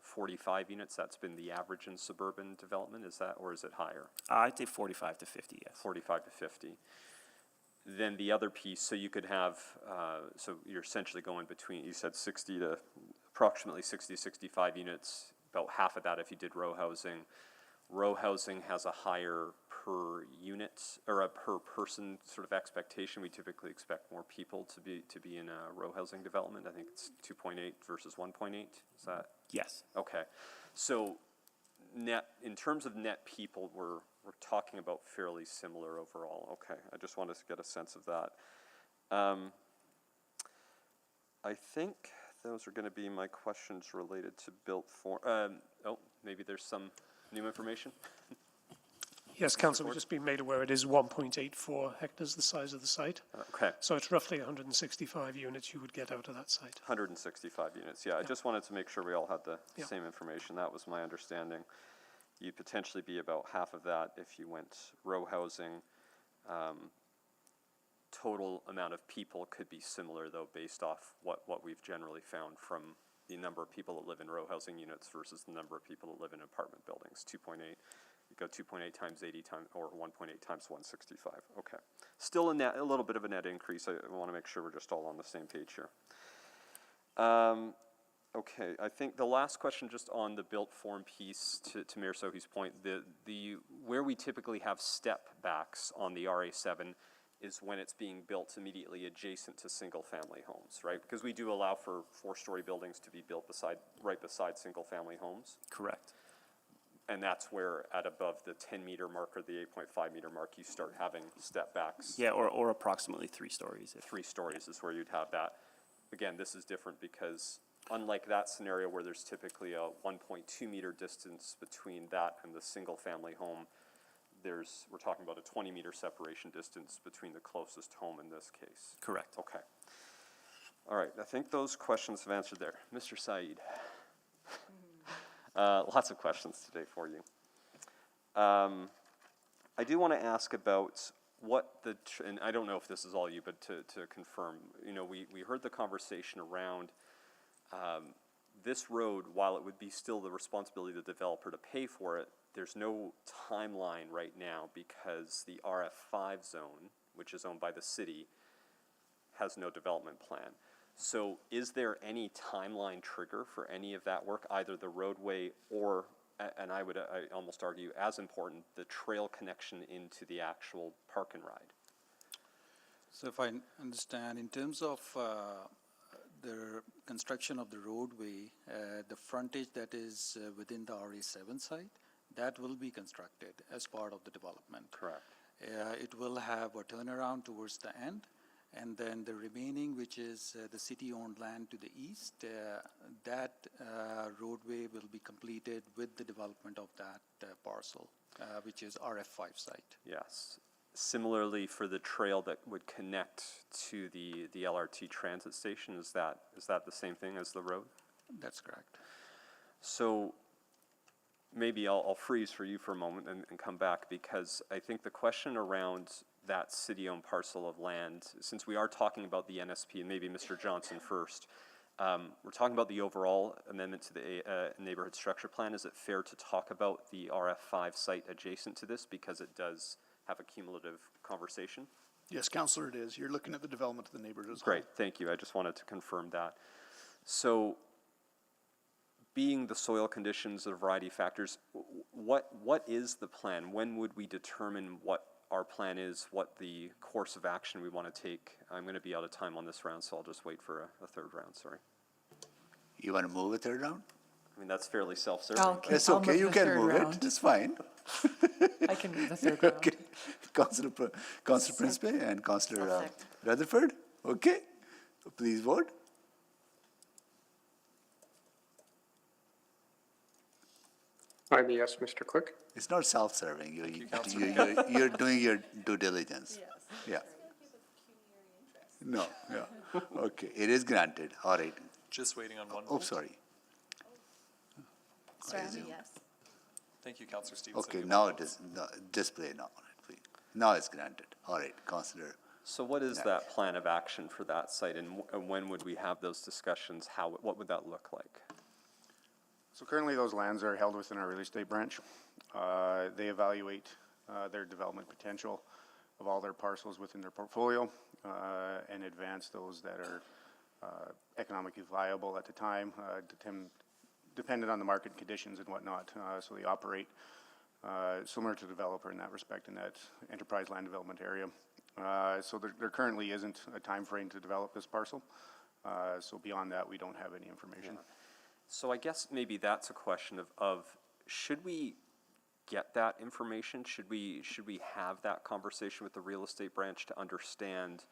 45 units. That's been the average in suburban development. Is that, or is it higher? I'd say 45 to 50, yes. 45 to 50. Then the other piece, so you could have, so you're essentially going between, you said 60 to approximately 60 to 65 units, about half of that if you did row housing. Row housing has a higher per unit or a per person sort of expectation. We typically expect more people to be in a row housing development. I think it's 2.8 versus 1.8. Is that? Yes. Okay. So net, in terms of net people, we're talking about fairly similar overall. Okay, I just wanted to get a sense of that. I think those are going to be my questions related to built form. Oh, maybe there's some new information? Yes, Council, we've just been made aware it is 1.84 hectares, the size of the site. Okay. So it's roughly 165 units you would get out of that site. 165 units, yeah. I just wanted to make sure we all had the same information. That was my understanding. You'd potentially be about half of that if you went row housing. Total amount of people could be similar, though, based off what we've generally found from the number of people that live in row housing units versus the number of people that live in apartment buildings. 2.8, you go 2.8 times 80 times, or 1.8 times 165. Okay. Still a little bit of a net increase. I want to make sure we're just all on the same page here. Okay, I think the last question just on the built form piece, to Mayor Sohi's point, where we typically have step backs on the RA7 is when it's being built immediately adjacent to single family homes, right? Because we do allow for 4-story buildings to be built right beside single family homes. Correct. And that's where at above the 10-meter mark or the 8.5 meter mark, you start having step backs. Yeah, or approximately 3 stories. 3 stories is where you'd have that. Again, this is different because unlike that scenario where there's typically a 1.2 meter distance between that and the single family home, we're talking about a 20-meter separation distance between the closest home in this case. Correct. Okay. All right, I think those questions have answered there. Mr. Saeed. Lots of questions today for you. I do want to ask about what and I don't know if this is all you, but to confirm, you know, we heard the conversation around this road, while it would be still the responsibility of the developer to pay for it, there's no timeline right now because the RF5 zone, which is owned by the city, has no development plan. So is there any timeline trigger for any of that work, either the roadway or, and I almost argue as important, the trail connection into the actual park and ride? So if I understand, in terms of the construction of the roadway, the frontage that is within the RA7 site, that will be constructed as part of the development. Correct. It will have a turnaround towards the end, and then the remaining, which is the city-owned land to the east, that roadway will be completed with the development of that parcel, which is RF5 site. Yes. Similarly, for the trail that would connect to the LRT transit station, is that the same thing as the road? That's correct. So maybe I'll freeze for you for a moment and come back, because I think the question around that city-owned parcel of land, since we are talking about the NSP, and maybe Mr. Johnson first, we're talking about the overall amendment to the neighborhood structure plan. Is it fair to talk about the RF5 site adjacent to this, because it does have a cumulative conversation? Yes, Councillor, it is. You're looking at the development of the neighborhood as a Great, thank you. I just wanted to confirm that. So, being the soil conditions, a variety of factors, what is the plan? When would we determine what our plan is, what the course of action we want to take? I'm going to be out of time on this round, so I'll just wait for a third round, sorry. You want to move a third round? I mean, that's fairly self-serving. Okay, It's I'll okay, move you the can third move round. it, it's fine. I can move the third round. Okay, Councillor Principe and Councillor I'll second. Rutherford, okay? So please vote. I'm a yes, Mr. Clerk. It's not self-serving, you're doing your due diligence. Yeah. No, yeah, okay, it is granted, all right. Just waiting on one Oh, vote. sorry. Sorry, I'm a yes. Thank you, Councillor Stevenson. Okay, now it is, no, display now, please. Now it's granted, all right, Councillor. So what is that plan of action for that site, and when would we have those discussions? What would that look like? So currently those lands are held within our real estate branch. They evaluate their development potential of all their parcels within their portfolio and advance those that are economically viable at the time, dependent on the market conditions and whatnot. So they operate similar to the developer in that respect in that enterprise land development area. So there currently isn't a time frame to develop this parcel. So beyond that, we don't have any information. Yeah. So I guess maybe that's a question of should we get that information? Should we have that conversation with the real estate branch to understand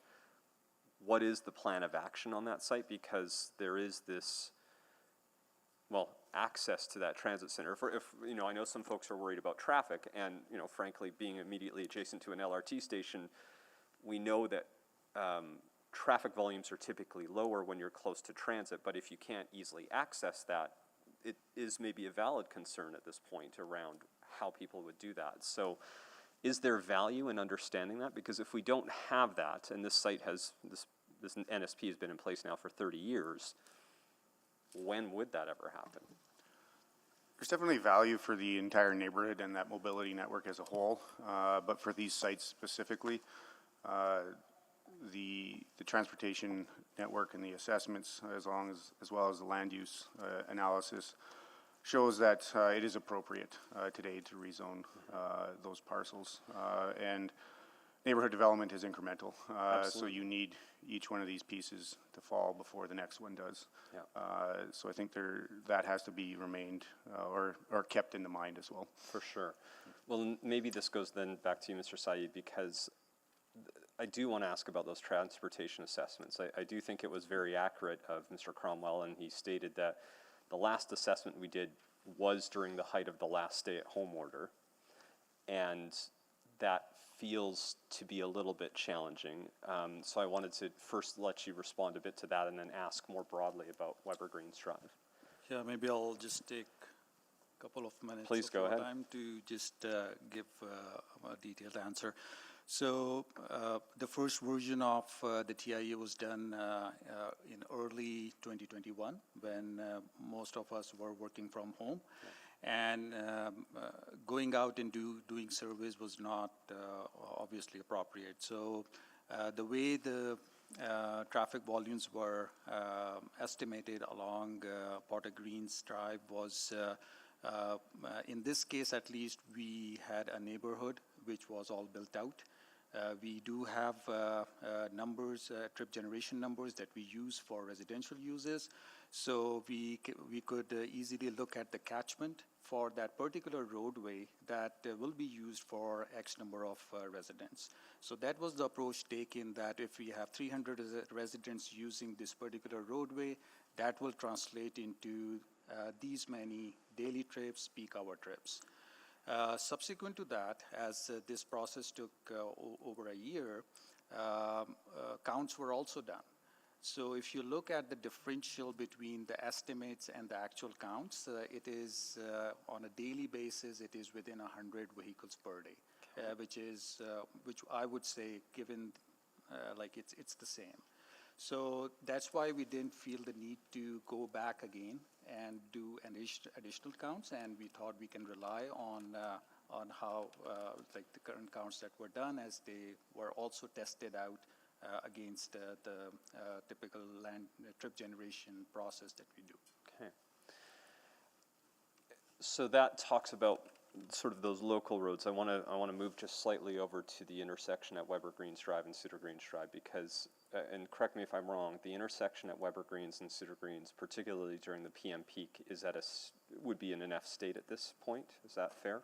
what is the plan of action on that site? Because there is this, well, access to that transit center. If you know, I know some folks are worried about traffic, and you know, frankly, being immediately adjacent to an LRT station, we know that traffic volumes are typically lower when you're close to transit, but if you can't easily access that, it is maybe a valid concern at this point around how people would do that. So is there value in understanding that? Because if we don't have that, and this site has, this NSP has been in place now for 30 years, when would that ever happen? There's definitely value for the entire neighborhood and that mobility network as a whole, but for these sites specifically, the transportation network and the assessments, as well as the land use analysis, shows that it is appropriate today to rezone those parcels. And neighborhood development is incremental, so you need each one of these pieces to fall before the next one does. Yeah. So I think that has to be remained or kept in the mind as well. For sure. Well, maybe this goes then back to you, Mr. Saeed, because I do want to ask about those transportation assessments. I do think it was very accurate of Mr. Cromwell, and he stated that the last assessment we did was during the height of the last stay-at-home order, and that feels to be a little bit challenging. So I wanted to first let you respond a bit to that and then ask more broadly about Weber Greens Drive. Yeah, maybe I'll just take a couple of minutes Please of go your ahead. time to just give a detailed answer. So the first version of the TIA was done in early 2021 when most of us were working from home. And going out and doing surveys was not obviously appropriate. So the way the traffic volumes were estimated along Potter Greens Drive was, in this case at least, we had a neighborhood which was all built out. We do have numbers, trip generation numbers that we use for residential uses. So we could easily look at the catchment for that particular roadway that will be used for X number of residents. So that was the approach taken, that if we have 300 residents using this particular roadway, that will translate into these many daily trips, peak hour trips. Subsequent to that, as this process took over a year, counts were also done. So if you look at the differential between the estimates and the actual counts, it is on a daily basis, it is within 100 vehicles per day, which I would say, given like it's the same. So that's why we didn't feel the need to go back again and do additional counts, and we thought we can rely on on how, like the current counts that were done, as they were also tested out against the typical land trip generation process that we do. Okay. So that talks about sort of those local roads. I want to move just slightly over to the intersection at Weber Greens Drive and Cedar Greens Drive because, and correct me if I'm wrong, the intersection at Weber Greens and Cedar Greens, particularly during the PM peak, is at would be in an F state at this point. Is that fair?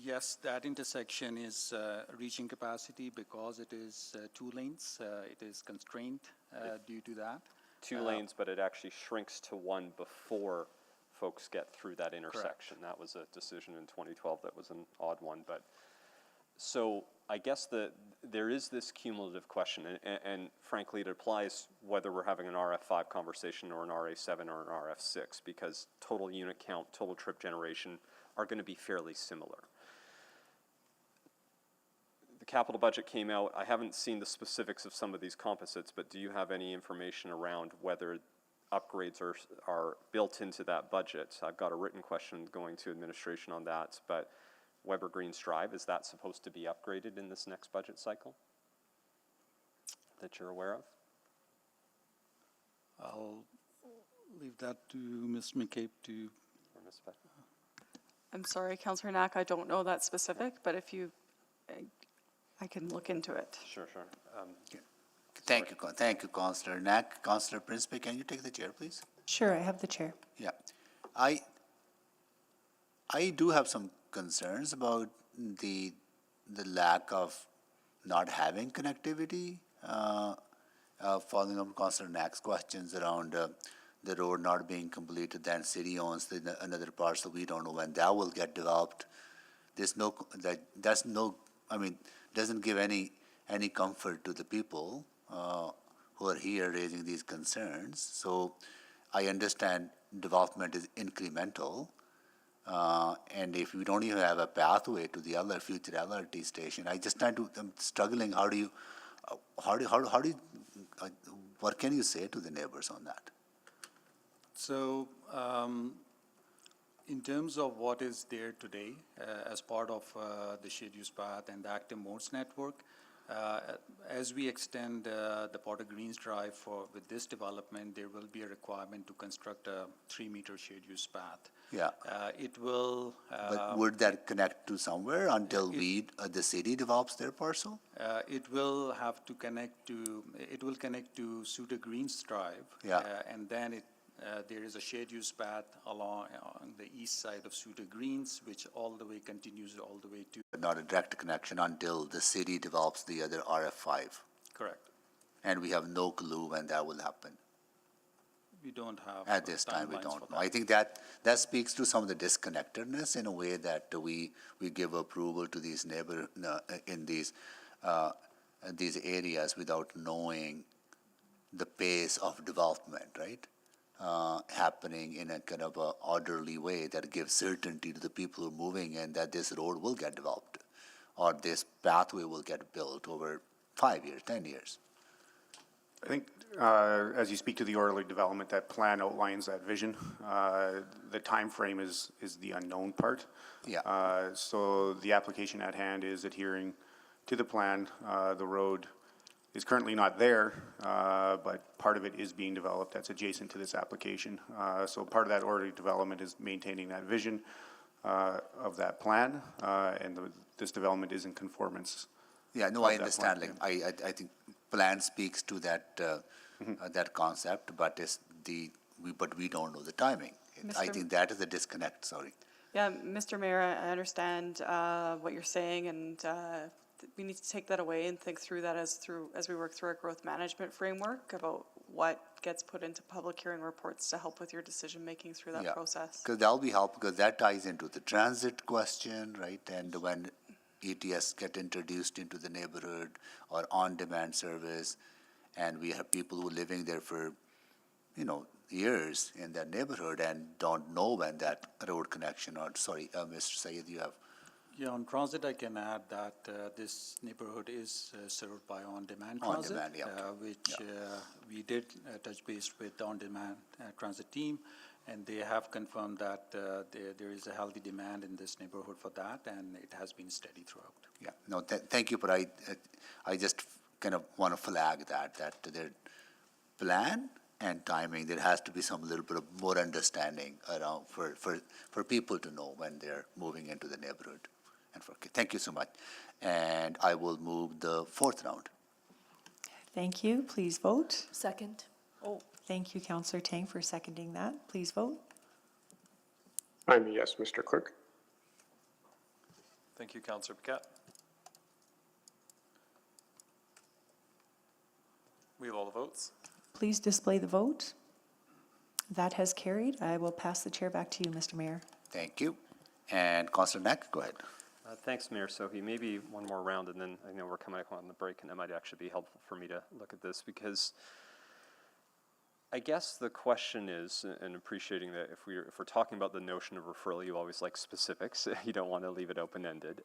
Yes, that intersection is reaching capacity because it is 2 lanes. It is constrained due to that. 2 lanes, but it actually shrinks to 1 before folks get through that intersection. Correct. That was a decision in 2012 that was an odd one. But so I guess there is this cumulative question, and frankly, it applies whether we're having an RF5 conversation or an RA7 or an RF6, because total unit count, total trip generation are going to be fairly similar. The capital budget came out. I haven't seen the specifics of some of these composites, but do you have any information around whether upgrades are built into that budget? I've got a written question going to administration on that, but Weber Greens Drive, is that supposed to be upgraded in this next budget cycle that you're aware of? I'll leave that to Ms. McCabe to. Or Ms. Beck? I'm sorry, Councillor Knack, I don't know that specific, but if you, I can look into it. Sure. Thank you, Councillor Knack. Councillor Principe, can you take the chair, please? Sure, I have the chair. Yeah. I do have some concerns about the lack of not having connectivity, following up Councillor Knack's questions around the road not being completed, then city owns another parcel. We don't know when that will get developed. Doesn't give any comfort to the people who are here raising these concerns. So I understand development is incremental, and if we don't even have a pathway to the other future LRT station, I'm struggling. What can you say to the neighbors on that? So, in terms of what is there today as part of the shared use path and the active modes network, as we extend the Potter Greens Drive with this development, there will be a requirement to construct a 3-meter shared use path. Yeah. It will. But would that connect to somewhere until the city develops their parcel? It will have to connect to. It will connect to Suter Greens Drive. Yeah. And then there is a shared use path along on the east side of Suter Greens, which all the way continues all the way to. But not a direct connection until the city develops the other RF5. Correct. And we have no clue when that will happen. We don't have. At this time, we don't know. I think that speaks to some of the disconnectedness in a way that we give approval to these in these areas without knowing the pace of development, right? Happening in a kind of a orderly way that gives certainty to the people who are moving and that this road will get developed or this pathway will get built over 5 years, 10 years. I think as you speak to the orderly development, that plan outlines that vision. The time frame is the unknown part. Yeah. So the application at hand is adhering to the plan. The road is currently not there, but part of it is being developed that's adjacent to this application. So part of that orderly development is maintaining that vision of that plan, and this development is in conformance. Yeah, no, I understand. Like, I think plan speaks to that that concept, but we don't know the timing. I think that is the disconnect. Sorry. Yeah, Mr. Mayor, I understand what you're saying, and we need to take that away and think through that as we work through our growth management framework about what gets put into public hearing reports to help with your decision making through that process. Because that'll be helpful, because that ties into the transit question, right? And when ETS get introduced into the neighborhood or on-demand service, and we have people who are living there for, years in that neighborhood and don't know when that road connection or, sorry, Mr. Syed, you have. Yeah, on transit, I can add that this neighborhood is served by on-demand transit, On-demand, yeah. which we did touch base with the on-demand transit team, And they have confirmed that there is a healthy demand in this neighborhood for that, and it has been steady throughout. Yeah, no, thank you, but I just kind of want to flag that their plan and timing, there has to be some little bit of more understanding around for people to know when they're moving into the neighborhood. And thank you so much. And I will move the fourth round. Thank you. Please vote. Second. Oh, thank you, Councillor Tang, for seconding that. Please vote. I'm a yes, Mr. Clerk. Thank you, Councillor Paquette. We have all the votes. Please display the vote. That has carried. I will pass the chair back to you, Mr. Mayor. Thank you. And Councillor Knack, go ahead. Thanks, Mayor Sohi. Maybe one more round, and then I know we're coming up on the break, and that might actually be helpful for me to look at this, because I guess the question is, and appreciating that if we're talking about the notion of referral, you always like specifics. You don't want to leave it open-ended.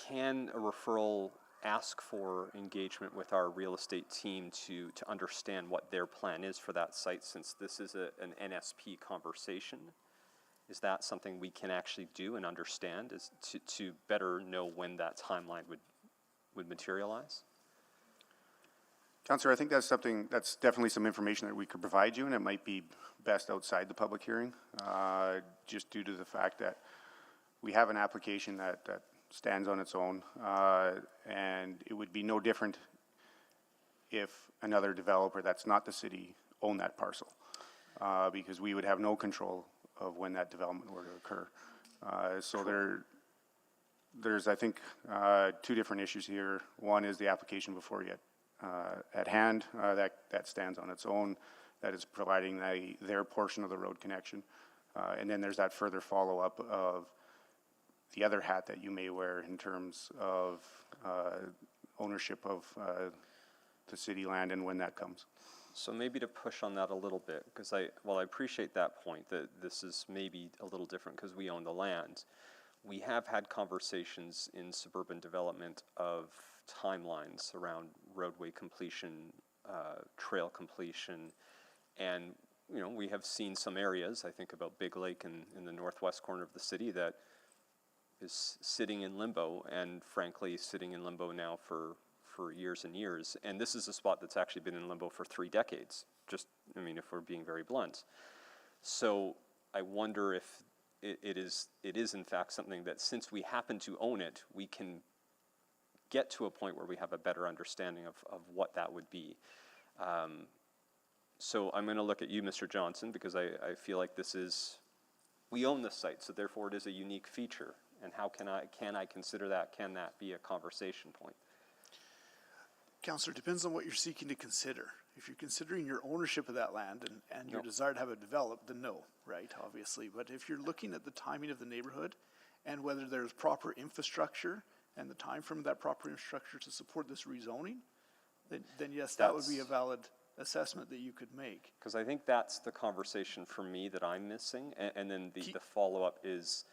Can a referral ask for engagement with our real estate team to understand what their plan is for that site, since this is an NSP conversation? Is that something we can actually do and understand, is to better know when that timeline would materialize? Councillor, I think that's definitely some information that we could provide you, and it might be best outside the public hearing, just due to the fact that we have an application that stands on its own, and it would be no different if another developer that's not the city owned that parcel, because we would have no control of when that development were to occur. So there's, I think, two different issues here. One is the application before you at hand, that stands on its own, that is providing their portion of the road connection. And then there's that further follow-up of the other hat that you may wear in terms of ownership of the city land and when that comes. So maybe to push on that a little bit, because I appreciate that point, that this is maybe a little different because we own the land. We have had conversations in suburban development of timelines around roadway completion, trail completion, and we have seen some areas, I think about Big Lake in the northwest corner of the city, that is sitting in limbo, and frankly sitting in limbo now for years and years. And this is a spot that's actually been in limbo for 3 decades, if we're being very blunt. So I wonder if it is in fact something that, since we happen to own it, we can get to a point where we have a better understanding of what that would be. So I'm going to look at you, Mr. Johnson, because I feel like we own this site, so therefore it is a unique feature. And how can I consider that? Can that be a conversation point? Councillor, it depends on what you're seeking to consider. If you're considering your ownership of that land and your desire to have it developed, then no, right, obviously. But if you're looking at the timing of the neighborhood and whether there's proper infrastructure and the time frame of that proper infrastructure to support this rezoning, then yes, that would be a valid assessment that you could make. Because I think that's the conversation for me that I'm missing. And then the follow-up is,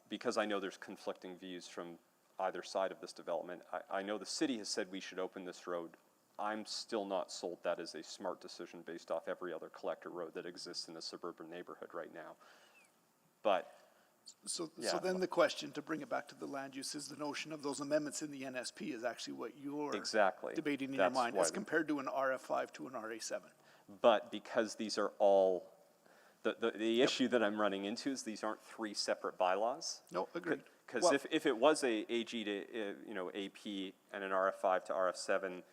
because I know there's conflicting views from either side of this development. I know the city has said we should open this road. I'm still not sold that is a smart decision based off every other collector road that exists in a suburban neighborhood right now. But So then the question, to bring it back to the land use, is the notion of those amendments in the NSP is actually what you're debating in your mind as compared to an RF5 to an RA7. But because these are all, the issue that I'm running into is these aren't 3 separate bylaws. No, agreed. Because if it was a AG to AP and an RF5 to RF7,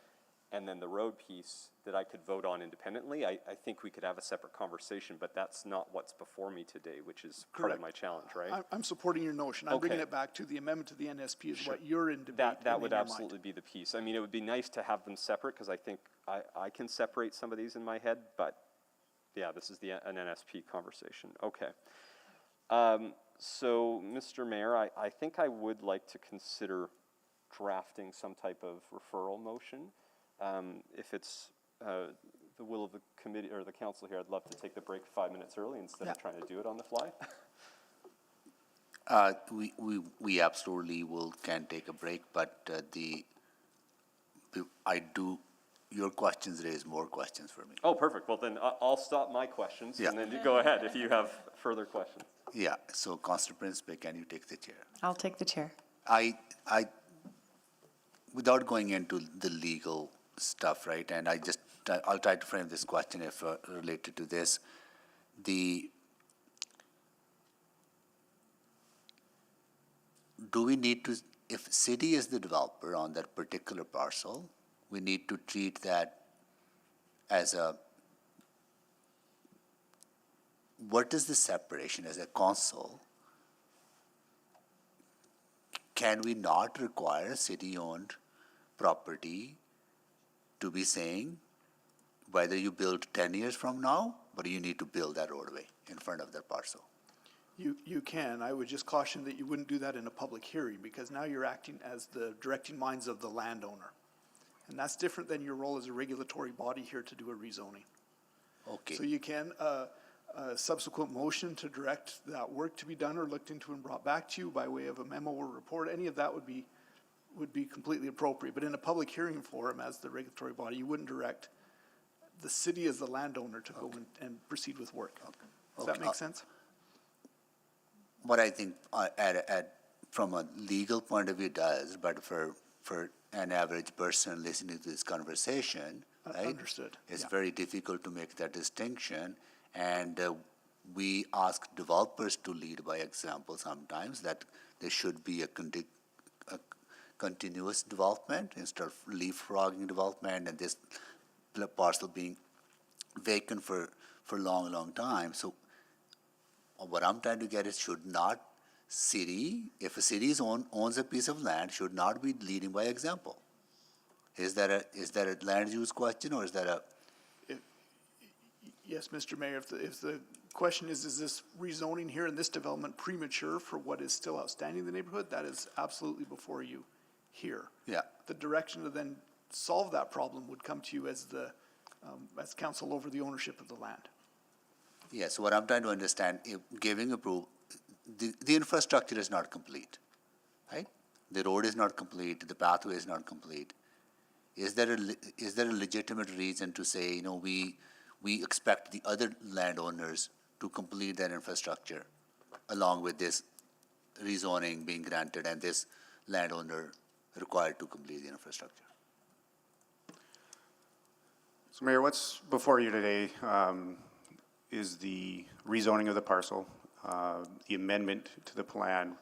and then the road piece that I could vote on independently, I think we could have a separate conversation, but that's not what's before me today, which is part of my challenge, right? I'm supporting your notion. I'm bringing it back to the amendment to the NSP is what you're in debate. That would absolutely be the piece. I mean, it would be nice to have them separate, because I think I can separate some of these in my head, but yeah, this is an NSP conversation. Okay. So, Mr. Mayor, I think I would like to consider drafting some type of referral motion. If it's the will of the committee or the council here, I'd love to take the break 5 minutes early instead of trying to do it on the fly. We absolutely can take a break, but I do your questions raise more questions for me. Oh, perfect. Well, then I'll stop my questions Yeah. and then you go ahead if you have further questions. Yeah, so Councillor Principe, can you take the chair? I'll take the chair. Without going into the legal stuff, right, and I'll try to frame this question if related to this. Do we need to, if city is the developer on that particular parcel, we need to treat that as what is the separation as a council? Can we not require city-owned property to be saying whether you build 10 years from now, but you need to build that roadway in front of that parcel? You can. I would just caution that you wouldn't do that in a public hearing, because now you're acting as the directing minds of the landowner. And that's different than your role as a regulatory body here to do a rezoning. Okay. So you can, a subsequent motion to direct that work to be done or looked into and brought back to you by way of a memo or report, any of that would be completely appropriate. But in a public hearing forum, as the regulatory body, you wouldn't direct the city as the landowner to go and proceed with work. Does that make sense? What I think from a legal point of view does, but for an average person listening to this conversation, right? Understood. It's very difficult to make that distinction, and we ask developers to lead by example sometimes, that there should be a continuous development instead of leapfrogging development and this parcel being vacant for long time. So what I'm trying to get is, should not city, if a city owns a piece of land, should not be leading by example? Is that a land use question, or is that a? Yes, Mr. Mayor, if the question is this rezoning here in this development premature for what is still outstanding in the neighborhood, that is absolutely before you here. Yeah. The direction to then solve that problem would come to you as as council over the ownership of the land. Yes, what I'm trying to understand, if giving approval, the infrastructure is not complete, right? The road is not complete, the pathway is not complete. Is there a legitimate reason to say, we expect the other landowners to complete their infrastructure along with this rezoning being granted and this landowner required to complete the infrastructure? So Mayor, what's before you today is the rezoning of the parcel, the amendment to the plan,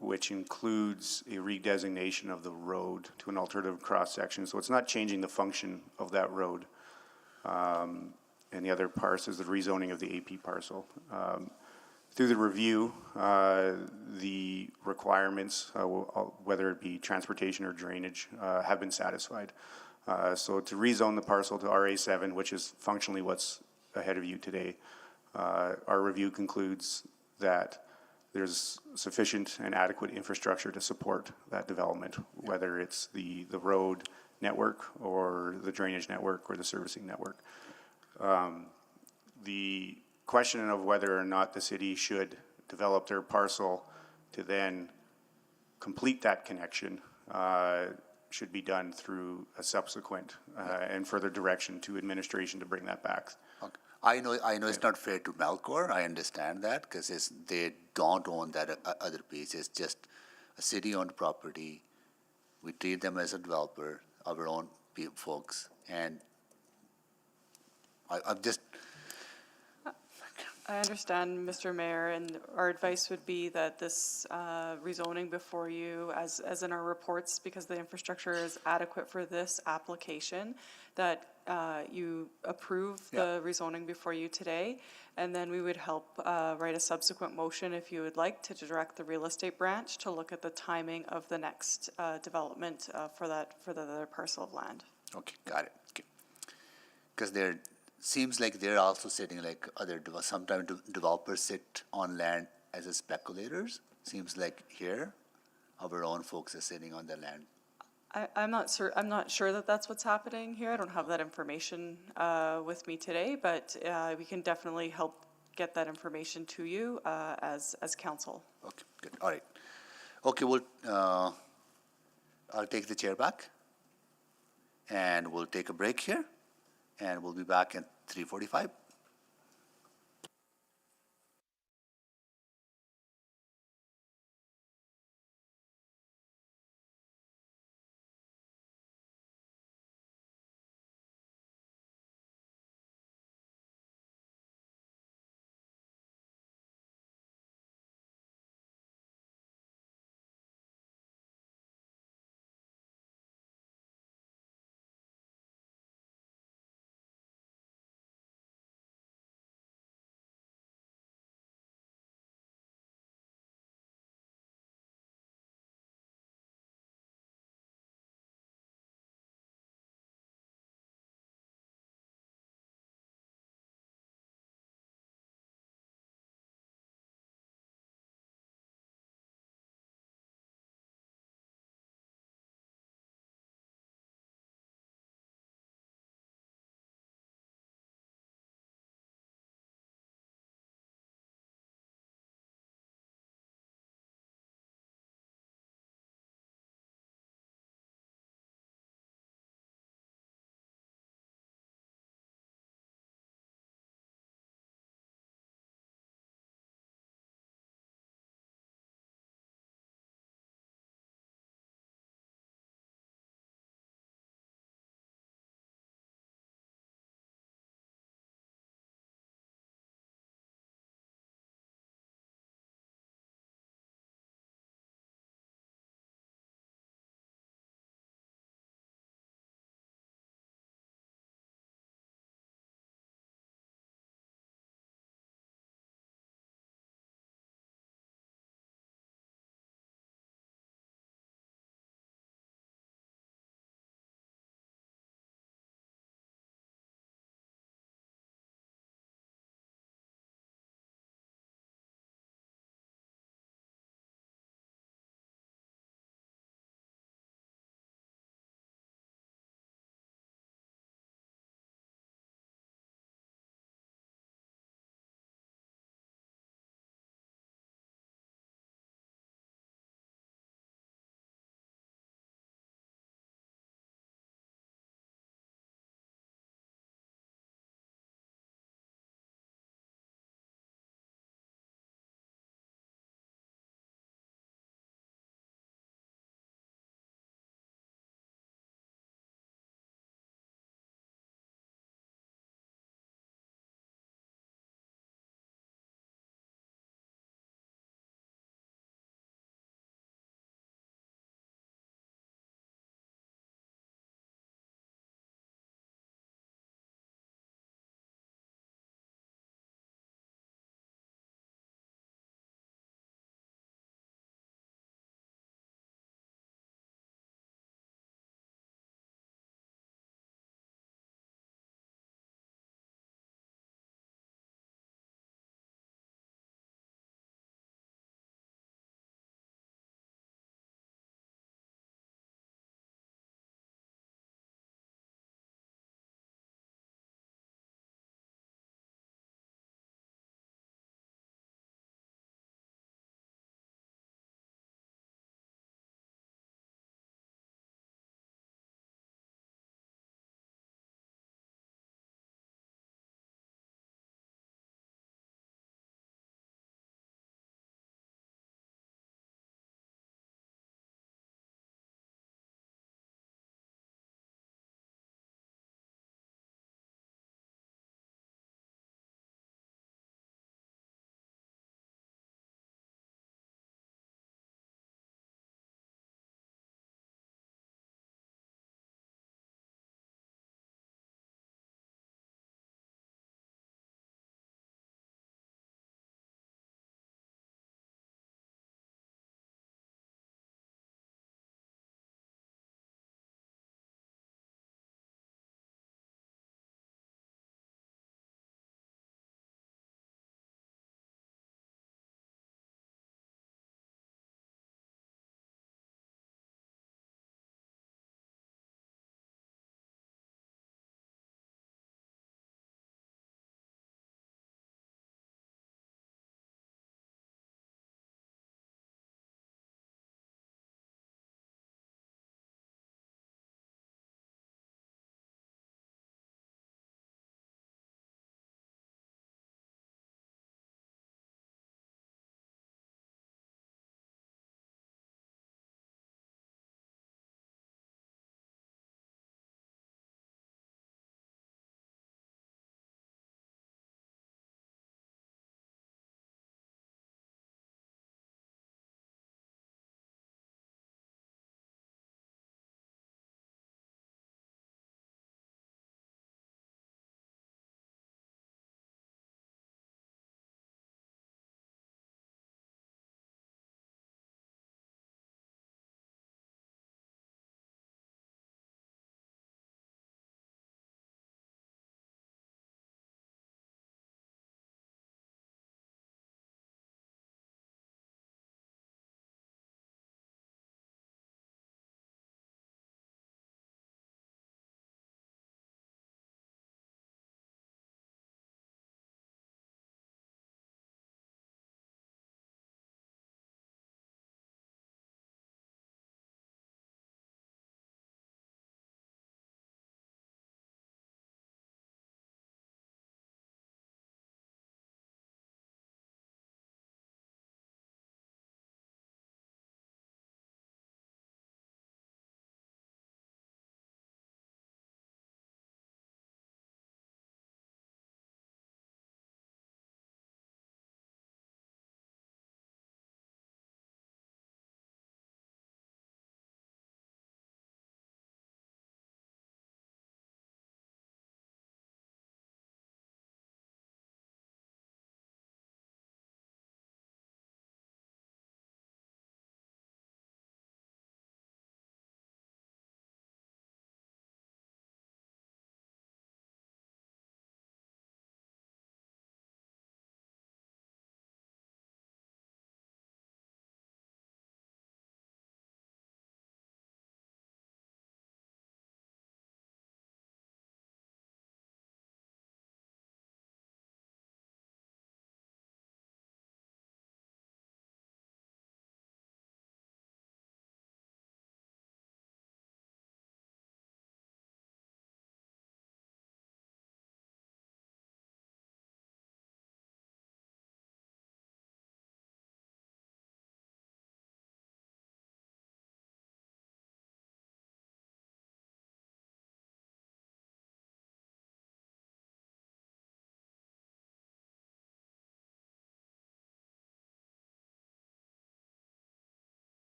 which includes a redesignation of the road to an alternative cross-section. So it's not changing the function of that road. And the other parts is the rezoning of the AP parcel. Through the review, the requirements, whether it be transportation or drainage, have been satisfied. So to rezone the parcel to RA7, which is functionally what's ahead of you today, our review concludes that there's sufficient and adequate infrastructure to support that development, whether it's the road network or the drainage network or the servicing network. The question of whether or not the city should develop their parcel to then complete that connection should be done through a subsequent and further direction to administration to bring that back. Okay. I know it's not fair to Melcor. I understand that, because they don't own that other piece. It's just a city-owned property. We treat them as a developer, our own folks, and I'm just. I understand, Mr. Mayor, and our advice would be that this rezoning before you, as in our reports, because the infrastructure is adequate for this application, that you approve the rezoning before you today, and then we would help write a subsequent motion, if you would like, to direct the real estate branch to look at the timing of the next development for the other parcel of land. Okay, got it. Okay. Because seems like they're also sitting like sometimes developers sit on land as a speculators. Seems like here, our own folks are sitting on the land. I'm not sure that that's what's happening here. I don't have that information with me today, but we can definitely help get that information to you as council. Okay, good. All right. Okay, well, I'll take the chair back. and we'll take a break here, and we'll be back at 3:45.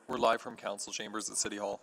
We're live from council chambers at City Hall.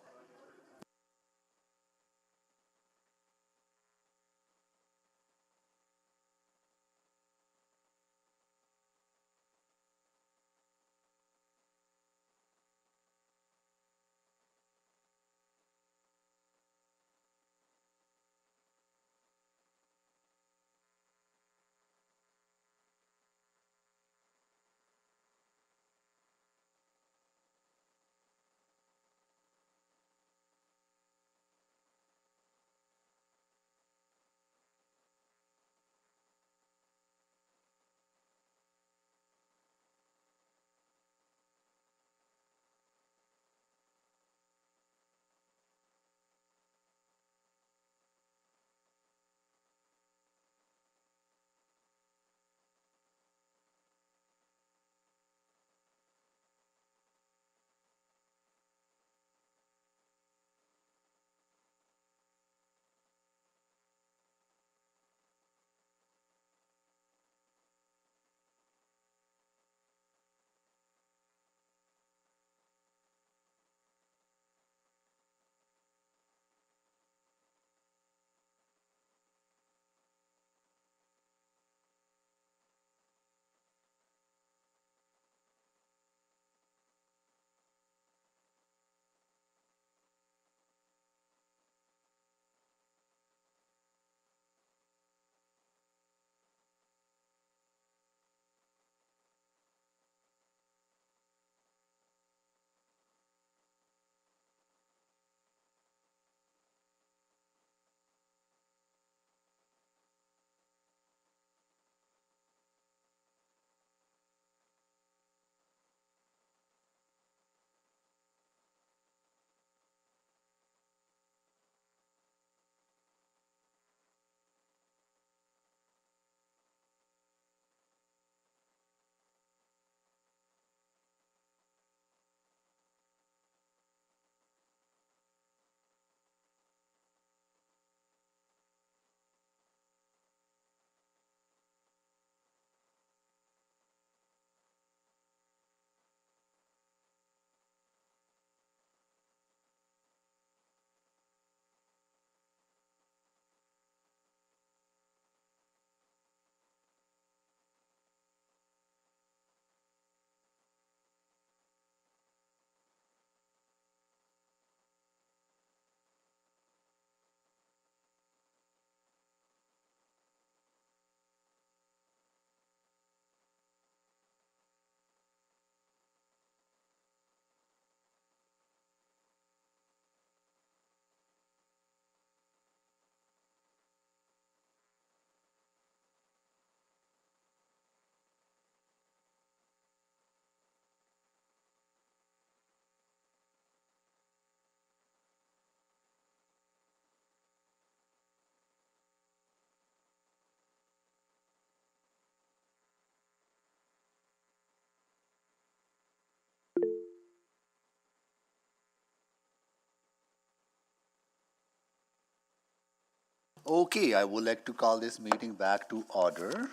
Okay, I would like to call this meeting back to order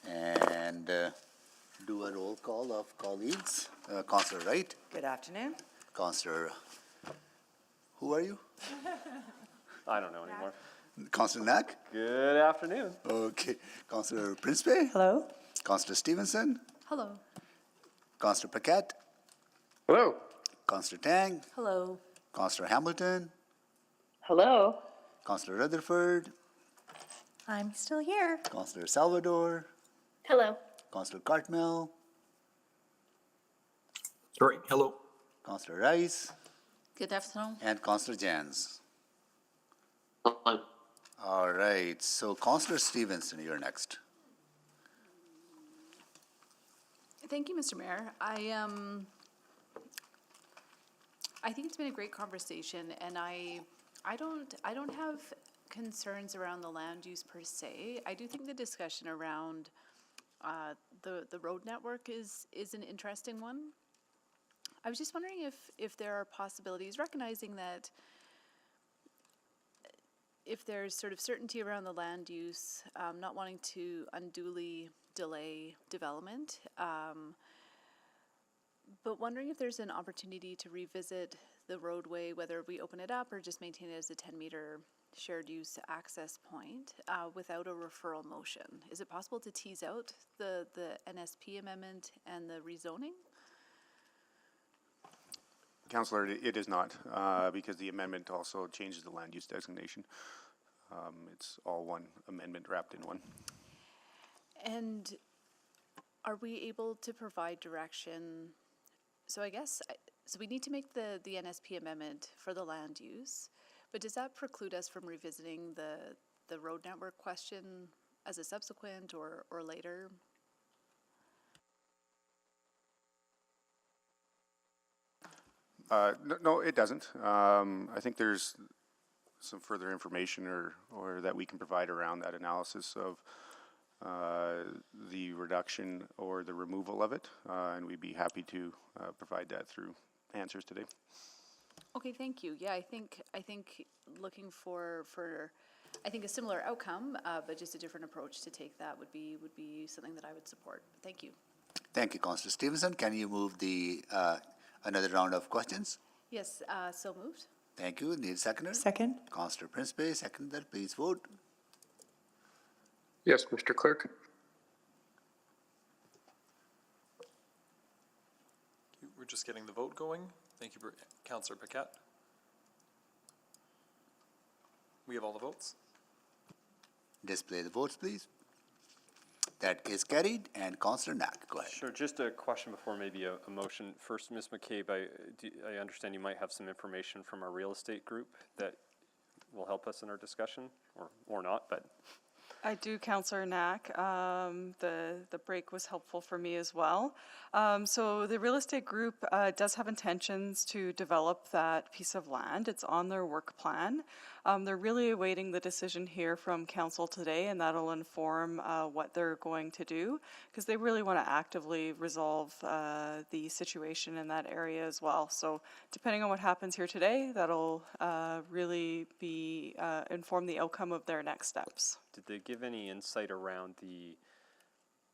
and do a roll call of colleagues. Councillor Wright, Good afternoon. Councillor, who are you? I don't know anymore. Councillor Knack? Good afternoon. Okay. Councillor Principe? Hello? Councillor Stevenson? Hello. Councillor Paquette? Hello. Councillor Tang? Hello. Councillor Hamilton? Hello. Councillor Rutherford? I'm still here. Councillor Salvador? Hello. Councillor Cartmel? Sorry, hello. Councillor Rice? Good afternoon. And Councillor Jans. Hello. All right, so Councillor Stevenson, you're next. Thank you, Mr. Mayor. I think it's been a great conversation, and I don't have concerns around the land use per se. I do think the discussion around the road network is an interesting one. I was just wondering if there are possibilities, recognizing that if there's sort of certainty around the land use, not wanting to unduly delay development, But wondering if there's an opportunity to revisit the roadway, whether we open it up or just maintain it as a 10-meter shared use access point without a referral motion. Is it possible to tease out the NSP amendment and the rezoning? Councillor, it is not, because the amendment also changes the land use designation. It's all one amendment wrapped in one. And are we able to provide direction? So I guess, so we need to make the NSP amendment for the land use, but does that preclude us from revisiting the road network question as a subsequent or later? No, it doesn't. I think there's some further information or that we can provide around that analysis of the reduction or the removal of it, and we'd be happy to provide that through answers today. Okay, thank you. Yeah, I think looking for I think a similar outcome, but just a different approach to take that would be something that I would support. Thank you. Thank you, Councillor Stevenson. Can you move the another round of questions? Yes, so moved. Thank you. Need a seconder? Second. Councillor Principe, seconder, please vote. Yes, Mr. Clerk. We're just getting the vote going. Thank you, Councillor Paquette. We have all the votes. Display the votes, please. That is carried. And Councillor Knack, go ahead. Sure, just a question before maybe a motion. First, Ms. McCabe, I understand you might have some information from our real estate group that will help us in our discussion, or not, but. I do, Councillor Knack. The break was helpful for me as well. So the real estate group does have intentions to develop that piece of land. It's on their work plan. They're really awaiting the decision here from council today, and that'll inform what they're going to do, because they really want to actively resolve the situation in that area as well. So depending on what happens here today, that'll really be inform the outcome of their next steps. Did they give any insight around the,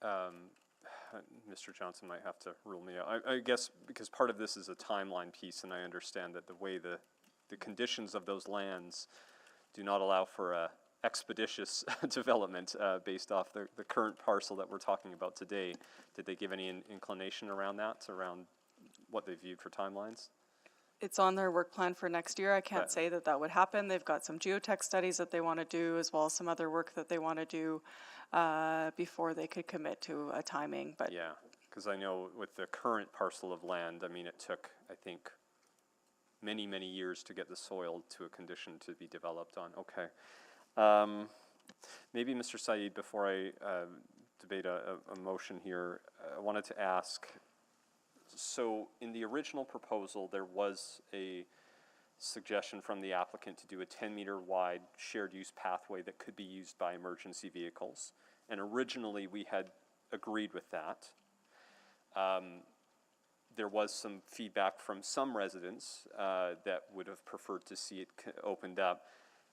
Mr. Johnson might have to rule me out. I guess because part of this is a timeline piece, and I understand that the way the conditions of those lands do not allow for a expeditious development based off the current parcel that we're talking about today. Did they give any inclination around that, around what they viewed for timelines? It's on their work plan for next year. I can't say that would happen. They've got some geotech studies that they want to do, as well as some other work that they want to do before they could commit to a timing. But yeah, because I know with the current parcel of land, I mean, it took, I think, many, many years to get the soil to a condition to be developed on. Okay. Maybe, Mr. Saeed, before I debate a motion here, I wanted to ask, so in the original proposal, there was a suggestion from the applicant to do a 10-meter wide shared use pathway that could be used by emergency vehicles. And originally we had agreed with that. There was some feedback from some residents that would have preferred to see it opened up.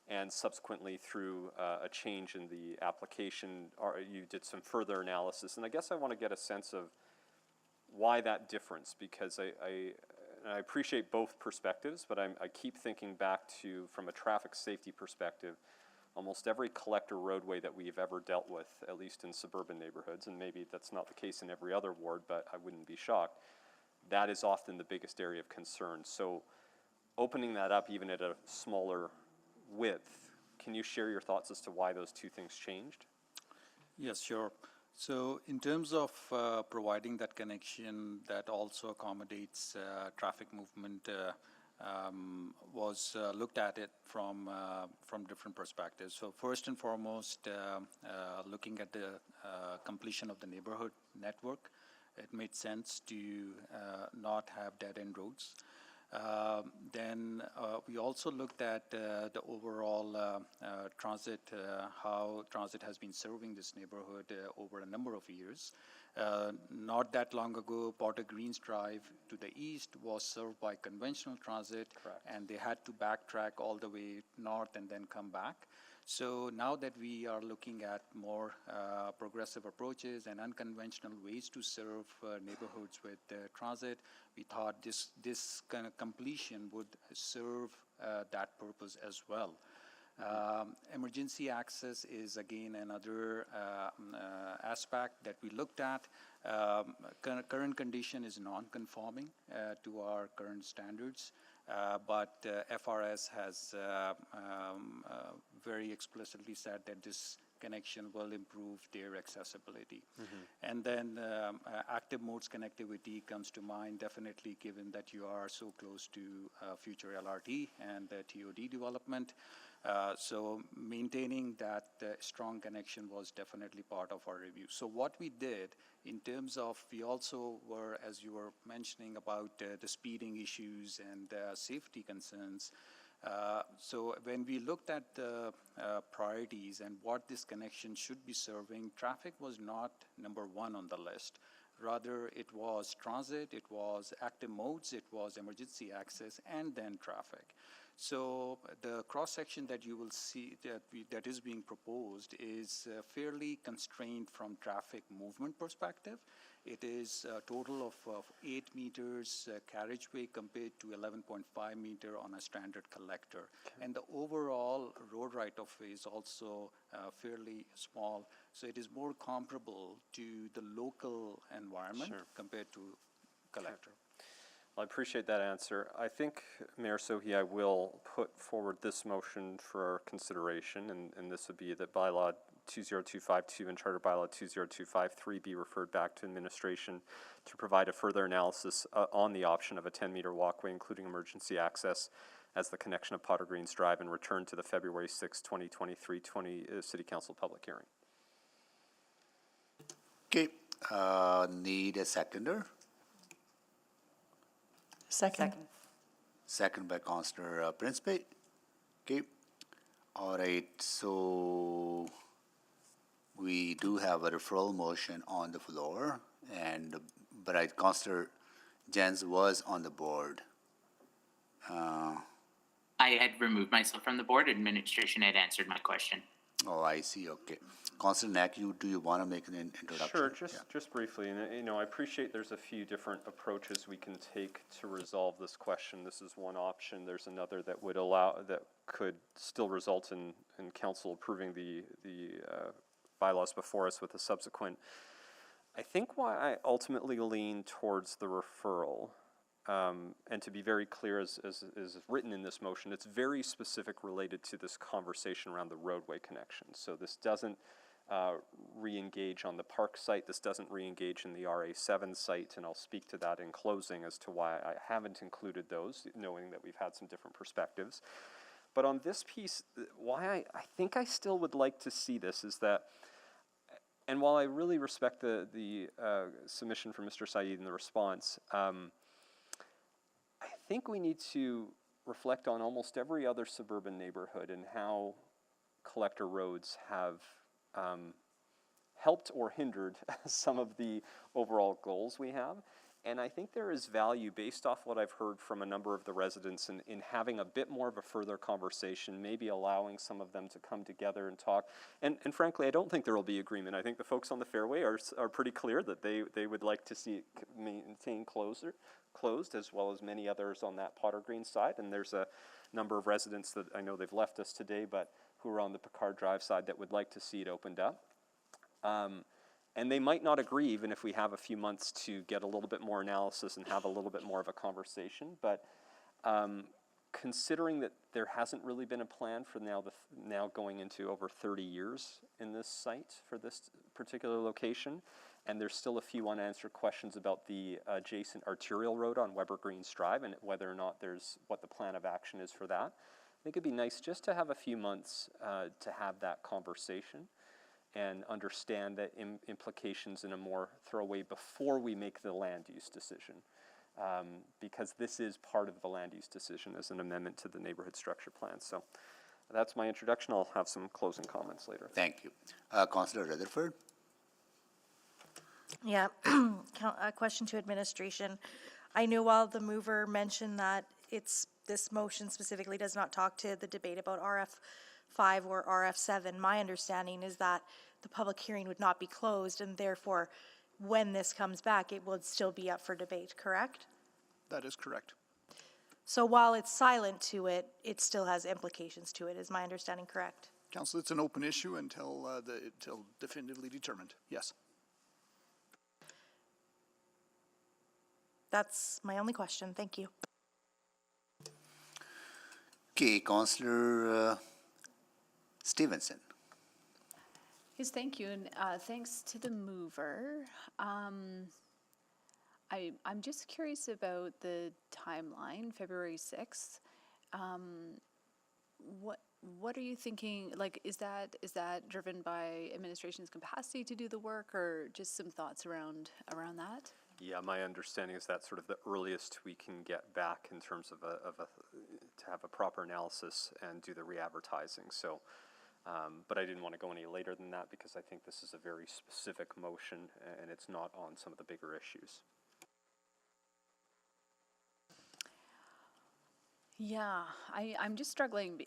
And subsequently through a change in the application, you did some further analysis. And I guess I want to get a sense of why that difference, because I appreciate both perspectives, but I keep thinking back to, from a traffic safety perspective, almost every collector roadway that we've ever dealt with, at least in suburban neighborhoods, and maybe that's not the case in every other ward, but I wouldn't be shocked, that is often the biggest area of concern. So opening that up even at a smaller width, can you share your thoughts as to why those two things changed? Yes, sure. So in terms of providing that connection that also accommodates traffic movement, was looked at it from different perspectives. So first and foremost, looking at the completion of the neighborhood network, it made sense to not have dead-end roads. Then we also looked at the overall transit, how transit has been serving this neighborhood over a number of years. Not that long ago, Potter Greens Drive to the east was served by conventional transit. Correct. And they had to backtrack all the way north and then come back. So now that we are looking at more progressive approaches and unconventional ways to serve neighborhoods with transit, we thought this kind of completion would serve that purpose as well. Emergency access is again another aspect that we looked at. Current condition is non-conforming to our current standards, but FRS has very explicitly said that this connection will improve their accessibility. And then active modes connectivity comes to mind, definitely, given that you are so close to future LRT and TOD development. So maintaining that strong connection was definitely part of our review. So what we did in terms of, we also were, as you were mentioning about the speeding issues and safety concerns. So when we looked at the priorities and what this connection should be serving, traffic was not number one on the list. Rather, it was transit, it was active modes, it was emergency access, and then traffic. So the cross-section that you will see that is being proposed is fairly constrained from traffic movement perspective. It is a total of 8 meters carriageway compared to 11.5 meter on a standard collector. And the overall road right-of-way is also fairly small. So it is more comparable to the local environment compared to collector. Well, I appreciate that answer. I think, Mayor Sohi, I will put forward this motion for consideration, and this would be that bylaw 20252 and Charter bylaw 20253 be referred back to administration to provide a further analysis on the option of a 10-meter walkway, including emergency access, as the connection of Potter Greens Drive, and return to the February 6, 2023 City Council public hearing. Okay, need a seconder? Second. Second by Councillor Principe. Okay. All right. So we do have a referral motion on the floor, and but Councillor Jens was on the board. I had removed myself from the board. Administration had answered my question. Oh, I see. Okay. Councillor Knack, do you want to make an introduction? Sure, just briefly, and I appreciate there's a few different approaches we can take to resolve this question. This is one option. There's another that would that could still result in council approving the bylaws before us with a subsequent. I think why I ultimately lean towards the referral, and to be very clear, as written in this motion, it's very specific related to this conversation around the roadway connection. So this doesn't re-engage on the park site. This doesn't re-engage in the RA7 site, and I'll speak to that in closing as to why I haven't included those, knowing that we've had some different perspectives. But on this piece, why I think I still would like to see this is that, and while I really respect the submission from Mr. Saeed and the response, I think we need to reflect on almost every other suburban neighborhood and how collector roads have helped or hindered some of the overall goals we have. And I think there is value, based off what I've heard from a number of the residents, in having a bit more of a further conversation, maybe allowing some of them to come together and talk. And frankly, I don't think there will be agreement. I think the folks on the fairway are pretty clear that they would like to see it maintained closed, as well as many others on that Potter Green side. And there's a number of residents that I know they've left us today, but who are on the Picard Drive side that would like to see it opened up. And they might not agree, even if we have a few months to get a little bit more analysis and have a little bit more of a conversation. But considering that there hasn't really been a plan for now going into over 30 years in this site for this particular location, and there's still a few unanswered questions about the adjacent arterial road on Weber Greens Drive and whether or not what the plan of action is for that. I think it'd be nice just to have a few months to have that conversation and understand the implications in a more thorough way before we make the land use decision. Because this is part of the land use decision as an amendment to the neighborhood structure plan. So that's my introduction. I'll have some closing comments later. Thank you. Councillor Rutherford. Yeah, a question to administration. I know while the mover mentioned that this motion specifically does not talk to the debate about RF 5 or RF7, my understanding is that the public hearing would not be closed, and therefore, when this comes back, it would still be up for debate, correct? That is correct. So while it's silent to it, it still has implications to it, is my understanding correct? Council, it's an open issue until until definitively determined. Yes. That's my only question. Thank you. Okay, Councillor Stevenson. Yes, thank you, and thanks to the mover. I'm just curious about the timeline, February 6th. What are you thinking, like, is that driven by administration's capacity to do the work, or just some thoughts around that? Yeah, my understanding is that's sort of the earliest we can get back in terms of to have a proper analysis and do the re-advertising. So, but I didn't want to go any later than that because I think this is a very specific motion and it's not on some of the bigger issues. Yeah, I'm just struggling.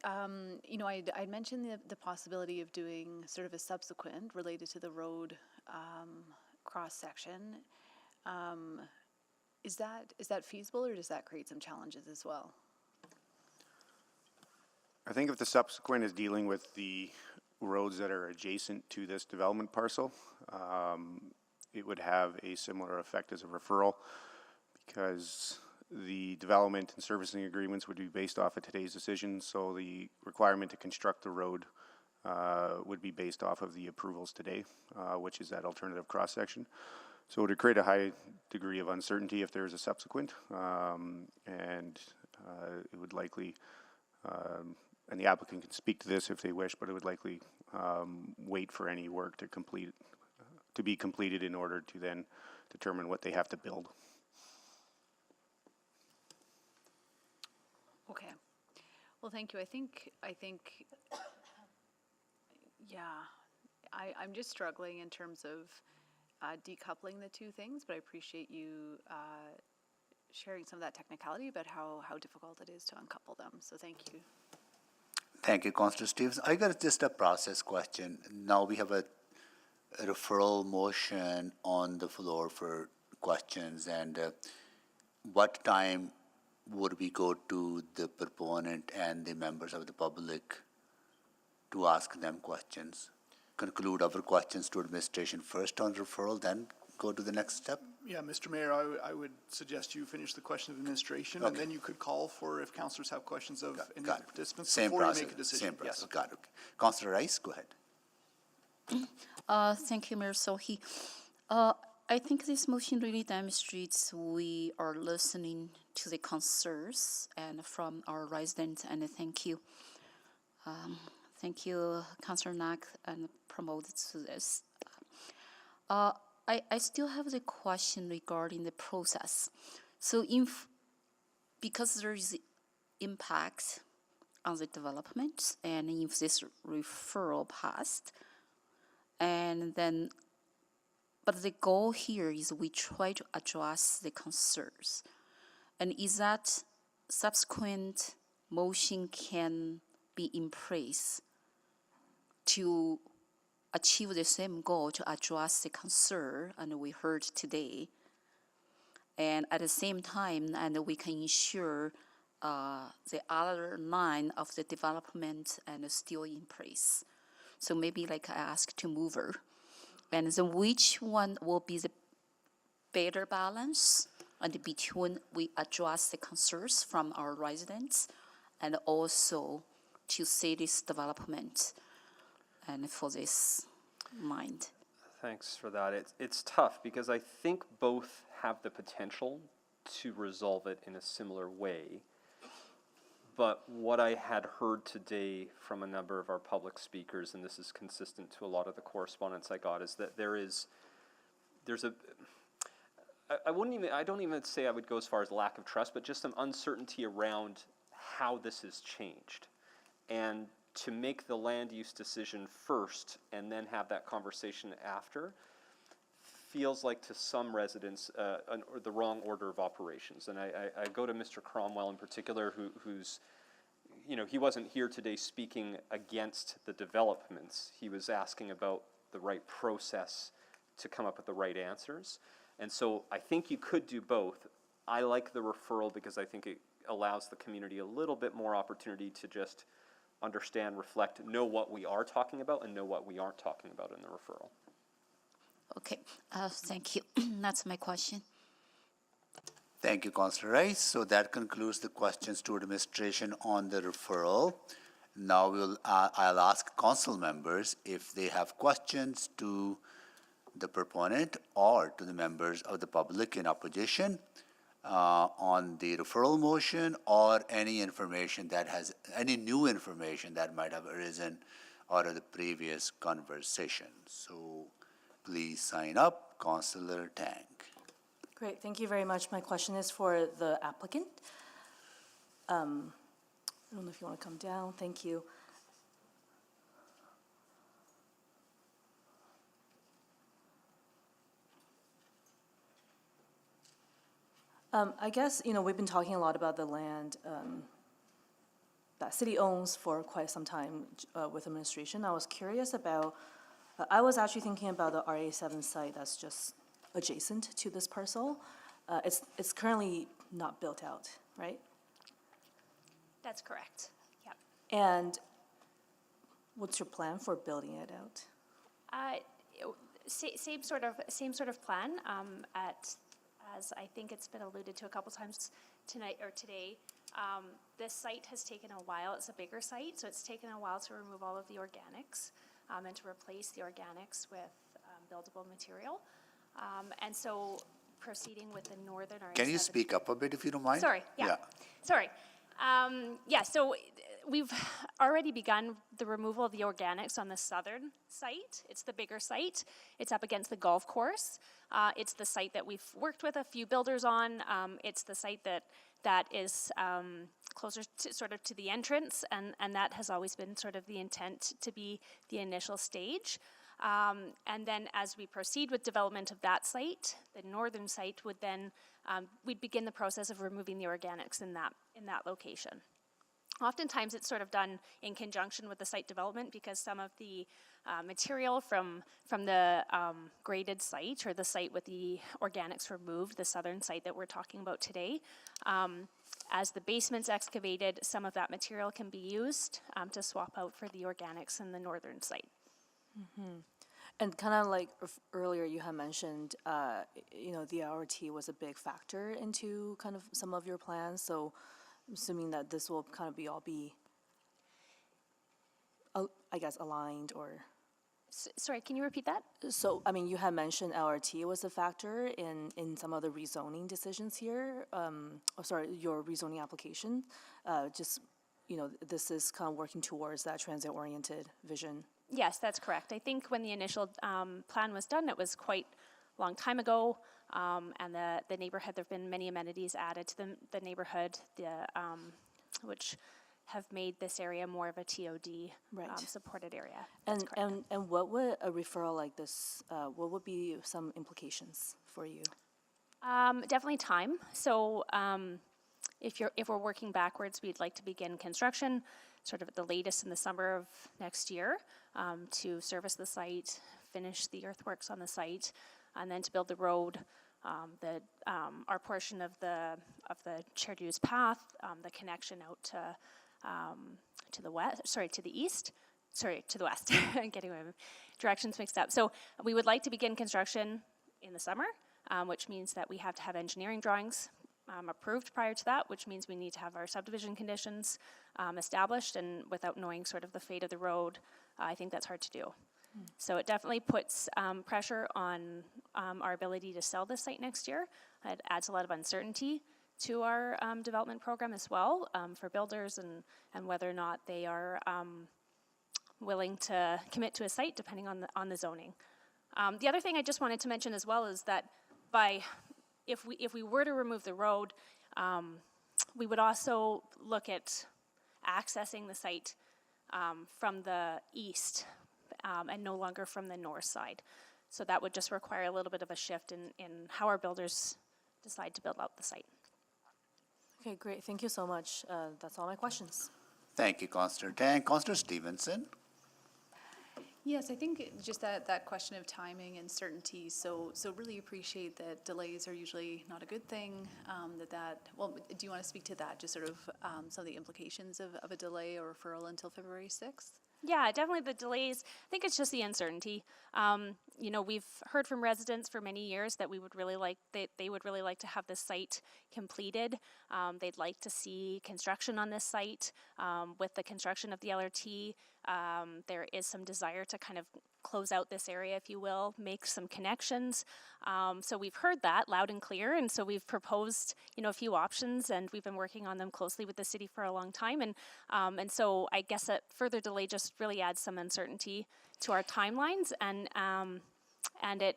You know, I'd mentioned the possibility of doing sort of a subsequent related to the road cross-section. Is that feasible, or does that create some challenges as well? I think if the subsequent is dealing with the roads that are adjacent to this development parcel, it would have a similar effect as a referral, because the development and servicing agreements would be based off of today's decision, so the requirement to construct the road would be based off of the approvals today, which is that alternative cross-section. So it would create a high degree of uncertainty if there's a subsequent, and it would likely, and the applicant can speak to this if they wish, but it would likely wait for any work to be completed in order to then determine what they have to build. Okay. Well, thank you. I think, yeah, I'm just struggling in terms of decoupling the two things, but I appreciate you sharing some of that technicality about how difficult it is to uncouple them. So thank you. Thank you, Councillor Stevens. I got just a process question. Now we have a referral motion on the floor for questions, and what time would we go to the proponent and the members of the public to ask them questions? Conclude our questions to administration first on referral, then go to the next step? Yeah, Mr. Mayor, I would suggest you finish the question of administration, and then you could call for if councillors have questions of any of the participants before you make a decision. Same process. Got it. Okay. Councillor Rice, go ahead. Thank you, Mayor Sohi. I think this motion really demonstrates we are listening to the concerns and from our residents, and thank you. Thank you, Councillor Knack, and promoted to this. I still have the question regarding the process. So because there is impact on the development, and if this referral passed, and then, but the goal here is we try to address the concerns. And is that subsequent motion can be in place to achieve the same goal, to address the concern, and we heard today, and at the same time, and we can ensure the other line of the development and still in place. So maybe like I asked to mover, and then which one will be the better balance and between we address the concerns from our residents and also to see this development and for this mind. Thanks for that. It's tough because I think both have the potential to resolve it in a similar way. But what I had heard today from a number of our public speakers, and this is consistent to a lot of the correspondence I got, is that I don't even say I would go as far as lack of trust, but just some uncertainty around how this has changed. And to make the land use decision first and then have that conversation after feels like to some residents the wrong order of operations. And I go to Mr. Cromwell in particular, who's you know, he wasn't here today speaking against the developments. He was asking about the right process to come up with the right answers. And so I think you could do both. I like the referral because I think it allows the community a little bit more opportunity to just understand, reflect, know what we are talking about and know what we aren't talking about in the referral. Okay, thank you. That's my question. Thank you, Councillor Rice. So that concludes the questions to administration on the referral. Now I'll ask council members if they have questions to the proponent or to the members of the public in opposition on the referral motion, or any information that has, any new information that might have arisen out of the previous conversation. So please sign up, Councillor Tang. Great, thank you very much. My question is for the applicant. I don't know if you want to come down. Thank you. I guess, you know, we've been talking a lot about the land that city owns for quite some time with administration. I was curious about, I was actually thinking about the RA7 site that's just adjacent to this parcel. It's currently not built out, right? That's correct. Yep. And what's your plan for building it out? Same sort of plan. As I think it's been alluded to a couple times tonight or today, this site has taken a while. It's a bigger site, so it's taken a while to remove all of the organics and to replace the organics with buildable material. And so proceeding with the northern RA7. Can you speak up a bit if you don't mind? Sorry, yeah. Sorry. So we've already begun the removal of the organics on the southern site. It's the bigger site. It's up against the golf course. It's the site that we've worked with a few builders on. It's the site that is closer to sort of to the entrance, and that has always been sort of the intent to be the initial stage. And then as we proceed with development of that site, the northern site would then, we'd begin the process of removing the organics in that location. Oftentimes it's sort of done in conjunction with the site development because some of the material from the graded site or the site with the organics removed, the southern site that we're talking about today, as the basement's excavated, some of that material can be used to swap out for the organics in the northern site. Mm-hmm. And kind of like earlier you had mentioned, you know, the RT was a big factor into kind of some of your plans. So I'm assuming that this will kind of all be, I guess, aligned or. Sorry, can you repeat that? So, I mean, you had mentioned LRT was a factor in some of the rezoning decisions here. Your rezoning application. Just, you know, this is kind of working towards that transit-oriented vision. Yes, that's correct. I think when the initial plan was done, it was quite a long time ago, and the neighborhood, there have been many amenities added to the neighborhood, which have made this area more of a TOD supported area. That's correct. And what would a referral like this, what would be some implications for you? Definitely time. So if we're working backwards, we'd like to begin construction sort of at the latest in the summer of next year to service the site, finish the earthworks on the site, and then to build the road, our portion of the shared use path, the connection out to the west, to the east, to the west. I'm getting my directions mixed up. So we would like to begin construction in the summer, which means that we have to have engineering drawings approved prior to that, which means we need to have our subdivision conditions established, and without knowing sort of the fate of the road, I think that's hard to do. So it definitely puts pressure on our ability to sell this site next year. It adds a lot of uncertainty to our development program as well for builders and whether or not they are willing to commit to a site depending on the zoning. The other thing I just wanted to mention as well is that if we were to remove the road, we would also look at accessing the site from the east and no longer from the north side. So that would just require a little bit of a shift in how our builders decide to build out the site. Okay, great. Thank you so much. That's all my questions. Thank you, Councillor Tang. Councillor Stevenson? Yes, I think just that question of timing and certainty, so really appreciate that delays are usually not a good thing, well, do you want to speak to that, just sort of some of the implications of a delay or referral until February 6th? Yeah, definitely the delays. I think it's just the uncertainty. You know, we've heard from residents for many years that they would really like to have this site completed. They'd like to see construction on this site. With the construction of the LRT, there is some desire to kind of close out this area, if you will, make some connections. So we've heard that loud and clear, and so we've proposed, you know, a few options, and we've been working on them closely with the city for a long time. And so I guess a further delay just really adds some uncertainty to our timelines, and it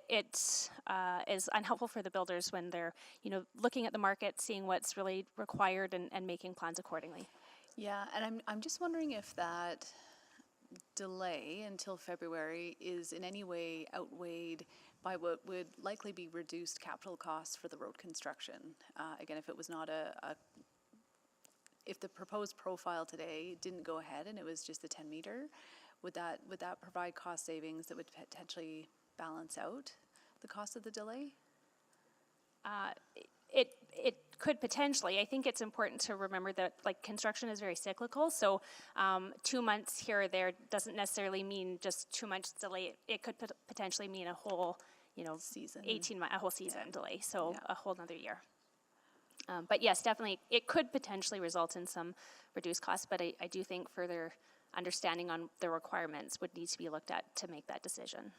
is unhelpful for the builders when they're, you know, looking at the market, seeing what's really required, and making plans accordingly. Yeah, and I'm just wondering if that delay until February is in any way outweighed by what would likely be reduced capital costs for the road construction. Again, if it was not if the proposed profile today didn't go ahead and it was just the 10 meter, would that provide cost savings that would potentially balance out the cost of the delay? It could potentially. I think it's important to remember that, like, construction is very cyclical. So 2 months here or there doesn't necessarily mean just 2 months delay. It could potentially mean a whole, you know, season, 18 month, a whole season delay. So a whole nother year. But yes, definitely, it could potentially result in some reduced costs. But I do think further understanding on the requirements would need to be looked at to make that decision.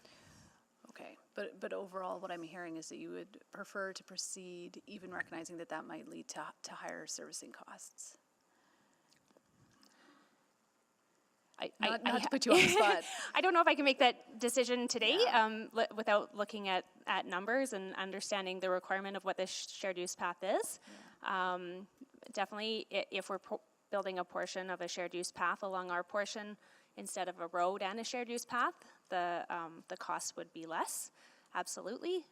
Okay, but overall, what I'm hearing is that you would prefer to proceed, even recognizing that that might lead to higher servicing costs. Not to put you on the spot. I don't know if I can make that decision today without looking at numbers and understanding the requirement of what this shared use path is. Definitely, if we're building a portion of a shared use path along our portion instead of a road and a shared use path, the cost would be less, absolutely.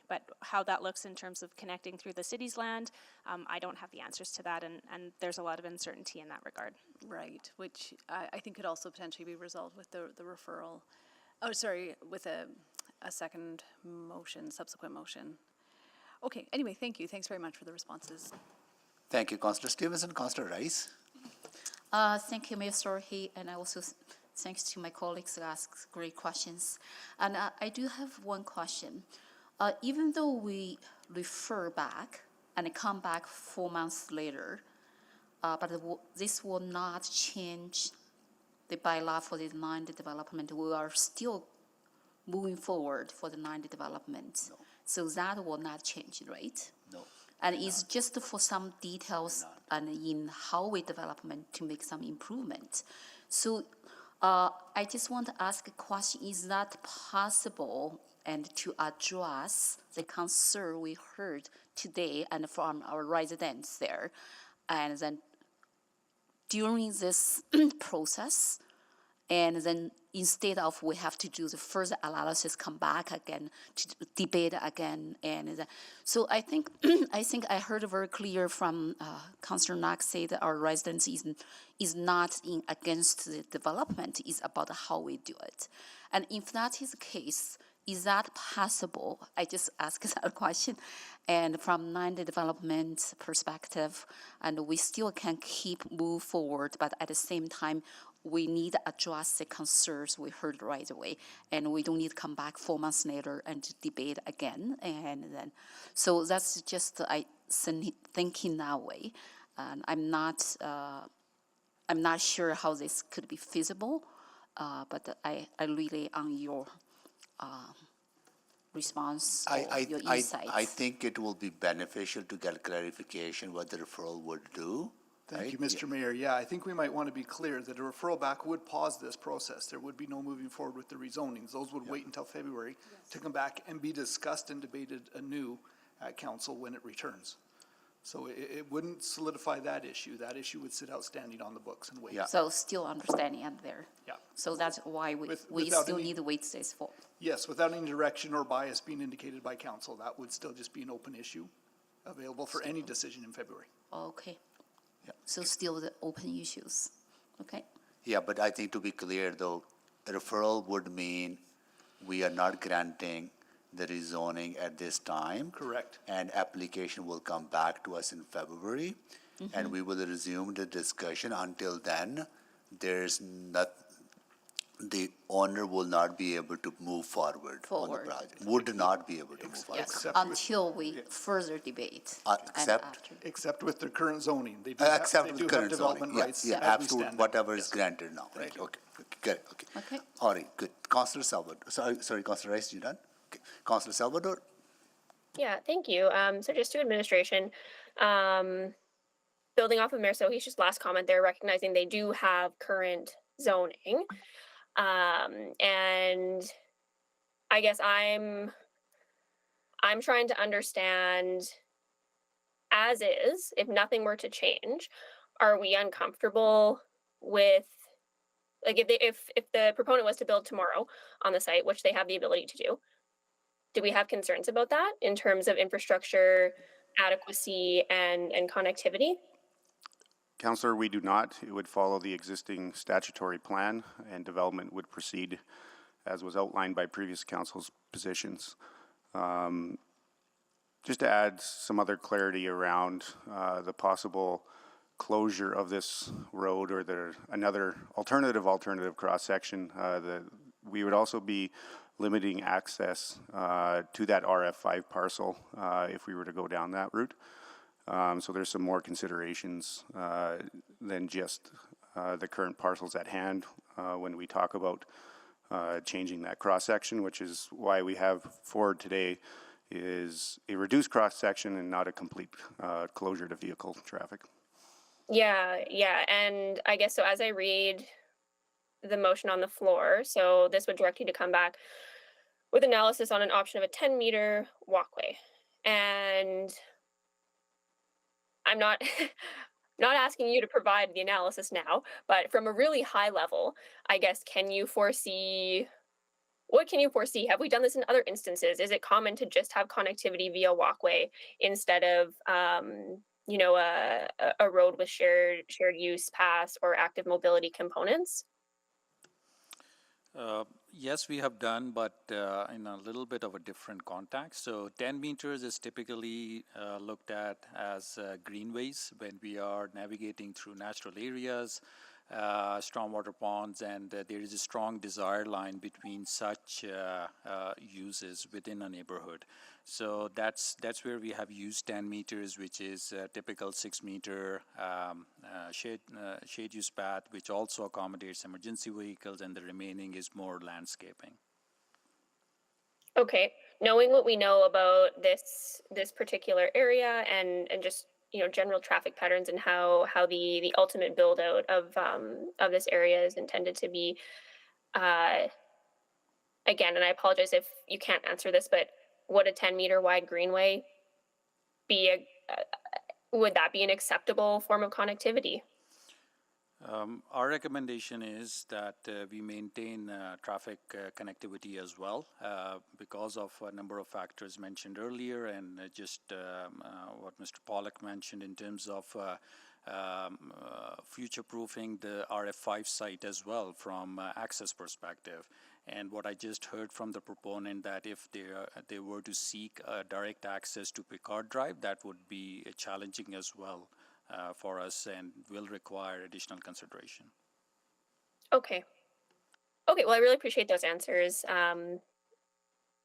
But how that looks in terms of connecting through the city's land, I don't have the answers to that, and there's a lot of uncertainty in that regard. Right, which I think could also potentially be resolved with the referral, oh, sorry, with a second motion, subsequent motion. Okay, anyway, thank you. Thanks very much for the responses. Thank you, Councillor Stevenson. Councillor Rice? Thank you, Mayor Sorhi, and I also thanks to my colleagues who asked great questions. And I do have one question. Even though we refer back and come back 4 months later, but this will not change the bylaw for the land development. We are still moving forward for the land development. No. So that will not change, right? No. And it's just for some details and in highway development to make some improvement. So I just want to ask a question, is that possible and to address the concern we heard today and from our residents there? And then during this process, and then instead of we have to do the further analysis, come back again to debate again, and so I think I heard very clear from Councillor Knox say that our residents is not against the development, is about how we do it, and if that is the case, is that possible? I just asked that question, and from land development perspective, and we still can move forward, but at the same time, we need to address the concerns we heard right away, and we don't need to come back 4 months later and debate again. And then, so that's just thinking that way. And I'm not sure how this could be feasible, but I really on your response or your insights. I think it will be beneficial to get clarification what the referral would do. Thank you, Mr. Mayor. Yeah, I think we might want to be clear that a referral back would pause this process. There would be no moving forward with the rezonings. Those would wait until February to come back and be discussed and debated anew at council when it returns. So it wouldn't solidify that issue. That issue would sit outstanding on the books and wait. Yeah. So still understanding out there. Yeah. So that's why we still need to wait this for. Yes, without any direction or bias being indicated by council, that would still just be an open issue available for any decision in February. Okay. So still the open issues. Okay. Yeah, but I think to be clear though, referral would mean we are not granting the rezoning at this time. Correct. And application will come back to us in February, and we will resume the discussion. Until then, there's not, the owner will not be able to move forward on the project. Would not be able to move forward. Yes, until we further debate. Except with their current zoning. They do Except they with do have current zoning, development yeah, rights yeah, as we absolutely, stand. whatever is granted now, right, okay, good, okay. Okay. All right, good. Councillor Salvador, sorry, Councillor Rice, you done? Okay. Councillor Salvador? Yeah, thank you. So just to administration, building off of Mayor Sohi's just last comment there, recognizing they do have current zoning. And I guess I'm trying to understand, as is, if nothing were to change, are we uncomfortable with, like, if the proponent was to build tomorrow on the site, which they have the ability to do we have concerns about that in terms of infrastructure adequacy and connectivity? Councillor, we do not. It would follow the existing statutory plan, and development would proceed as was outlined by previous council's positions. Just to add some other clarity around the possible closure of this road or another alternative cross-section, we would also be limiting access to that RF5 parcel if we were to go down that route. So there's some more considerations than just the current parcels at hand when we talk about changing that cross-section, which is why we have forward today is a reduced cross-section and not a complete closure to vehicle traffic. Yeah, and I guess so as I read the motion on the floor, so this would direct you to come back with analysis on an option of a 10-meter walkway. And I'm not not asking you to provide the analysis now, but from a really high level, I guess, what can you foresee? Have we done this in other instances? Is it common to just have connectivity via walkway instead of, a road with shared use paths or active mobility components? Yes, we have done, but in a little bit of a different context. So 10 meters is typically looked at as greenways when we are navigating through natural areas, stormwater ponds, and there is a strong desire line between such uses within a neighborhood. So that's where we have used 10 meters, which is a typical 6-meter shade use path, which also accommodates emergency vehicles, and the remaining is more landscaping. Okay, knowing what we know about this particular area and just general traffic patterns and how the ultimate build out of this area is intended to be, again, and I apologize if you can't answer this, but would a 10-meter wide greenway be would that be an acceptable form of connectivity? Our recommendation is that we maintain traffic connectivity as well because of a number of factors mentioned earlier, and just what Mr. Pollack mentioned in terms of future-proofing the RF5 site as well from access perspective. And what I just heard from the proponent, that if they were to seek direct access to Picard Drive, that would be challenging as well for us and will require additional consideration. Okay, well, I really appreciate those answers.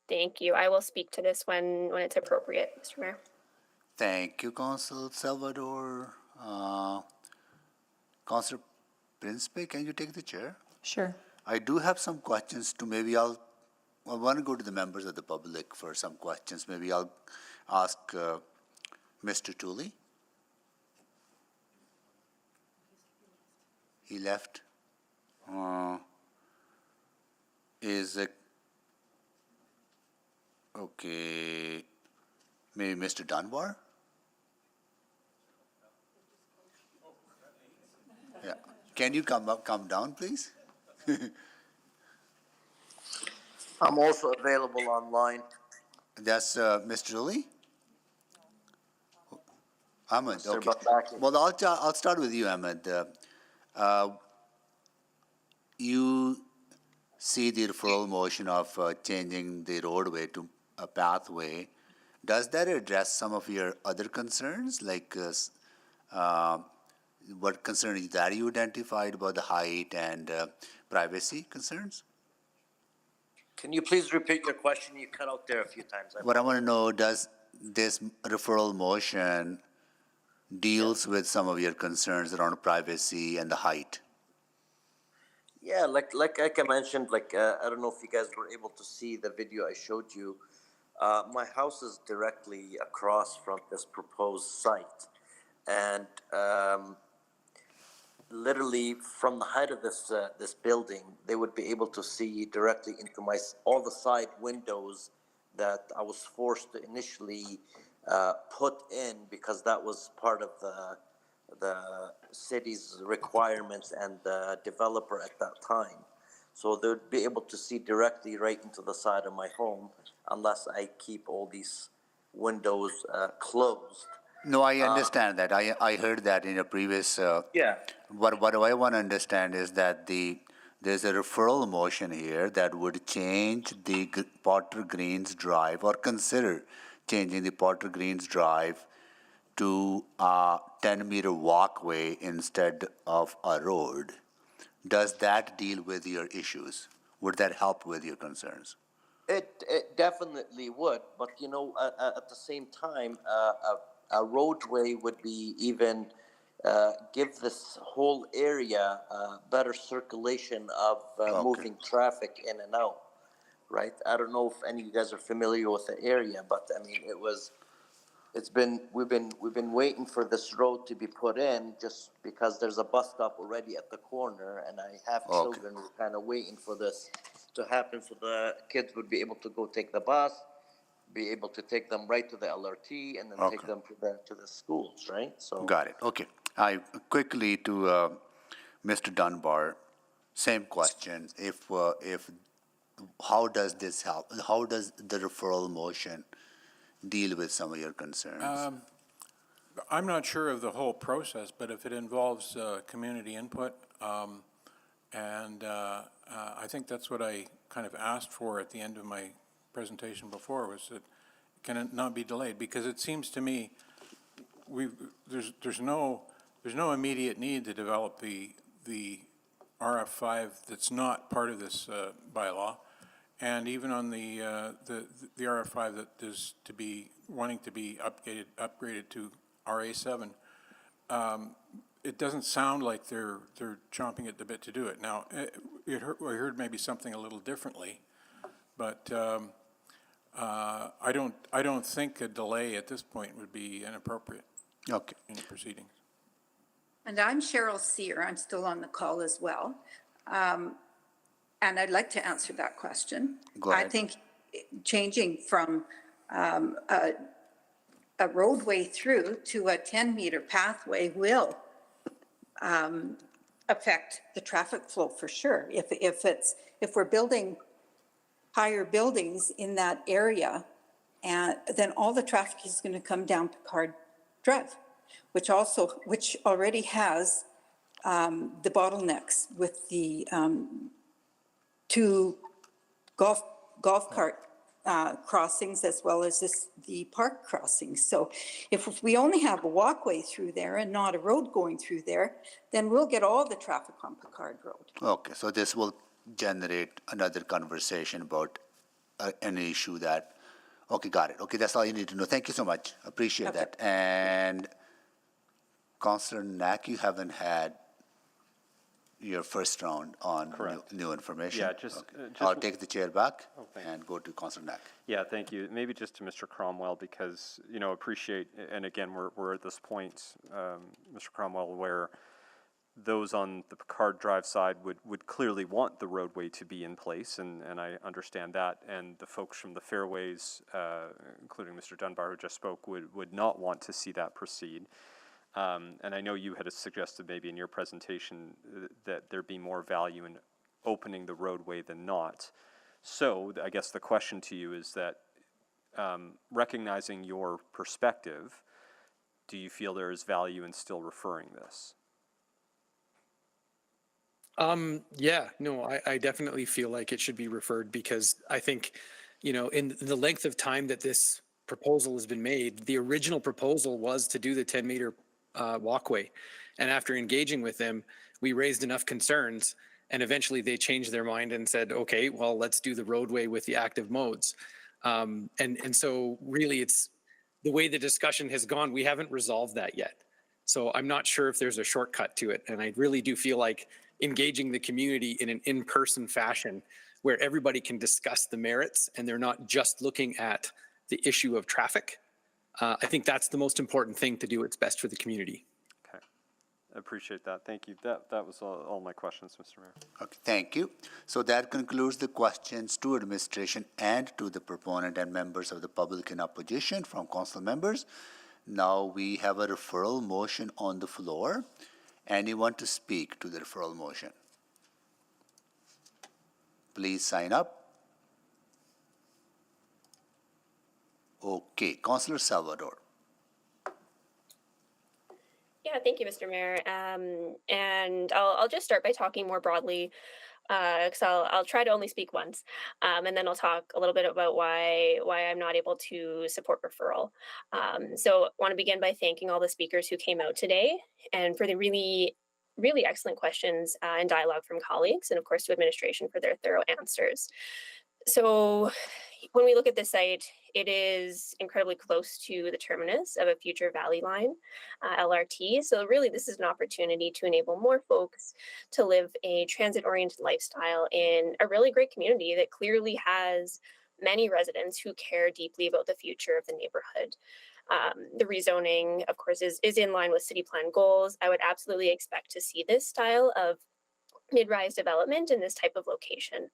Thank you. I will speak to this when it's appropriate, Mr. Mayor. Thank you, Council Salvador. Councillor Principe, can you take the chair? Sure. I do have some questions to maybe I want to go to the members of the public for some questions. Maybe I'll ask Mr. Tooley. He left. Is it okay? Maybe Mr. Dunbar? Yeah. Can you come down, please? I'm also available online. That's Mr. Tooley? Ahmed, Mr. okay. Babaki. Well, I'll start with you, Ahmed. you see the referral motion of changing the roadway to a pathway, does that address some of your other concerns, like what concerns that you identified about the height and privacy concerns? Can you please repeat your question? You cut out there a few times. What I want to know, does this referral motion deals with some of your concerns around privacy and the height? Yeah, like I mentioned, I don't know if you guys were able to see the video I showed you. My house is directly across from this proposed site, and literally from the height of this building, they would be able to see directly into all the side windows that I was forced to initially put in because that was part of the city's requirements and the developer at that time. So they would be able to see directly right into the side of my home unless I keep all these windows closed. No, I understand that. I heard that in a previous. Yeah. What I want to understand is that there's a referral motion here that would change the Potter Greens Drive or consider changing the Potter Greens Drive to a 10-meter walkway instead of a road. Does that deal with your issues? Would that help with your concerns? It definitely would, but at the same time, a roadway would be even give this whole area better circulation of moving traffic in and out, right? I don't know if any of you guys are familiar with the area, but I mean, we've been waiting for this road to be put in just because there's a bus stop already at the corner, and I have children who are kind of waiting for this to happen so the kids would be able to go take the bus, be able to take them right to the LRT, and then take them to the schools, right? So Got it. Okay. I quickly to Mr. Dunbar, same question. If how does this help? How does the referral motion deal with some of your concerns? I'm not sure of the whole process, but if it involves community input, and I think that's what I kind of asked for at the end of my presentation before, was that can it not be delayed? Because it seems to me there's no immediate need to develop the RF5 that's not part of this bylaw. And even on the RF5 that is to be wanting to be upgraded to RA7, it doesn't sound like they're chomping at the bit to do it. Now, I heard maybe something a little differently, but I don't think a delay at this point would be inappropriate. Okay. In the proceedings. And I'm Cheryl Sear. I'm still on the call as well. And I'd like to answer that question. Go ahead. I think changing from a roadway through to a 10-meter pathway will affect the traffic flow for sure. If we're building higher buildings in that area, and then all the traffic is going to come down Picard Drive, which already has the bottlenecks with the two golf cart crossings as well as the park crossings. So if we only have a walkway through there and not a road going through there, then we'll get all the traffic on Picard Road. Okay, so this will generate another conversation about an issue that, okay, got it. Okay, that's all you need to know. Thank you so much. Appreciate that. And Councillor Knack, you haven't had your first round on new information. Yeah, just I'll take the chair back and go to Councillor Knack. Yeah, thank you. Maybe just to Mr. Cromwell, because, appreciate, and again, we're at this point, Mr. Cromwell, where those on the Picard Drive side would clearly want the roadway to be in place, and I understand that, and the folks from the fairways, including Mr. Dunbar who just spoke, would not want to see that proceed. And I know you had suggested maybe in your presentation that there be more value in opening the roadway than not. So I guess the question to you is that, recognizing your perspective, do you feel there is value in still referring this? Yeah, no, I definitely feel like it should be referred because I think, in the length of time that this proposal has been made, the original proposal was to do the 10-meter walkway. And after engaging with them, we raised enough concerns and eventually they changed their mind and said, okay, well, let's do the roadway with the active modes. And so really it's the way the discussion has gone, we haven't resolved that yet. So I'm not sure if there's a shortcut to it. And I really do feel like engaging the community in an in-person fashion where everybody can discuss the merits and they're not just looking at the issue of traffic. I think that's the most important thing to do. It's best for the community. Okay, I appreciate that. Thank you. That was all my questions, Mr. Mayor. Okay, thank you. So that concludes the questions to administration and to the proponent and members of the public in opposition from council members. Now we have a referral motion on the floor. Anyone to speak to the referral motion? Please sign up. Okay, Councillor Salvador. Yeah, thank you, Mr. Mayor. And I'll just start by talking more broadly, because I'll try to only speak once, and then I'll talk a little bit about why I'm not able to support referral. So I want to begin by thanking all the speakers who came out today and for the really excellent questions and dialogue from colleagues, and of course to administration for their thorough answers. So when we look at this site, it is incredibly close to the terminus of a future Valley Line LRT. So really this is an opportunity to enable more folks to live a transit-oriented lifestyle in a really great community that clearly has many residents who care deeply about the future of the neighborhood. The rezoning, of course, is in line with city plan goals. I would absolutely expect to see this style of mid-rise development in this type of location.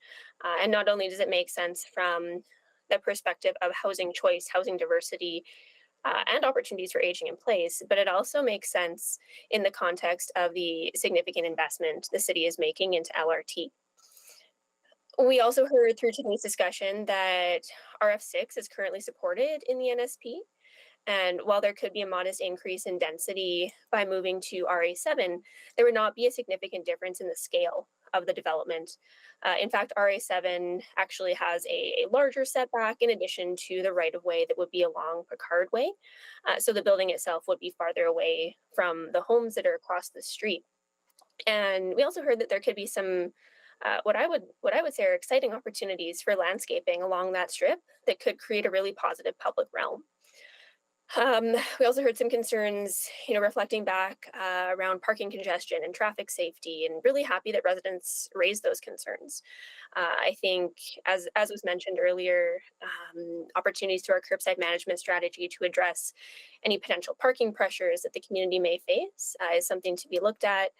And not only does it make sense from the perspective of housing choice, housing diversity, and opportunities for aging in place, but it also makes sense in the context of the significant investment the city is making into LRT. We also heard through today's discussion that RF6 is currently supported in the NSP. And while there could be a modest increase in density by moving to RA7, there would not be a significant difference in the scale of the development. In fact, RA7 actually has a larger setback in addition to the right-of-way that would be along Picard Way. So the building itself would be farther away from the homes that are across the street. And we also heard that there could be some what I would say are exciting opportunities for landscaping along that strip that could create a really positive public realm. We also heard some concerns, reflecting back around parking congestion and traffic safety, and really happy that residents raised those concerns. I think, as was mentioned earlier, opportunities through our curbside management strategy to address any potential parking pressures that the community may face is something to be looked at,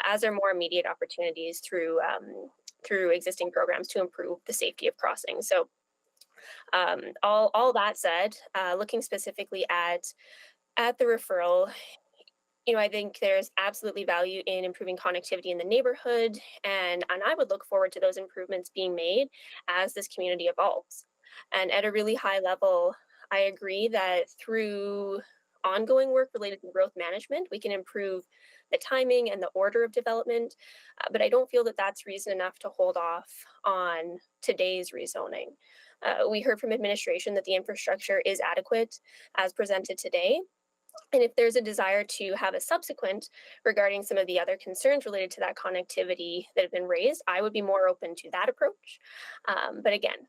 as are more immediate opportunities through existing programs to improve the safety of crossings. So all that said, looking specifically at the referral, I think there's absolutely value in improving connectivity in the neighborhood, and I would look forward to those improvements being made as this community evolves. And at a really high level, I agree that through ongoing work related to growth management, we can improve the timing and the order of development, but I don't feel that that's reason enough to hold off on today's rezoning. We heard from administration that the infrastructure is adequate as presented today. And if there's a desire to have a subsequent regarding some of the other concerns related to that connectivity that have been raised, I would be more open to that approach. But again,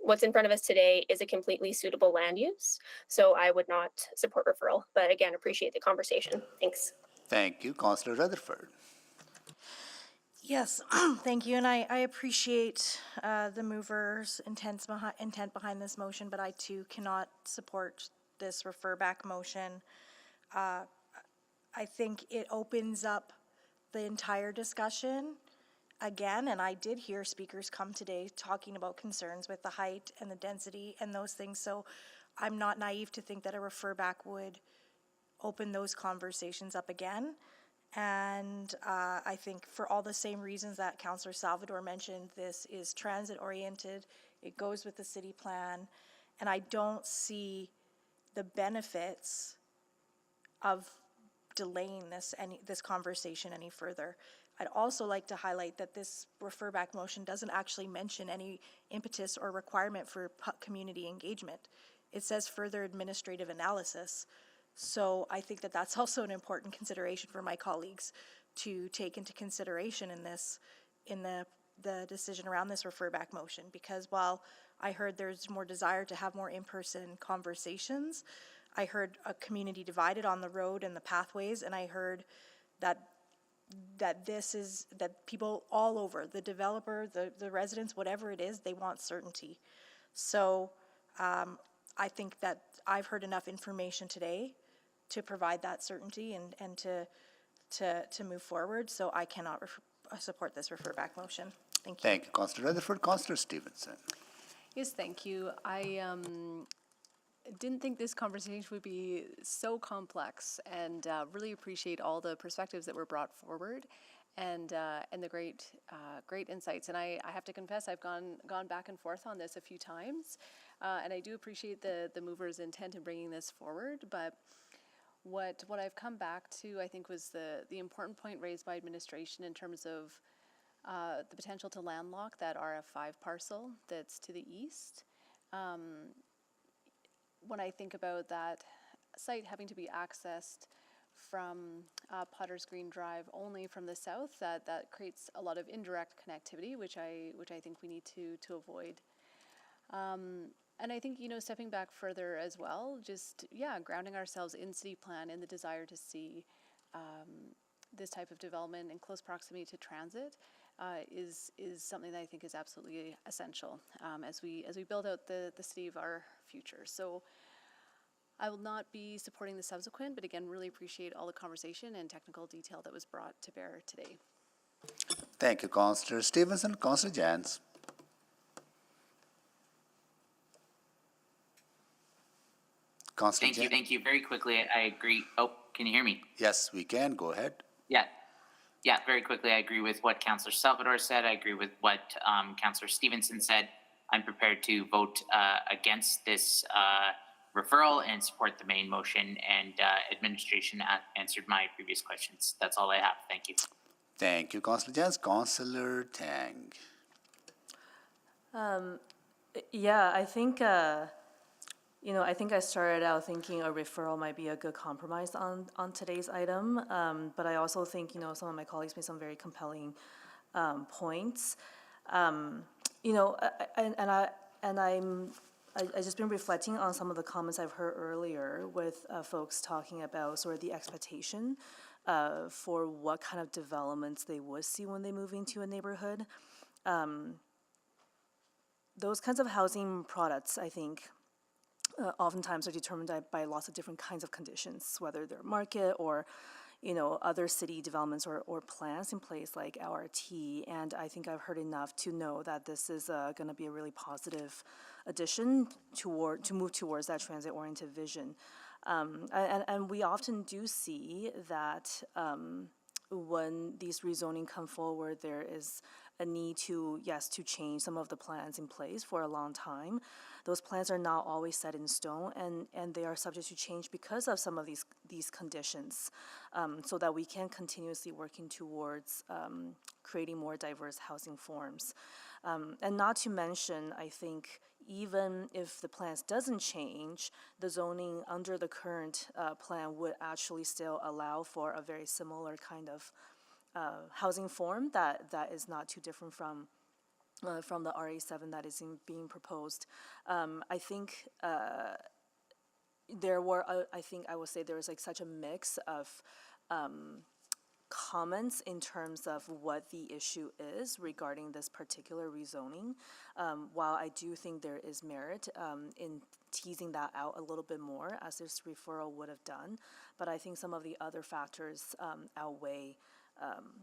what's in front of us today is a completely suitable land use. So I would not support referral, but again, appreciate the conversation. Thanks. Thank you, Councillor Rutherford. Yes, thank you, and I appreciate the mover's intent behind this motion, but I too cannot support this refer back motion. I think it opens up the entire discussion again, and I did hear speakers come today talking about concerns with the height and the density and those things, so I'm not naive to think that a refer back would open those conversations up again. And I think for all the same reasons that Councillor Salvador mentioned, this is transit-oriented, it goes with the city plan, and I don't see the benefits of delaying this conversation any further. I'd also like to highlight that this refer back motion doesn't actually mention any impetus or requirement for community engagement. It says further administrative analysis. So I think that that's also an important consideration for my colleagues to take into consideration in this, in the decision around this refer back motion, because while I heard there's more desire to have more in-person conversations, I heard a community divided on the road and the pathways, and I heard that that people all over, the developer, the residents, whatever it is, they want certainty. So I think that I've heard enough information today to provide that certainty and to move forward, so I cannot support this refer back motion. Thank you. Thank you, Councillor Rutherford. Councillor Stevenson. Yes, thank you. I didn't think this conversation would be so complex, and really appreciate all the perspectives that were brought forward, and the great insights. And I have to confess, I've gone back and forth on this a few times, and I do appreciate the mover's intent in bringing this forward. But what I've come back to, I think, was the important point raised by administration in terms of the potential to landlock that RF5 parcel that's to the east. When I think about that site having to be accessed from Potter's Green Drive only from the south, that creates a lot of indirect connectivity, which I think we need to avoid. And I think, stepping back further as well, just, grounding ourselves in city plan, in the desire to see this type of development in close proximity to transit is something that I think is absolutely essential as we build out the city of our future. So I will not be supporting the subsequent, but again, really appreciate all the conversation and technical detail that was brought to bear today. Thank you, Councillor Stevenson. Councillor Jans. Thank you. Very quickly, I agree. Oh, can you hear me? Yes, we can. Go ahead. Yeah, very quickly, I agree with what Councillor Salvador said. I agree with what Councillor Stevenson said. I'm prepared to vote against this referral and support the main motion, and administration answered my previous questions. That's all I have. Thank you. Thank you, Councillor Jans. Councillor Tang. I think, I think I started out thinking a referral might be a good compromise on today's item, but I also think, some of my colleagues made some very compelling points. I just been reflecting on some of the comments I've heard earlier with folks talking about sort of the expectation for what kind of developments they would see when they move into a neighborhood. Those kinds of housing products, I think, oftentimes are determined by lots of different kinds of conditions, whether they're market or, other city developments or plans in place like LRT. And I think I've heard enough to know that this is going to be a really positive addition to move towards that transit-oriented vision. And we often do see that when these rezoning come forward, there is a need to change some of the plans in place for a long time. Those plans are not always set in stone, and they are subject to change because of some of these conditions, so that we can continuously working towards creating more diverse housing forms. And not to mention, I think, even if the plans doesn't change, the zoning under the current plan would actually still allow for a very similar kind of housing form that is not too different from the RA7 that is being proposed. I think there was like such a mix of comments in terms of what the issue is regarding this particular rezoning. While I do think there is merit in teasing that out a little bit more, as this referral would have done, but I think some of the other factors outweigh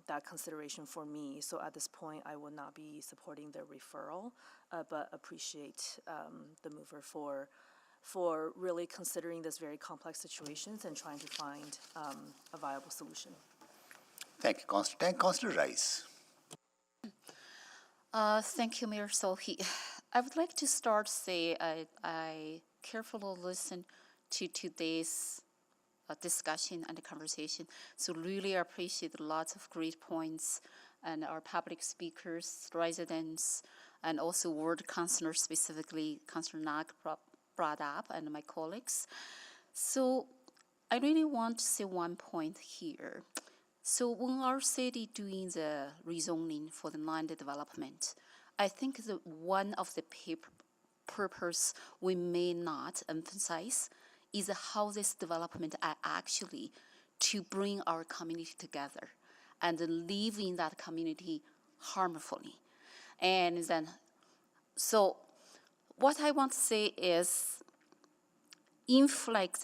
that consideration for me. So at this point, I will not be supporting the referral, but appreciate the mover for really considering this very complex situations and trying to find a viable solution. Thank you, Councillor Tang. Councillor Rice. Thank you, Mayor Sohi. I would like to start say I carefully listened to today's discussion and conversation. So really appreciate lots of great points and our public speakers, residents, and also ward councillors, specifically Councillor Nag brought up, and my colleagues. So I really want to say one point here. So when our city doing the rezoning for the land development, I think that one of the purpose we may not emphasize is how this development are actually to bring our community together and live in that community harmfully. And then, so what I want to say is, if like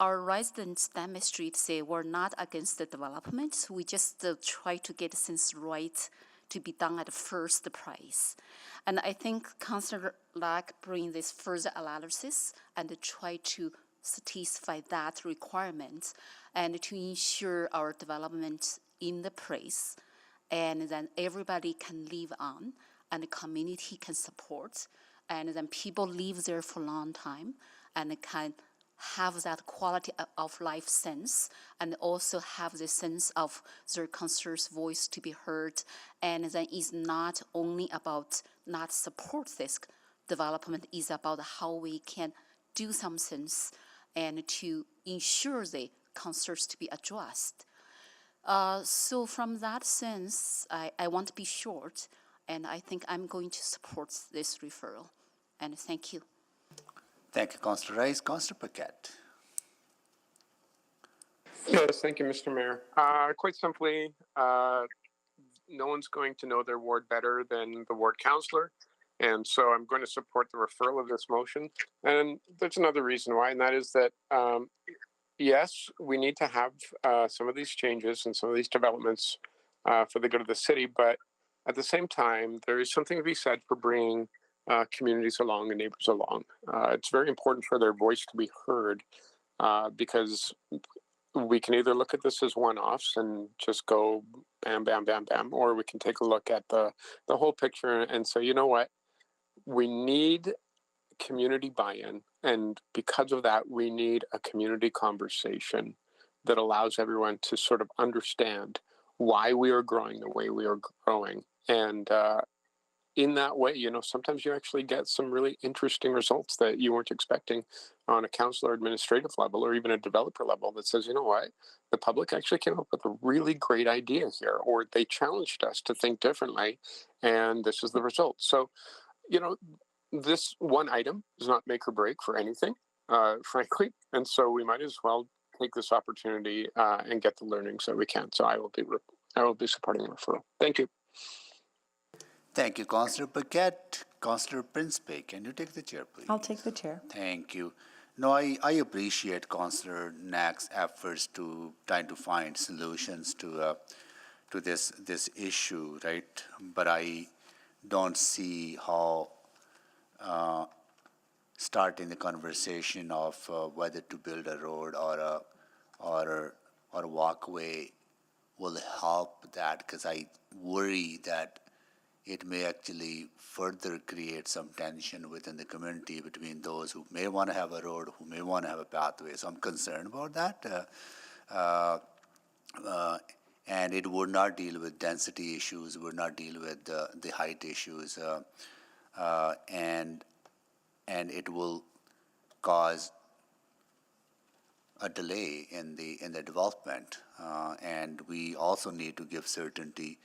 our residents demonstrate say we're not against the development, we just try to get things right to be done at first price. And I think Councillor Lack bring this further analysis and try to satisfy that requirement and to ensure our development in the place, and then everybody can live on and the community can support, and then people live there for a long time and can have that quality of life sense, and also have the sense of their concerns voice to be heard, and then it's not only about not support this development, is about how we can do some things and to ensure the concerns to be addressed. So from that sense, I want to be short, and I think I'm going to support this referral, and thank you. Thank you, Councillor Rice. Councillor Paquette. Yes, thank you, Mr. Mayor. Quite simply, no one's going to know their ward better than the ward councillor. And so I'm going to support the referral of this motion. And there's another reason why, and that is that, yes, we need to have some of these changes and some of these developments for the good of the city. But at the same time, there is something to be said for bringing communities along and neighbors along. It's very important for their voice to be heard, because we can either look at this as one-offs and just go bam, bam, bam, bam, or we can take a look at the whole picture and say, you know what, we need community buy-in, and because of that, we need a community conversation that allows everyone to sort of understand why we are growing the way we are growing. And in that way, you know, sometimes you actually get some really interesting results that you weren't expecting on a council or administrative level, or even a developer level, that says, you know what, the public actually came up with a really great idea here, or they challenged us to think differently, and this is the result. So, you know, this one item does not make or break for anything, frankly, and so we might as well take this opportunity and get the learnings that we can. So I will be supporting the referral. Thank you. Thank you, Councillor Paquette. Councillor Principe, can you take the chair, please? I'll take the chair. Thank you. No, I appreciate Councillor Knack's efforts to trying to find solutions to this issue, right? But I don't see how starting the conversation of whether to build a road or a walkway will help that, because I worry that it may actually further create some tension within the community between those who may want to have a road, who may want to have a pathway. So I'm concerned about that. And it would not deal with density issues, would not deal with the height issues, and it will cause a delay in the development. And we also need to give certainty.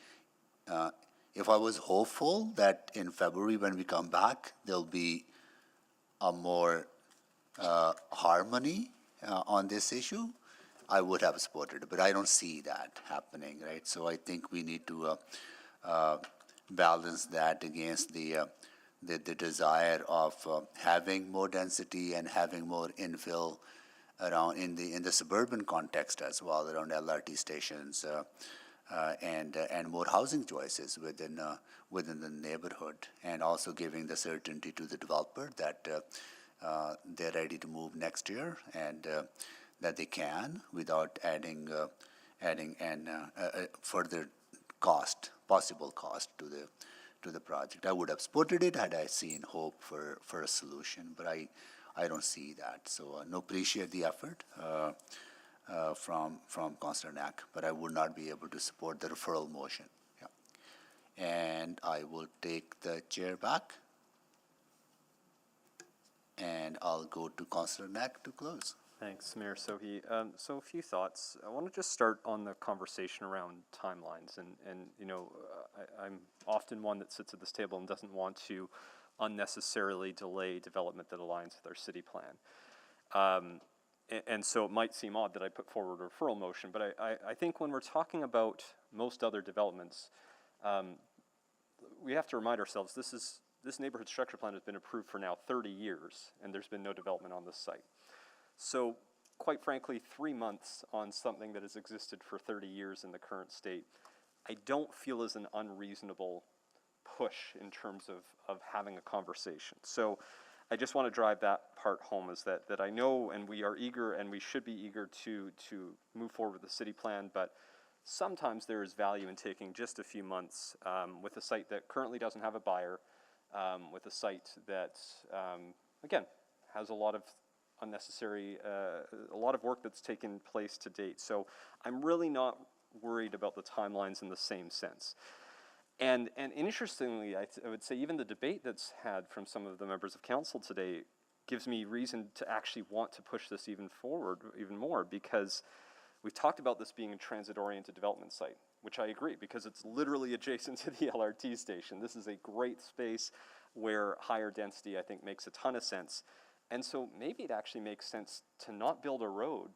If I was hopeful that in February when we come back, there'll be a more harmony on this issue, I would have supported it, but I don't see that happening, right? So I think we need to balance that against the desire of having more density and having more infill around in the suburban context as well, around LRT stations. And more housing choices within the neighborhood, and also giving the certainty to the developer that they're ready to move next year, and that they can without adding further possible cost to the project. I would have supported it had I seen hope for a solution, but I don't see that. So no, appreciate the effort. from Councillor Knack, but I would not be able to support the referral motion. Yeah. And I will take the chair back, and I'll go to Councillor Knack to close. Thanks, Mayor Sohi. So a few thoughts. I want to just start on the conversation around timelines. And you know, I'm often one that sits at this table and doesn't want to unnecessarily delay development that aligns with our city plan. And so it might seem odd that I put forward a referral motion, but I think when we're talking about most other developments, we have to remind ourselves this neighborhood structure plan has been approved for now 30 years, and there's been no development on this site. So, quite frankly, 3 months on something that has existed for 30 years in the current state, I don't feel is an unreasonable push in terms of having a conversation. So, I just want to drive that part home, is that I know, and we are eager, and we should be eager to move forward with the city plan, but sometimes there is value in taking just a few months with a site that currently doesn't have a buyer, with a site that, again, has a lot of unnecessary, a lot of work that's taken place to date. So I'm really not worried about the timelines in the same sense. And interestingly, I would say even the debate that's had from some of the members of council today gives me reason to actually want to push this even forward, even more, because we've talked about this being a transit-oriented development site, which I agree, because it's literally adjacent to the LRT station. This is a great space where higher density, I think, makes a ton of sense. And so maybe it actually makes sense to not build a road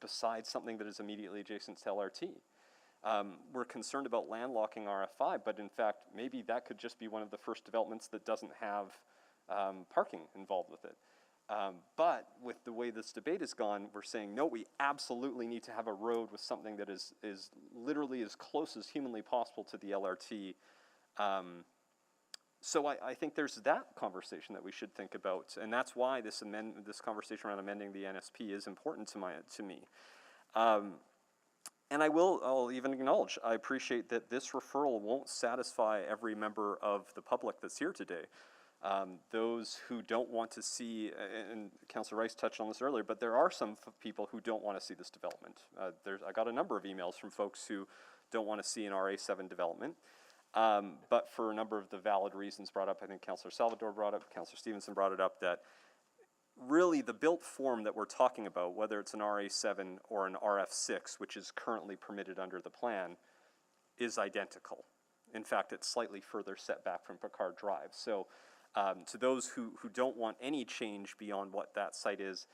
beside something that is immediately adjacent to LRT. We're concerned about landlocking RF5, but in fact, maybe that could just be one of the first developments that doesn't have parking involved with it. But with the way this debate has gone, we're saying, no, we absolutely need to have a road with something that is literally as close as humanly possible to the LRT. So I think there's that conversation that we should think about, and that's why this conversation around amending the NSP is important to me. And I'll even acknowledge, I appreciate that this referral won't satisfy every member of the public that's here today. Those who don't want to see, and Councillor Rice touched on this earlier, but there are some people who don't want to see this development. I got a number of emails from folks who don't want to see an RA7 development. But for a number of the valid reasons brought up, I think Councillor Salvador brought up, Councillor Stevenson brought it up, that really the built form that we're talking about, whether it's an RA7 or an RF6, which is currently permitted under the plan, is identical. In fact, it's slightly further set back from Picard Drive. So to those who don't want any change beyond what that site is,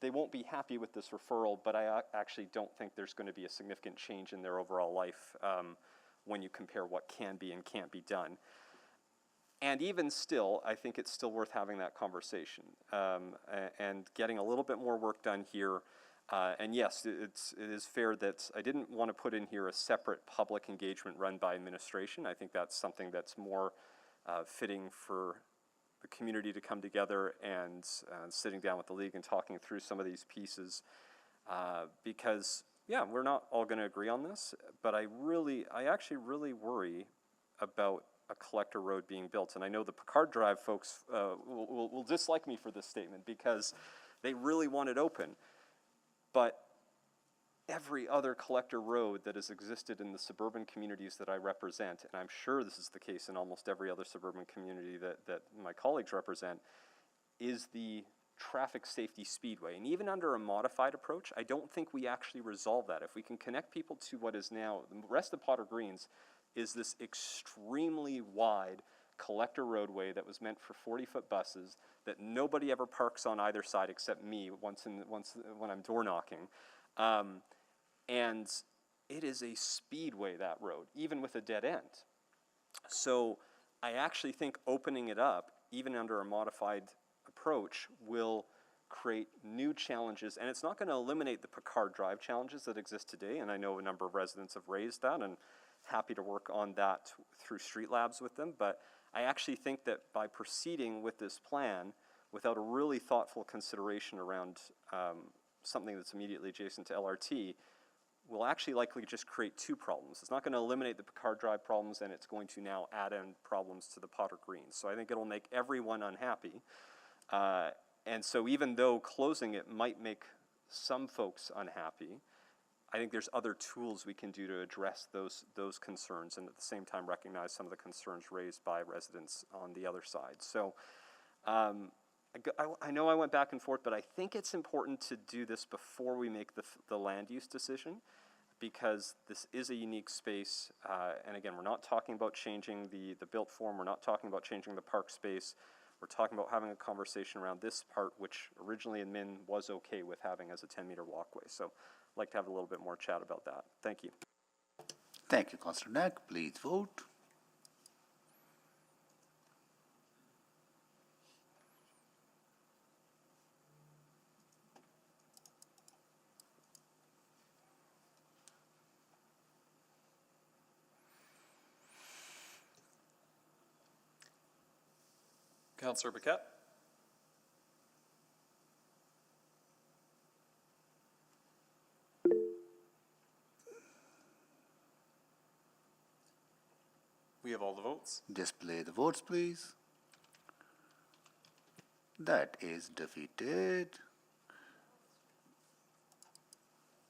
they won't be happy with this referral, but I actually don't think there's going to be a significant change in their overall life when you compare what can be and can't be done. And even still, I think it's still worth having that conversation and getting a little bit more work done here. And yes, it is fair that I didn't want to put in here a separate public engagement run by administration. I think that's something that's more fitting for the community to come together and sitting down with the league and talking through some of these pieces because yeah, we're not all going to agree on this, but I actually really worry about a collector road being built. And I know the Picard Drive folks will dislike me for this statement because they really want it open. But every other collector road that has existed in the suburban communities that I represent, and I'm sure this is the case in almost every other suburban community that my colleagues represent, is the traffic safety speedway. And even under a modified approach, I don't think we actually resolve that. If we can connect people to what is now, the rest of Potter Greens is this extremely wide collector roadway that was meant for 40-foot buses that nobody ever parks on either side except me when I'm door knocking. And it is a speedway, that road, even with a dead end. So I actually think opening it up, even under a modified approach, will create new challenges, and it's not going to eliminate the Picard Drive challenges that exist today, and I know a number of residents have raised that, and happy to work on that through Street Labs with them, but I actually think that by proceeding with this plan without a really thoughtful consideration around something that's immediately adjacent to LRT, will actually likely just create two problems. It's not going to eliminate the Picard Drive problems, and it's going to now add in problems to the Potter Greens. So I think it'll make everyone unhappy. And so even though closing it might make some folks unhappy, I think there's other tools we can do to address those concerns, and at the same time recognize some of the concerns raised by residents on the other side. So I know I went back and forth, but I think it's important to do this before we make the land use decision, because this is a unique space. And again, we're not talking about changing the built form. We're not talking about changing the park space. We're talking about having a conversation around this part, which originally admin was okay with having as a 10-meter walkway. So I'd like to have a little bit more chat about that. Thank you. Thank you, Councillor Knack. Please vote. Councillor Paquette? We have all the votes. Display the votes, please. That is defeated.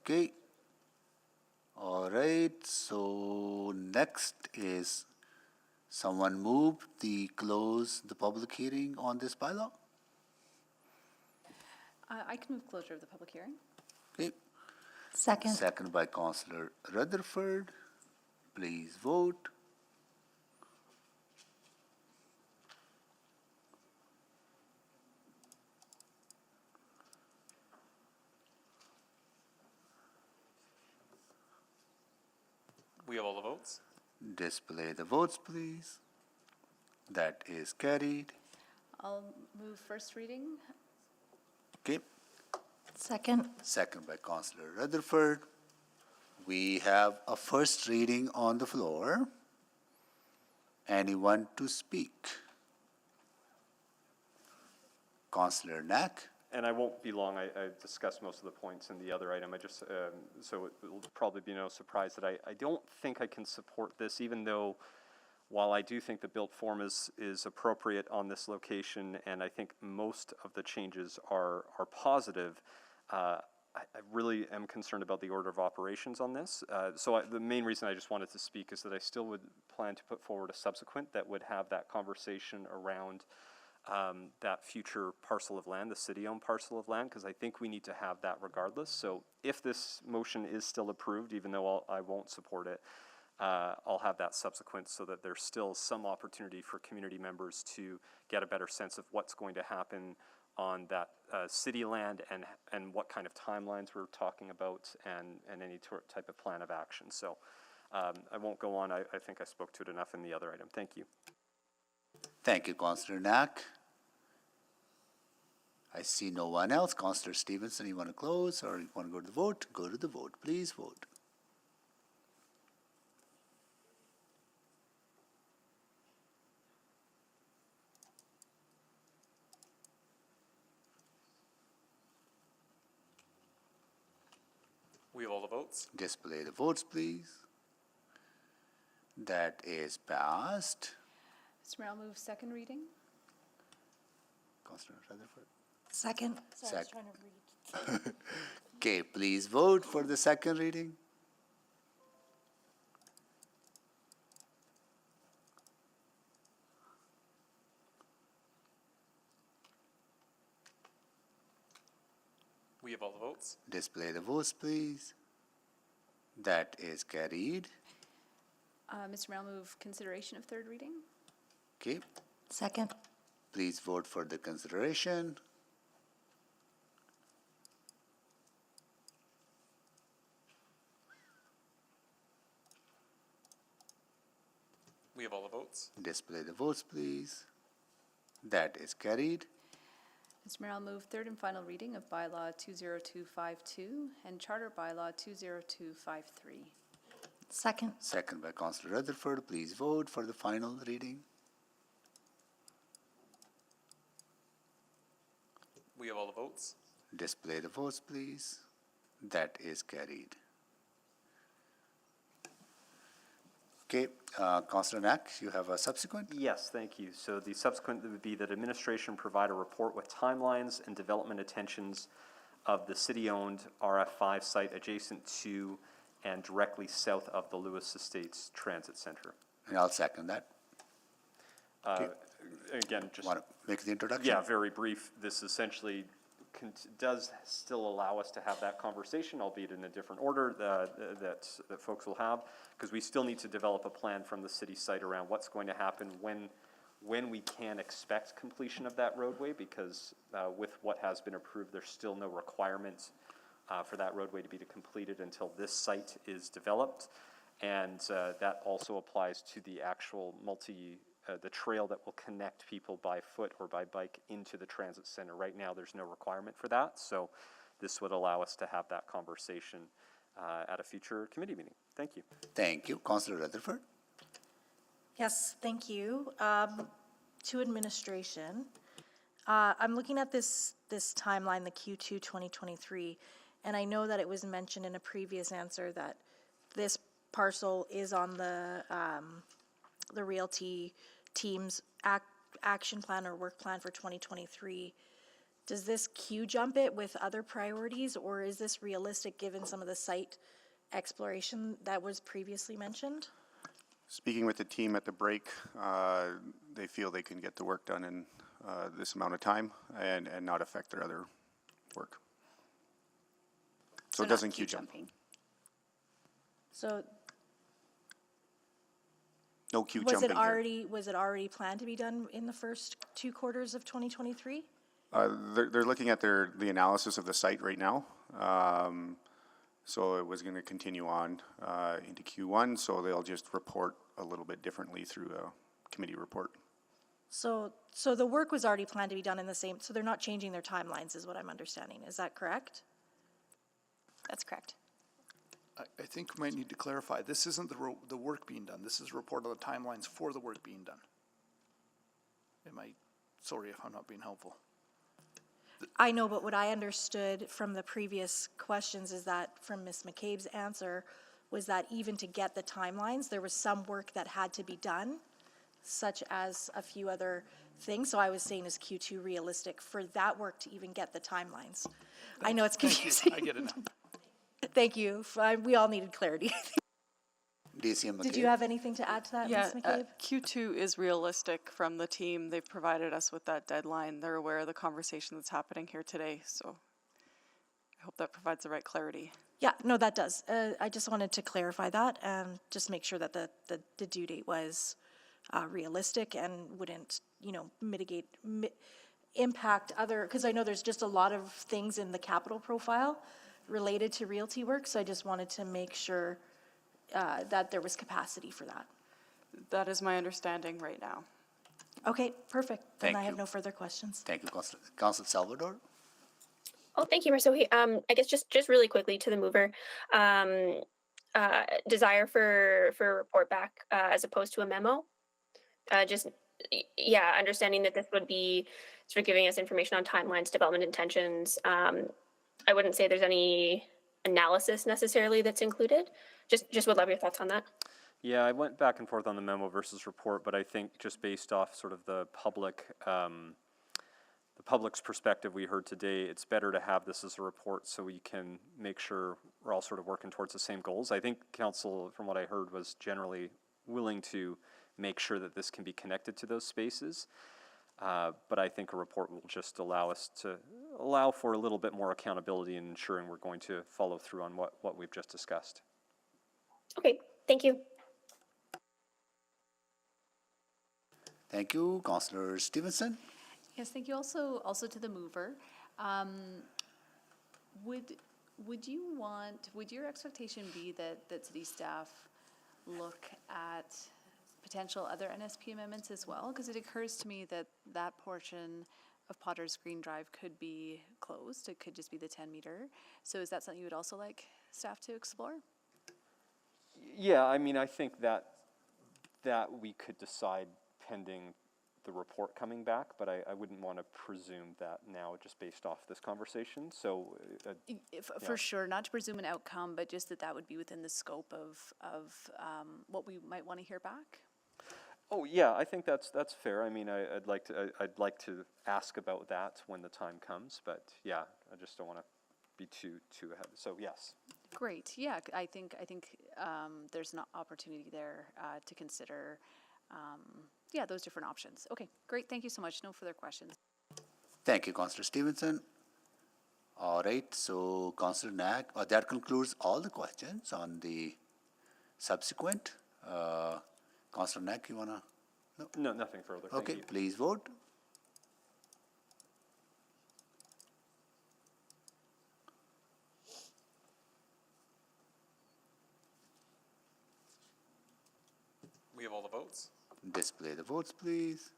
Okay. All right, so next is someone move close the public hearing on this bylaw? I can move closure of the public hearing. Okay. Second. Second by Councillor Rutherford. Please vote. We have all the votes. Display the votes, please. That is carried. I'll move first reading. Okay. Second. Second by Councillor Rutherford. We have a first reading on the floor. Anyone to speak? Councillor Knack. And I won't be long. I discussed most of the points in the other item. I just, so it will probably be no surprise that I don't think I can support this, even though while I do think the built form is appropriate on this location, and I think most of the changes are positive, I really am concerned about the order of operations on this. The main reason I just wanted to speak is that I still would plan to put forward a subsequent that would have that conversation around that future parcel of land, the city-owned parcel of land, because I think we need to have that regardless. So if this motion is still approved, even though I won't support it, I'll have that subsequent so that there's still some opportunity for community members to get a better sense of what's going to happen on that city land and what kind of timelines we're talking about and any type of plan of action. So I won't go on. I think I spoke to it enough in the other item. Thank you. Thank you, Councillor Knack. I see no one else. Councillor Stevenson, you want to close or you want to go to the vote? Go to the vote. Please vote. We have all the votes. Display the votes, please. That is passed. Mr. Mayor, I'll move second reading. Councillor Rutherford. Second. Sorry, I was trying to read. Okay, please vote for the second reading. We have all the votes. Display the votes, please. That is carried. Mr. Mayor, I'll move consideration of third reading. Okay, Second. please vote for the consideration. We have all the votes. Display the votes, please. That is carried. Mr. Mayor, I'll move third and final reading of bylaw 20252 and charter bylaw 20253. Second. Second by Councillor Rutherford. Please vote for the final reading. We have all the votes. Display the votes, please. That is carried. Okay, Councillor Knack, you have a subsequent? Yes, thank you. So the subsequent would be that administration provide a report with timelines and development intentions of the city-owned RF5 site adjacent to and directly south of the Lewis Estates Transit Center. And I'll second that. Again, just. Want to make the introduction? Yeah, very brief. This essentially does still allow us to have that conversation, albeit in a different order that folks will have, because we still need to develop a plan from the city site around what's going to happen when we can expect completion of that roadway, because with what has been approved, there's still no requirement for that roadway to be completed until this site is developed. And that also applies to the actual the trail that will connect people by foot or by bike into the transit center. Right now, there's no requirement for that, so this would allow us to have that conversation at a future committee meeting. Thank you. Thank you. Councillor Rutherford. Yes, thank you. To administration, I'm looking at this timeline, the Q2 2023, and I know that it was mentioned in a previous answer that this parcel is on the Realty team's action plan or work plan for 2023. Does this queue jump it with other priorities, or is this realistic given some of the site exploration that was previously mentioned? Speaking with the team at the break, they feel they can get the work done in this amount of time and not affect their other work. So it doesn't queue jump. So no queue was jumping it already was it already planned to be done in the first 2 quarters of 2023? They're looking at the analysis of the site right now. So it was going to continue on into Q1, so they'll just report a little bit differently through a committee report. So the work was already planned to be done in the same, so they're not changing their timelines is what I'm understanding. Is that correct? That's correct. I think we might need to clarify, this isn't the work being done, this is a report on the timelines for the work being done. Sorry if I'm not being helpful. I know, but what I understood from the previous questions is that from Ms. McCabe's answer was that even to get the timelines, there was some work that had to be done, such as a few other things. So I was saying, is Q2 realistic for that work to even get the timelines? I know it's confusing. I get it now. Thank you. We all needed clarity. DCM McCabe. Did you have anything to add to that, Yeah, Ms. McCabe? Q2 is realistic from the team. They've provided us with that deadline. They're aware of the conversation that's happening here today, so I hope that provides the right clarity. Yeah, no, that does. I just wanted to clarify that and just make sure that the due date was realistic and wouldn't, impact other, because I know there's just a lot of things in the capital profile related to realty work, so I just wanted to make sure that there was capacity for that. That is my understanding right now. Okay, perfect. Then Thank I have you. no further questions. Thank you, Councillor Salvador. Oh, thank you, Mayor. So I guess just really quickly to the mover, desire for a report back as opposed to a memo. Understanding that this would be sort of giving us information on timelines, development intentions. I wouldn't say there's any analysis necessarily that's included. Just would love your thoughts on that. Yeah, I went back and forth on the memo versus report, but I think just based off sort of the public's perspective we heard today, it's better to have this as a report so we can make sure we're all sort of working towards the same goals. I think council, from what I heard, was generally willing to make sure that this can be connected to those spaces. But I think a report will just allow for a little bit more accountability in ensuring we're going to follow through on what we've just discussed. Okay, thank you. Thank you, Councillor Stevenson. Yes, thank you. Also to the mover. Would your expectation be that city staff look at potential other NSP amendments as well? Because it occurs to me that portion of Potter's Green Drive could be closed. It could just be the 10-meter. So is that something you would also like staff to explore? Yeah, I mean, I think that we could decide pending the report coming back, but I wouldn't want to presume that now just based off this conversation. So for sure, not to presume an outcome, but just that would be within the scope of what we might want to hear back. Oh yeah, I think that's fair. I mean, I'd like to ask about that when the time comes, but yeah, I just don't want to be too ahead. So yes. Great, yeah, I think there's an opportunity there to consider, yeah, those different options. Okay, great, thank you so much. No further questions. Thank you, Councillor Stevenson. All right, so Councillor Knack, that concludes all the questions on the subsequent. Councillor Knack, you wanna? No, nothing further. Thank Okay, you. please vote. We have all the votes. Display the votes, please.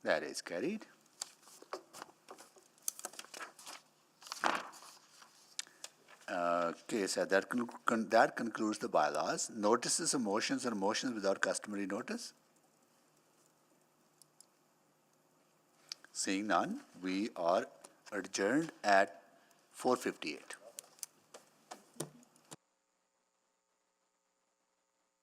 That is carried. Okay, so that concludes the bylaws. Notices of motions or motions without customary notice? Seeing none, we are adjourned at 4:58.